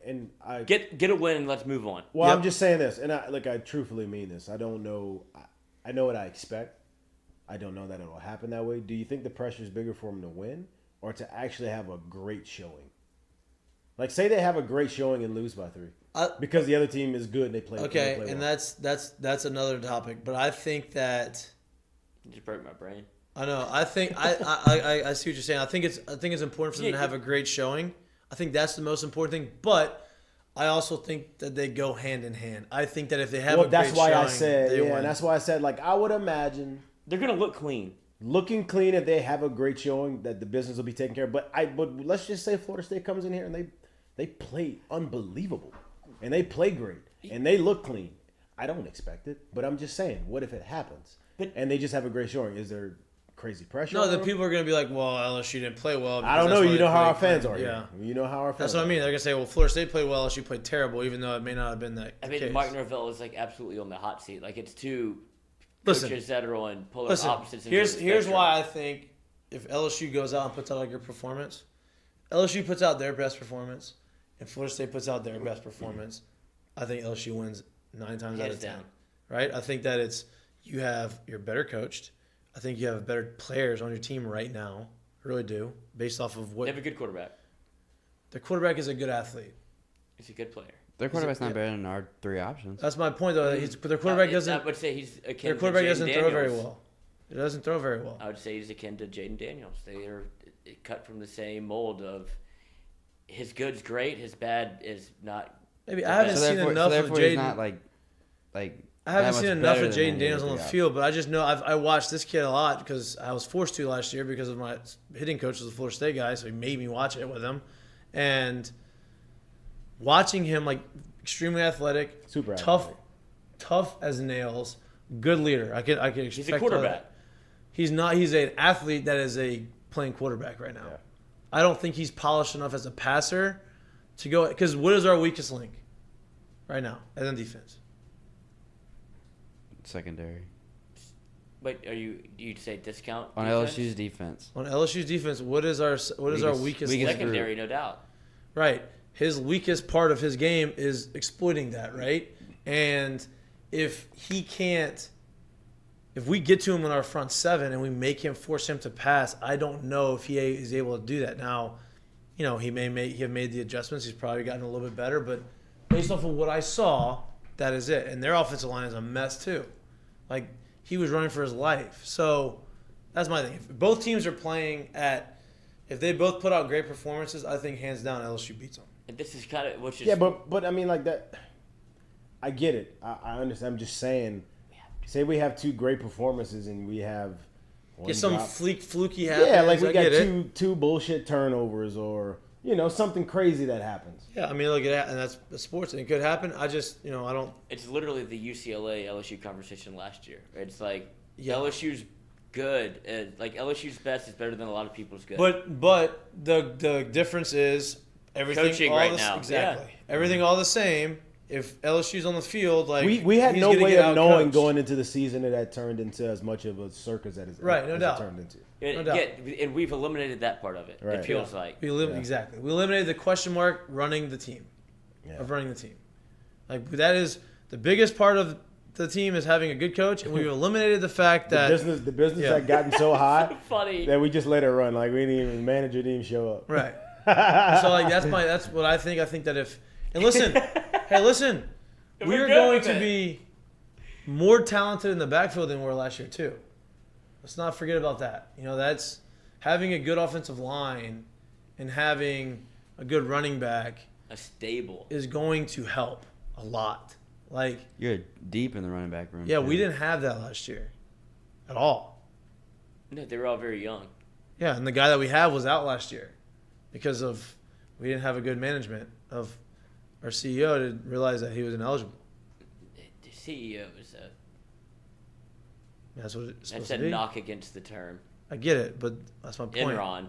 and I get a win and let's move on. Well, I'm just saying this, and I truthfully mean this. I don't know. I know what I expect, I don't know that it'll happen that way. Do you think the pressure is bigger for them to win or to actually have a great showing? Like, say they have a great showing and lose by 3 because the other team is good and they play. Okay, they play and well. that's another topic. But I think that You just broke my brain. I know. I think I see what you're saying. I think it's important for them to have a great showing. I think that's the most important thing. But I also think that they go hand in hand. I think that if they have a great that's why showing, I said they win. and that's why I said like I would imagine They're gonna look clean. looking clean if they have a great showing that the business will be taken care of. But let's just say Florida State comes in here and they play unbelievable and they play great and they look clean. I don't expect it, but I'm just saying, what if it happens and they just have a great showing? Is there crazy pressure? No, the people are going to be like, well, LSU didn't play well. I don't know. You know how our fans are. Yeah. You know how our fans That's what I mean. They're going to say, well, Florida State played well, LSU played terrible, even though it may not have been that I mean, case. Mark Norvell is like absolutely on the hot seat. Like it's two Listen, coaches that are on polar Listen, opposites. here's why I think if LSU goes out and puts out a good performance, LSU puts out their best performance, and Florida State puts out their best performance, I think LSU wins 9 times out of 10. down. Right? I think that you're better coached. I think you have better players on your team right now. I really do, based off of what They have a good quarterback. the quarterback is a good athlete. He's a good player. Their quarterback's not better than our 3 options. That's my point, though. But their quarterback I doesn't. would say he's akin Their quarterback to doesn't Jaden throw very Daniels. well. It doesn't throw very well. I would say he's akin to Jaden Daniels. They are cut from the same mold of his good's great, his bad is not. Maybe I haven't seen enough of Therefore, he's Jaden. not like I haven't that seen much enough better of than Jaden any Daniels of on the the guys. field, but I just know I watched this kid a lot because I was forced to last year because of my hitting coach was a Florida State guy, so he made me watch it with him. And watching him, like, extremely athletic, Super tough as nails, good leader. I could expect He's a quarterback. He's not. He's an athlete that is playing quarterback right now. Yeah. I don't think he's polished enough as a passer to go. Because what is our weakest link right now as in defense? secondary. But do you say discount On defense? LSU's defense. On LSU's defense, what is our weakest link? secondary, no doubt. Right. His weakest part of his game is exploiting that, right? And if he can't, if we get to him in our front 7 and we make him force him to pass, I don't know if he is able to do that. Now, he may have made the adjustments. He's probably gotten a little bit better, but based off of what I saw, that is it. And their offensive line is a mess too. Like, he was running for his life. So that's my thing. If both teams are playing if they both put out great performances, I think hands down LSU beats them. And this is kind of which is Yeah, but I mean, like that. I get it. I understand. I'm just saying. Say we have 2 great performances and we have one Get some drop. fluky happens. Yeah, like we I got get two bullshit turnovers or something crazy that happens. Yeah, I mean, look at that, and that's sports, and it could happen. I just, I don't. It's literally the UCLA LSU conversation last year. It's like Yeah. LSU's good. Like LSU's best is better than a lot of people's good. But the difference is everything Coaching all right the, now, exactly yeah. everything all the same. If LSU's on the field, like We had he's no gonna way get of knowing outcoached. going into the season that had turned into as much of a circus as Right, no as doubt. it turned into. Yeah, no doubt. and we've eliminated that part of it. Right. It feels like. Exactly. We eliminated the question mark running the team. Yeah. Of running the team. Like, that is the biggest part of the team is having a good coach, and we've eliminated the fact that The business Yeah. had gotten so hot Funny. that we just let it run. Like we didn't even manager didn't even show up. right. So like that's what I think. I think that listen, we're good going with to it. be more talented in the backfield than we were last year too. Let's not forget about that. That's having a good offensive line and having a good running back A stable. is going to help a lot. Like, You're deep in the running back room. yeah, too. we didn't have that last year at all. No, they were all very young. Yeah, and the guy that we had was out last year because we didn't have a good management of our CEO to realize that he was ineligible. The CEO is That's what it's supposed that's to a be. knock against the term. I get it, but that's my point. Enron.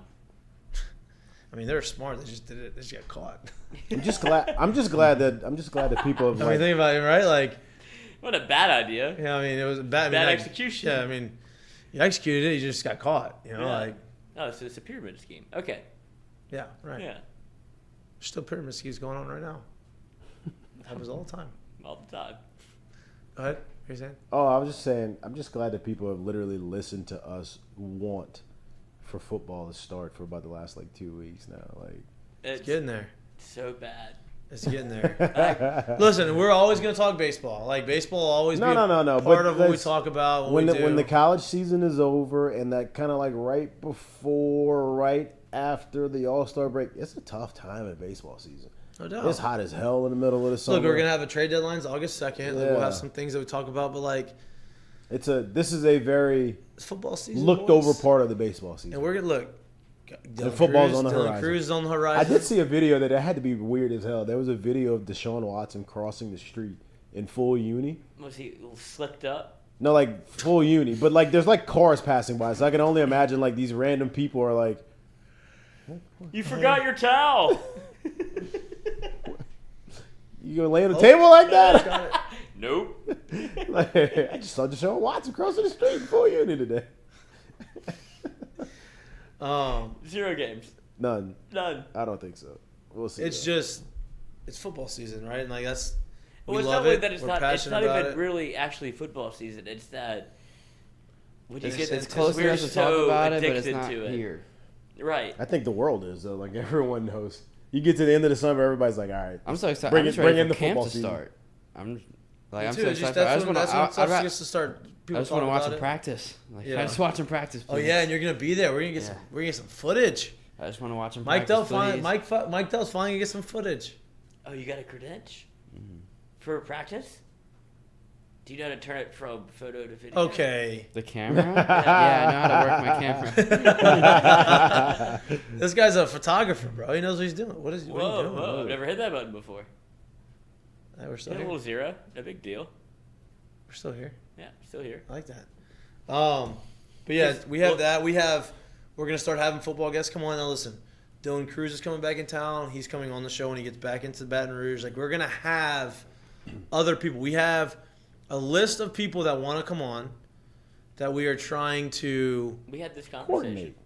I mean, they're smart. They just did it. They just got caught. I'm just glad that people have I mean, think about it, right? Like, What a bad idea. yeah, I mean, it was a bad, Bad like, execution. Yeah, I mean, you executed it. You just got caught. Yeah. Like, Oh, so it's a pyramid scheme. Okay. yeah, right. Yeah. There's still pyramid schemes going on right now. It happens all the time. All the time. Go ahead. What are you saying? Oh, I was just saying, I'm just glad that people have literally listened to us want for football to start for about the last, 2 weeks now. It's getting there. So bad. It's getting there. Listen, we're always going to talk baseball. Baseball will always be no. part of what we talk about. When the college season is over and that kind of right before, right after the All-Star break, it's a tough time in baseball season. No doubt. It's hot as hell in the middle of the summer. Look, we're going to have a trade deadline August 2nd. Yeah. We'll have some things that we talk about, but this is a very it's football season. looked over part of the baseball season. And we're going to look. The football's on the Dylan horizon. Cruz is on the horizon. I did see a video that it had to be weird as hell. There was a video of Deshaun Watson crossing the street in full uni. Was he slicked up? No, full uni. But, there's, cars passing by. So I can only imagine, these random people are like... You forgot your towel. You gonna lay on the table like that? Got it. Nope. I just saw Deshaun Watson crossing the street in full uni today. 0 games. None. I don't think so. We'll see. It's just, it's football season, right? And that's, we Well, it's love not really it. that it's We're not. It's passionate not about even it. really actually football season. It's that. When you get It's close we're enough to so talk about it, but it's addicted not to it. here. Right. I think the world is, though. Everyone knows. You get to the end of the summer, everybody's like, all right. I'm so excited. Bring I'm just it- ready bring in for the camp football to season. start. I'm Me so too. It's excited. just, for it. I that's just when want stuff gets to start. I People just want to talk watch about them it. practice. Yeah. I just watch them practice. Oh Please. yeah, and you're gonna be there. We're gonna get some footage. I just want to watch them Mike practice. Dell Mike Dell's finally gonna get some footage. Oh, you got a credential for practice? Do you know how to turn it from photo to video? Okay, The camera? Yeah, I know how to work my camera. this guy's a photographer, bro. He knows what he's doing. What are you doing? Whoa! I've never hit that button before. Hey, we're still Hit a here. little 0. No big deal. We're still here. Yeah, still here. I like that. But yeah, we have that. We're gonna start having football guests come on. Now listen, Dylan Cruz is coming back in town. He's coming on the show when he gets back into Baton Rouge. We're gonna have other people. We have a list of people that want to come on that we are trying to We had this conversation. Coordinate.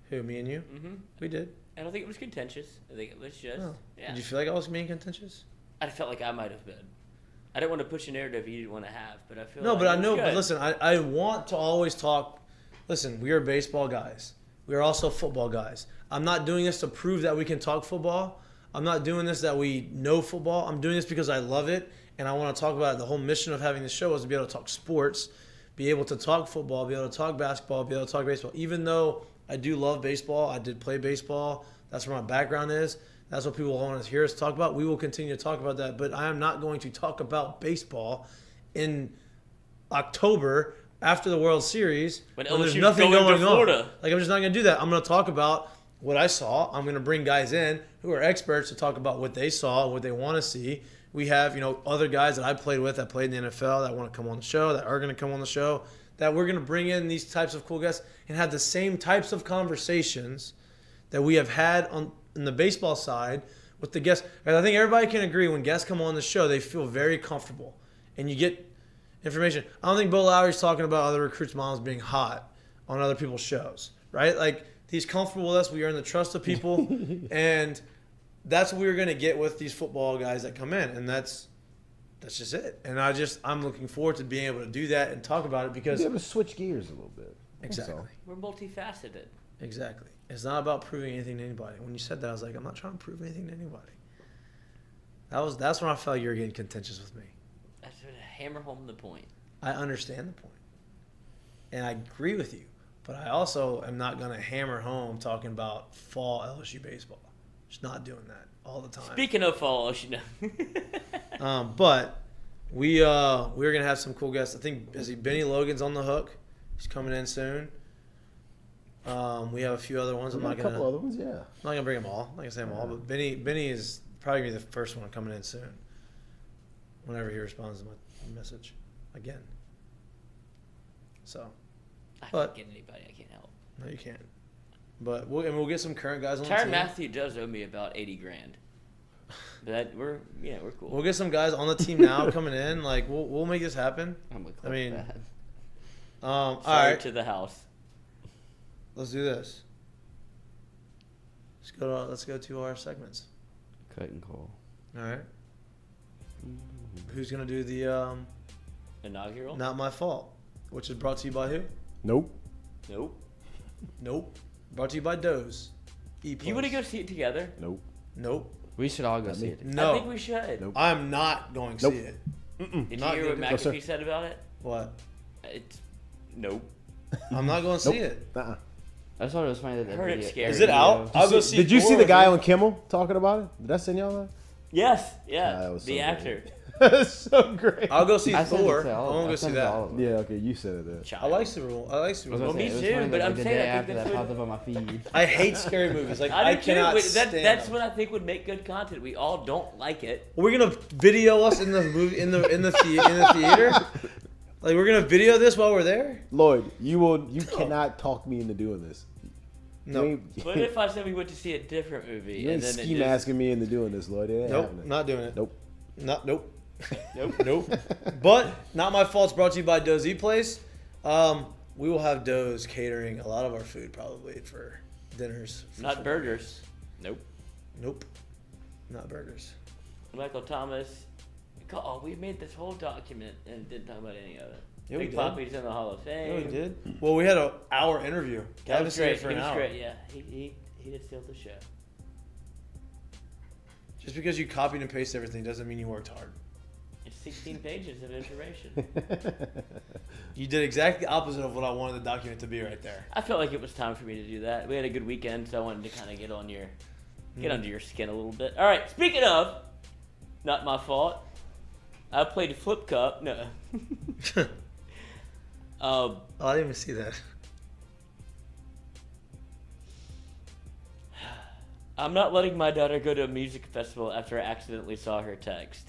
Who, me and you? Mm-hmm. We did. I don't think it was contentious. I think it was just. Oh. Yeah. Did you feel like I was being contentious? I felt like I might have been. I didn't want to push a narrative you didn't want to have, but I feel No, like but I it was know. good. But listen, I want to always talk. Listen, we are baseball guys. We are also football guys. I'm not doing this to prove that we can talk football. I'm not doing this that we know football. I'm doing this because I love it and I want to talk about it. The whole mission of having this show is to be able to talk sports, be able to talk football, be able to talk basketball, be able to talk baseball. Even though I do love baseball, I did play baseball. That's where my background is. That's what people want to hear us talk about. We will continue to talk about that, but I am not going to talk about baseball in October after the World Series When when there's LSU's nothing going to going on. Florida. I'm just not going to do that. I'm going to talk about what I saw. I'm going to bring guys in who are experts to talk about what they saw and what they want to see. We have, other guys that I played with that played in the NFL that want to come on the show, that are going to come on the show, that we're going to bring in these types of cool guests and have the same types of conversations that we have had on the baseball side with the guests. And I think everybody can agree when guests come on the show, they feel very comfortable. And you get information. I don't think Bo Lowry's talking about other recruits' moms being hot on other people's shows, right? He's comfortable with us. We earn the trust of people. And that's what we're going to get with these football guys that come in. And that's just it. And I'm looking forward to being able to do that and talk about it because Be able to switch gears a little bit. exactly. We're multifaceted. Exactly. It's not about proving anything to anybody. When you said that, I was like, I'm not trying to prove anything to anybody. That's when I felt you were getting contentious with me. That's to hammer home the point. I understand the point. And I agree with you. But I also am not going to hammer home talking about fall LSU baseball. Just not doing that all the time. Speaking of fall, you know. But we're going to have some cool guests. I think Benny Logan's on the hook. He's coming in soon. We have a few other ones. I'm not A gonna couple other ones, yeah. I'm not gonna bring them all. I'm not gonna say them all, but Benny is probably gonna be the first one coming in soon. Whenever he responds to my message again. So I But- can't get anybody. I can't help. no, you can't. But we'll get some current guys on the Tyrann team. Matthew does owe me about $80,000. But we're cool. We'll get some guys on the team now coming in. We'll make this happen. I'm with I mean, that. All Sorry right, to the house. let's do this. Let's go to our segments. Cut and call. All right. Who's gonna do the Inaugural? Not My Fault, which is brought to you by who? Nope. Nope. Nope. Brought to you by Doze. E+. You want to go see it together? Nope. Nope. We should all go Not see me. it. No. I think we should. Nope. I'm not going to Nope. see it. Did you Not hear what good. No, sir. McAfee said about it? What? It's nope. I'm not going to see Nope. it. Uh-uh. I just thought it was funny that I heard it's scary. Is it out? I'll go see Did you see Thor the guy with on Kimmel talking about it? Did I send y'all that? Yes. Yeah. that was the so actor. That's so great. I'll go see I sent it Thor. to I all of won't them. go I see sent it to all that. of them. Yeah, okay, you said it. I like Super Bowl. I like Super I was Bowl. gonna me say, it was too, funny but that, I'm the saying day I think after that's that what- popped up on my feed. I hate scary movies. Like I I do too. cannot But stand that's them. what I think would make good content. We all don't like it. We're gonna video us in the movie in the theater. Like we're gonna video this while we're there. Lloyd, you cannot talk me into doing this. No. You ain't, What if I said we went to see a different movie you and ain't then ski masking me into doing this, Lloyd. It ain't Nope. happening. Not doing it. Nope. Nope. Nope. Nope. But Not My Fault's brought to you by Doze Place. We will have Doze catering a lot of our food probably for dinners. Not burgers. Nope. Nope. Not burgers. Michael Thomas. Oh, we made this whole document and didn't talk about any of it. Yeah, we Big did. Poppy's in the Hall of Fame. Yeah, we did. Well, we had an hour interview. That Gavin was stayed great. for He an was hour. great. Yeah, he did steal the show. Just because you copied and pasted everything doesn't mean you worked hard. It's 16 pages of information. You did exactly the opposite of what I wanted the document to be right there. I felt like it was time for me to do that. We had a good weekend, so I wanted to kind of get under your skin a little bit. All right, speaking of, not my fault. I played a flip cup. No. Oh, I didn't even see that. I'm not letting my daughter go to a music festival after I accidentally saw her text.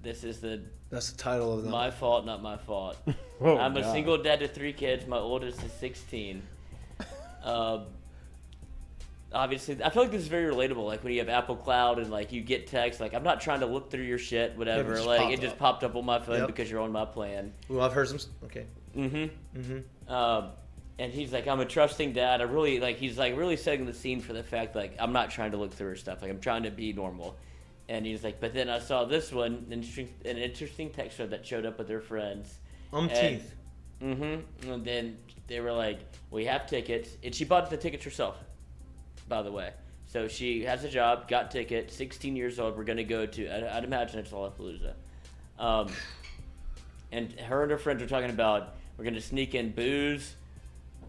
This is That's the title of the my fault, not my fault. Oh, I'm a God. single dad to 3 kids. My oldest is 16. Obviously, I feel like this is very relatable. Like when you have Apple Cloud and like you get text, like I'm not trying to look through your shit, whatever. just Like popped it just up. popped up on my phone Yep. because you're on my plan. Well, I've heard some. Okay. And he's like, I'm a trusting dad. I really like. He's like really setting the scene for the fact like I'm not trying to look through her stuff. Like I'm trying to be normal. And he's like, but then I saw this one, an interesting text thread that showed up with their friends. Umpteenth. And then they were like, we have tickets. And she bought the tickets herself, by the way. So she has a job, got tickets, 16 years old. We're going to go to, I'd imagine it's Lollapalooza. And her and her friends are talking about, we're going to sneak in booze,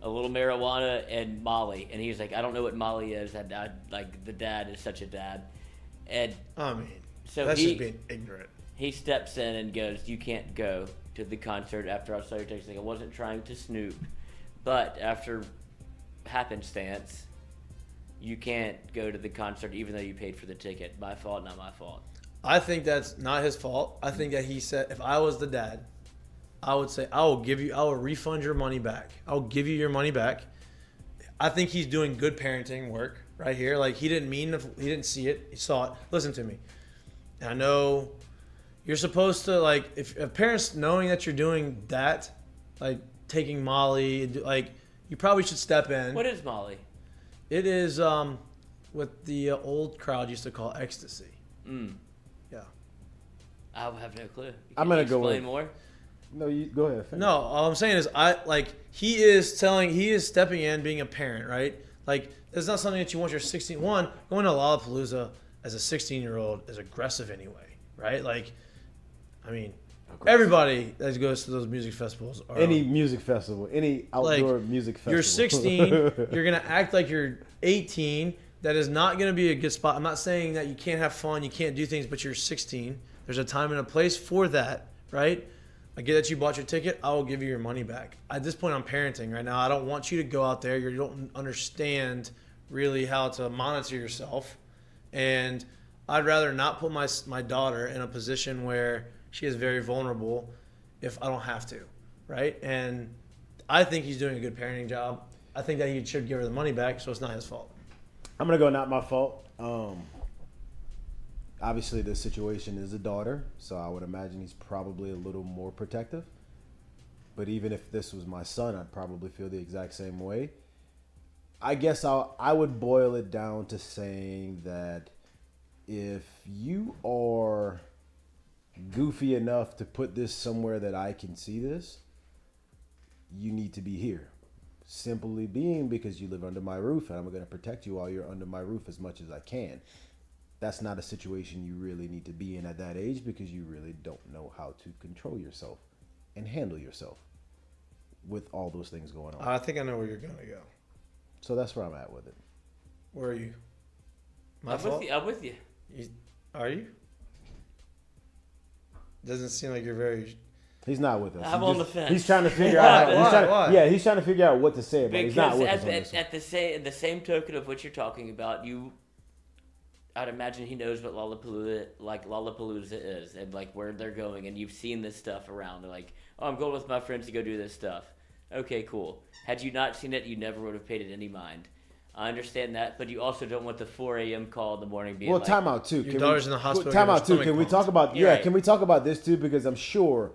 a little marijuana, and Molly. And he's like, I don't know what Molly is. Like, the dad is such a dad. And I mean, so that's just being ignorant. he steps in and goes, you can't go to the concert after I saw your text. Like, I wasn't trying to snoop, but after happenstance, you can't go to the concert even though you paid for the ticket. My fault, not my fault. I think that's not his fault. I think that he said, if I was the dad, I would say, I will refund your money back. I'll give you your money back. I think he's doing good parenting work right here. Like he didn't see it. He saw it. Listen to me. And I know you're supposed to like, if parents knowing that you're doing that, like taking Molly, like you probably should step in. What is Molly? It is what the old crowd used to call ecstasy. Yeah. I have no clue. I'm gonna you go explain with- more. No, you go ahead. Finish. No, all I'm saying is he is stepping in, being a parent, right? Like it's not something that you want your 16. One, going to Lollapalooza as a 16-year-old is aggressive anyway, right? Like, I mean, everybody that goes to those music festivals are Any music festival, any outdoor music festival. You're 16. You're gonna act like you're 18. That is not gonna be a good spot. I'm not saying that you can't have fun, you can't do things, but you're 16. There's a time and a place for that, right? I get that you bought your ticket. I will give you your money back. At this point, I'm parenting right now. I don't want you to go out there. You don't understand really how to monitor yourself, and I'd rather not put my daughter in a position where she is very vulnerable if I don't have to, right? And I think he's doing a good parenting job. I think that he should give her the money back, so it's not his fault. I'm gonna go. Not my fault. Obviously, the situation is a daughter, so I would imagine he's probably a little more protective. But even if this was my son, I'd probably feel the exact same way. I guess I would boil it down to saying that if you are goofy enough to put this somewhere that I can see this, you need to be here. Simply being because you live under my roof and I'm going to protect you while you're under my roof as much as I can. That's not a situation you really need to be in at that age because you really don't know how to control yourself and handle yourself with all those things going on. I think I know where you're going to go. So that's where I'm at with it. Where are you? I'm with you. Are you? Doesn't seem like you're very... He's not with us. I'm on the fence. He's trying to figure out. Why? Yeah, he's trying to figure out what to say, but he's not with us on Because this one. at the same token of what you're talking about, I'd imagine he knows what Lollapalooza is and like where they're going, and you've seen this stuff around. They're like, oh, I'm going with my friends to go do this stuff. Okay, cool. Had you not seen it, you never would have paid it any mind. I understand that, but you also don't want the 4 a.m. call in the morning being Well, like, time out too. Your daughter's in the hospital. Time out too. Can we talk about? You're right. Can we talk about this too? Because I'm sure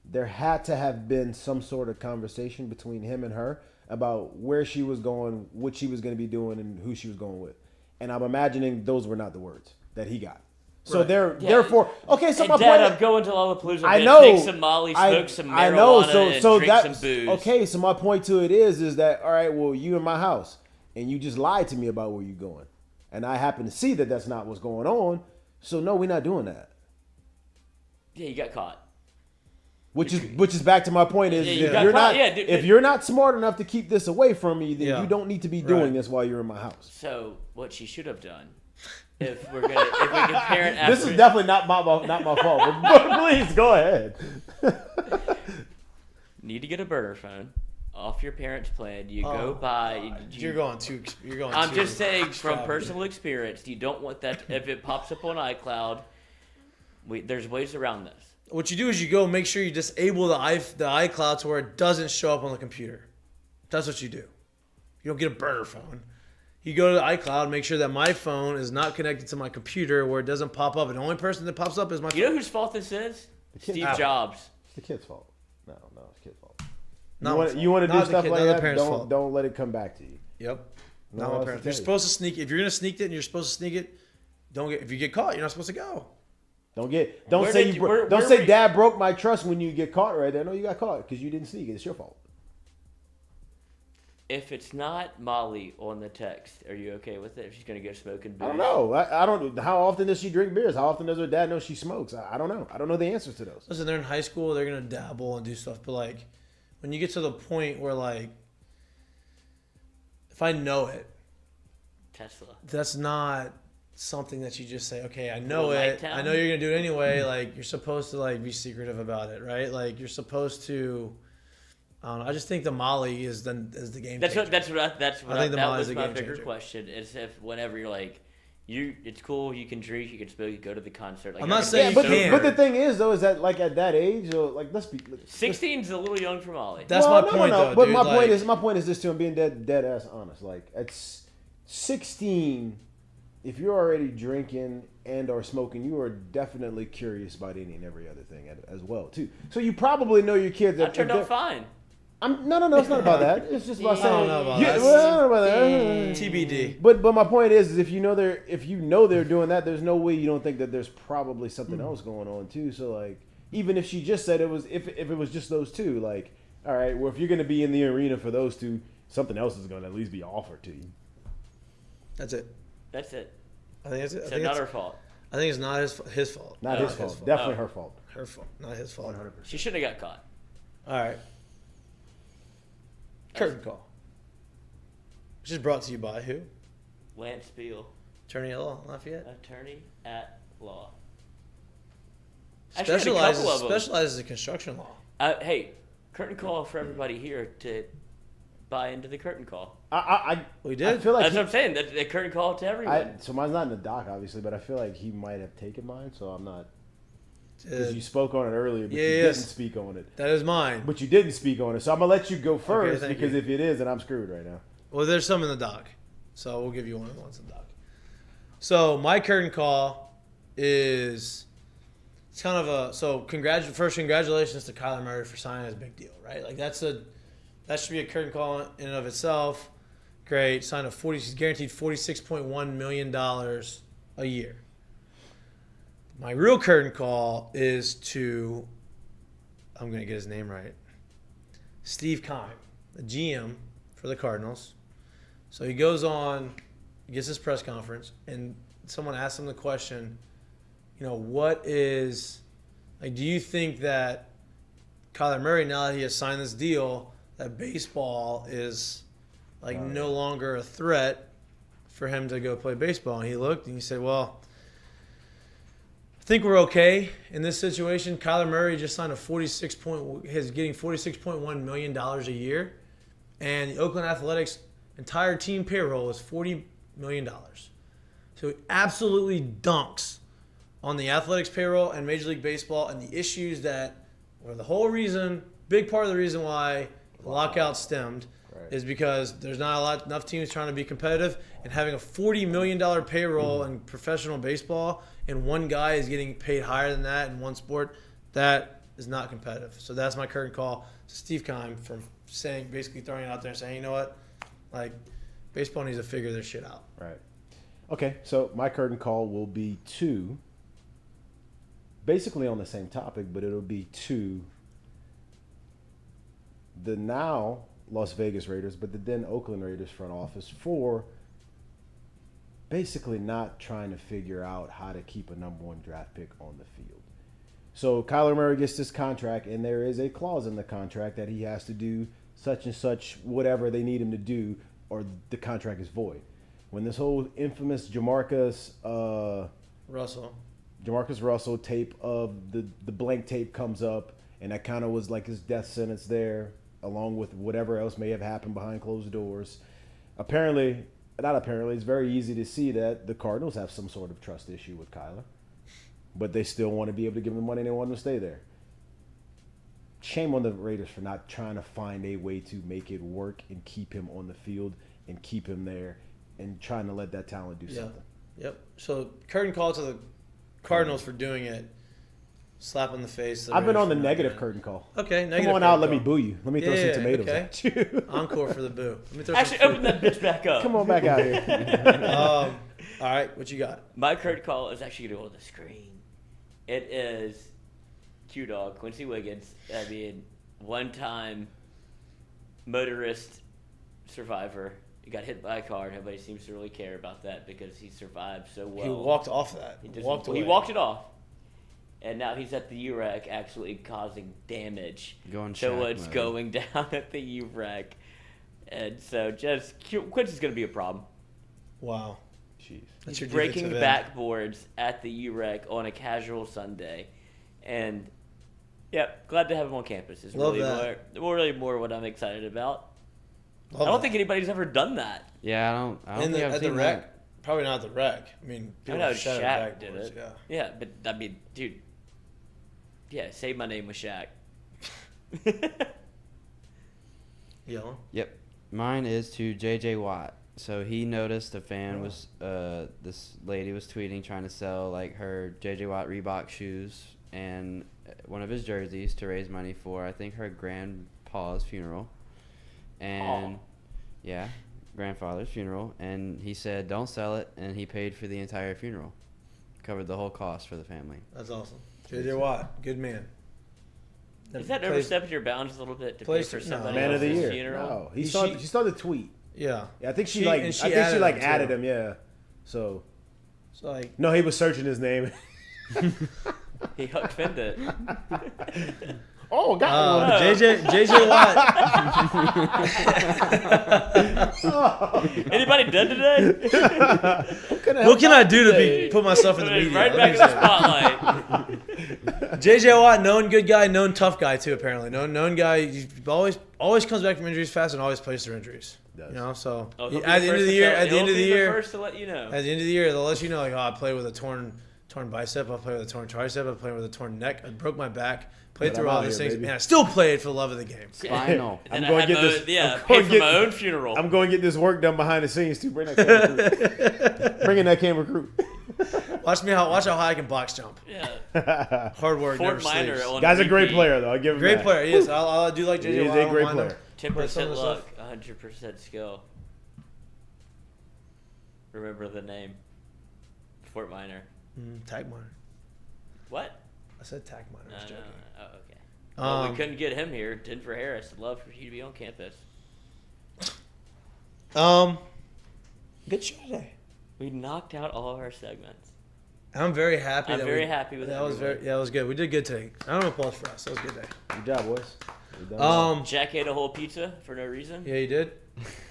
there had to have been some sort of conversation between him and her about where she was going, what she was going to be doing, and who she was going with. And I'm imagining those were not the words that he got. So therefore, okay. So and my Dad, point. I'm going to Lollapalooza. I know. Take some Molly, smoke some marijuana, I know. and So drink that's some booze. okay. So my point to it is that all right? Well, you in my house, and you just lied to me about where you're going, and I happen to see that that's not what's going on. So no, we're not doing that. Yeah, you got caught. Which is back to my point is dude, if you're not smart enough to keep this away from me, then Yeah. you don't need to be doing Right. this while you're in my house. So what she should have done, if we can parent after This is definitely not my fault, but please go ahead. need to get a burner phone off your parents' plan. You go buy. You're going too. I'm just saying from extravagant. personal experience, you don't want that. If it pops up on iCloud, there's ways around this. What you do is you go make sure you disable the iCloud to where it doesn't show up on the computer. That's what you do. You don't get a burner phone. You go to the iCloud, make sure that my phone is not connected to my computer where it doesn't pop up. And the only person that pops up is my You know phone. whose fault this is? kid- Steve Apple. Jobs. It's the kid's fault. No, it's the kid's fault. Not my You want to fault. do Not the stuff kid- like not the that? parents' fault. Don't let it come back to you. Yep. No Not one my else parents. to You're tell you. supposed to sneak. If you're gonna sneak it and you're supposed to sneak it, if you get caught, you're not supposed to go. Don't Where say did you- where don't were say you- Dad broke my trust when you get caught right there. No, you got caught because you didn't sneak it. It's your fault. If it's not Molly on the text, are you okay with it? If she's gonna go smoking booze? I don't know. I don't. How often does she drink beers? How often does her dad know she smokes? I don't know. I don't know the answers to those. Listen, they're in high school. They're gonna dabble and do stuff. But like, when you get to the point where like, if I know it, Tesla. that's not something that you just say, okay, I know Little it. Nightown? I know you're going to do it anyway. Like, you're supposed to, like, be secretive about it, right? Like, you're supposed to, I don't know. I just think the Molly is the game changer. That think the that Molly's was the my game bigger changer. question. Is if whenever you're like, it's cool, you can drink, you can smoke, you go to the concert. Like, I'm you're not gonna saying be you But can't. but the thing is though is that like at that age, like let's be 16 is a little young for Molly. That's my point, though, But dude. my Like- point is this too. I'm being dead ass honest. Like at 16, if you're already drinking and or smoking, you are definitely curious about any and every other thing as well too. So you probably know your kids. I turned out fine. No, it's not about that. It's just about I saying. don't know about Yeah, that. well, I don't know about that. TBD. But my point is if you know they're doing that, there's no way you don't think that there's probably something else going on too. So like, even if she just said it was, if it was just those two, like, all right, well, if you're gonna be in the arena for those two, something else is gonna at least be offered to you. That's it. That's it. I think that's it. So not her fault. I think it's not his fault. Not No, his fault. Definitely her fault. Her fault, not his fault. 100%. She shouldn't have got caught. All right. Curtain call. Which is brought to you by who? Lance Beal, Attorney at Law, Lafayette. attorney at law. Actually, I had a couple of them. Specializes in construction law. Hey, curtain call for everybody here to buy into the curtain call. We I did. feel like That's what I'm saying. The curtain call to everyone. so mine's not in the doc, obviously, but I feel like he might have taken mine, so I'm not. Because Uh, you spoke on it earlier, but you yes. didn't speak on it. that is mine. But you didn't speak on it, so I'm gonna let you go first thank because you. if it is, then I'm screwed right now. Well, there's some in the doc, so we'll give you one of the ones in the doc. So my curtain call is it's kind of a first congratulations to Kyler Murray for signing his big deal, right? Like that should be a curtain call in and of itself. Great, signed he's guaranteed $46.1 million a year. My real curtain call is to, I'm going to get his name right, Steve Keim, the GM for the Cardinals. So he goes on, he gets his press conference, and someone asks him the question, what is, do you think that Kyler Murray, now that he has signed this deal, that baseball is, no longer a threat for him to go play baseball? And he looked and he said, well, I think we're okay in this situation. Kyler Murray just signed he's getting $46.1 million a year. And the Oakland Athletics entire team payroll is $40 million. So he absolutely dunks on the Athletics payroll and Major League Baseball and the issues that were the whole reason, big part of the reason why the lockout stemmed is because there's not enough teams trying to be competitive, and having a $40 million payroll in professional baseball and one guy is getting paid higher than that in one sport, that is not competitive. So that's my current call to Steve Keim from basically throwing it out there and saying, you know what, baseball needs to figure this shit out. Right. Okay, so my curtain call will be to, basically on the same topic, but it'll be to the now Las Vegas Raiders, but the then Oakland Raiders front office for basically not trying to figure out how to keep a number 1 draft pick on the field. So Kyler Murray gets this contract, and there is a clause in the contract that he has to do such and such, whatever they need him to do, or the contract is void. When this whole infamous Jamarcus Russell tape of the blank tape comes up, and that kind of was like his death sentence there, along with whatever else may have happened behind closed doors. It's very easy to see that the Cardinals have some sort of trust issue with Kyler, but they still want to be able to give him the money and they want him to stay there. Shame on the Raiders for not trying to find a way to make it work and keep him on the field and keep him there and trying to let that talent do something. Yep. So curtain call to the Cardinals for doing it. Slap in the face. I've been on the negative curtain call. Okay, negative. Come on out, let me boo you. Let me throw some tomatoes at you. Encore for the boo. Let me throw Open that bitch back up. Come on back out here. All right, what you got? My curtain call is actually going to go on the screen. It is Q-Dog, Quincy Wiggins. One-time motorist survivor. He got hit by a car. Nobody seems to really care about that because he survived so well. He walked off that. He walked it off. And now he's at the U-Wreck actually causing damage to what's going down at the U-Wreck. And so Quincy's going to be a problem. Wow. Jeez. He's breaking backboards at the U-Wreck on a casual Sunday. And, glad to have him on campus. Is really more what I'm excited about. I don't think anybody's ever done that. Yeah, I don't think I've seen the Wreck. that. Probably not at the Wreck. I know Shaq did it. Yeah, but dude. Yeah, say my name with Shaq. Yellow. Yep. Mine is to J.J. Watt. So he noticed a fan was this lady was tweeting trying to sell her J.J. Watt Reebok shoes and one of his jerseys to raise money for I think her grandpa's funeral. And grandfather's funeral, and he said don't sell it, and he paid for the entire funeral. Covered the whole cost for the family. That's awesome. J.J. Watt, good man. Is that overstepping your bounds a little bit to pay for somebody Man of the else's year. funeral? No, she saw the tweet. Yeah. I think she added him. Yeah. So no, he was searching his name. He Huck Finned it. Oh, got one. JJ Watt. Anybody dead today? What can I do to put myself in the media? Right back in the spotlight. JJ Watt, known good guy, known tough guy too. Apparently, known guy. He always comes back from injuries fast and always plays through injuries. So at the end of the year, first to let you know. At the end of the year, they'll let you know. I play with a torn bicep. I play with a torn tricep. I play with a torn neck. I broke my back. Played through all these things, and I still played for the love of the game. Spinal. And I paid for my own funeral. I'm going to get this work done behind the scenes too. Bring that camera crew. Bring in that camera crew. Watch how high I can box jump. Yeah. Hard work. Fort Minor. Guy's a great player, though. I'll give him great player. Yes, I do like JJ. He's a great player. 10% luck, 100% skill. Remember the name. Fort Minor. Tag Minor. What? I said Tack Minor. I was joking. Oh, okay. Well, we couldn't get him here. Denver Harris, I'd love for you to be on campus. Good show today. We knocked out all of our segments. I'm very happy. I'm very happy with that. That was good. We did good today. I don't know applause for us. That was a good day. Good job, boys. Good job. Jack ate a whole pizza for no reason. Yeah, he did.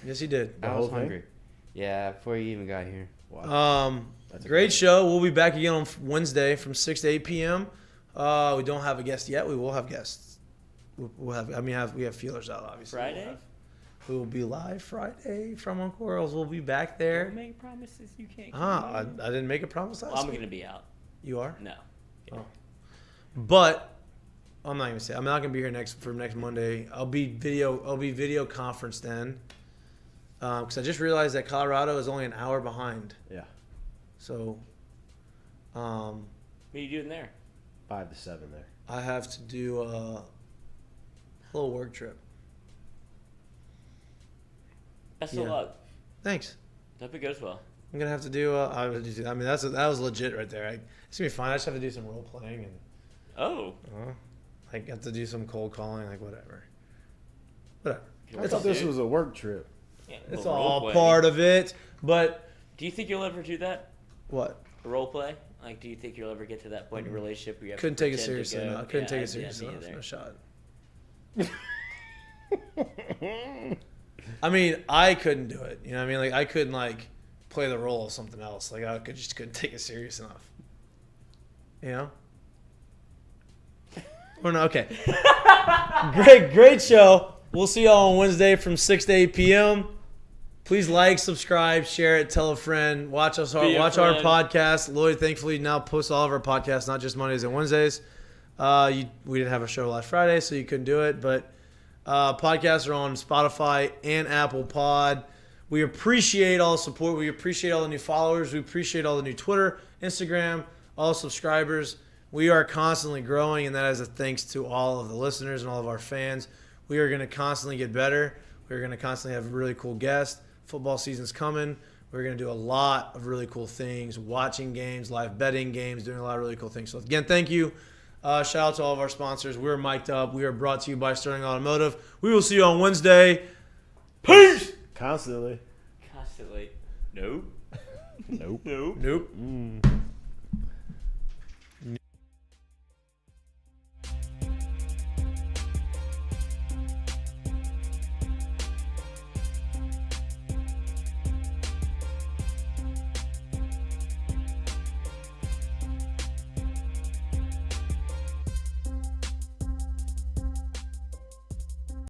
Yes, he did. I was hungry. Yeah, before you even got here. Wow. Great show. We'll be back again on Wednesday from 6 to 8 p.m. We don't have a guest yet. We will have guests. We have feelers out, obviously. Friday? We will be live Friday from Uncle Earl's. We'll be back there. Don't make promises you can't keep. I didn't make a promise last I'm week. going to be out. You are? No. Oh. But I'm not going to be here next Monday. I'll be video conference then. Because I just realized that Colorado is only an hour behind. Yeah. So, What are you doing there? 5 to 7 there. I have to do a little work trip. Best of luck. Thanks. Hope it goes well. I'm gonna have to do. That was legit right there. It's gonna be fine. I just have to do some role playing and. Oh. Like have to do some cold calling, like whatever. I thought this was a work trip. Yeah, It's role all play. part of it. But Do you think you'll ever do that? what? Role play? Like, do you think you'll ever get to that point in a relationship where you have Couldn't to take it pretend to seriously. go? No, I couldn't take Yeah, it seriously me enough. either. No shot. I mean, I couldn't do it. You know what I mean? Like I couldn't play the role of something else. Like I couldn't take it serious enough. You know? Or no, okay. Great show. We'll see y'all on Wednesday from 6 to 8 p.m. Please like, subscribe, share it, tell a friend. Watch our podcast. Lloyd thankfully now posts all of our podcasts, not just Mondays and Wednesdays. We didn't have a show last Friday, so you couldn't do it. But podcasts are on Spotify and Apple Pod. We appreciate all the support. We appreciate all the new followers. We appreciate all the new Twitter, Instagram, all subscribers. We are constantly growing, and that is a thanks to all of the listeners and all of our fans. We are going to constantly get better. We're going to constantly have really cool guests. Football season's coming. We're going to do a lot of really cool things, watching games, live betting games, doing a lot of really cool things. So, again, thank you. Shout out to all of our sponsors. We're mic'd up. We are brought to you by Sterling Automotive. We will see you on Wednesday. Peace! Constantly. Constantly. Nope. Nope. Nope. Nope.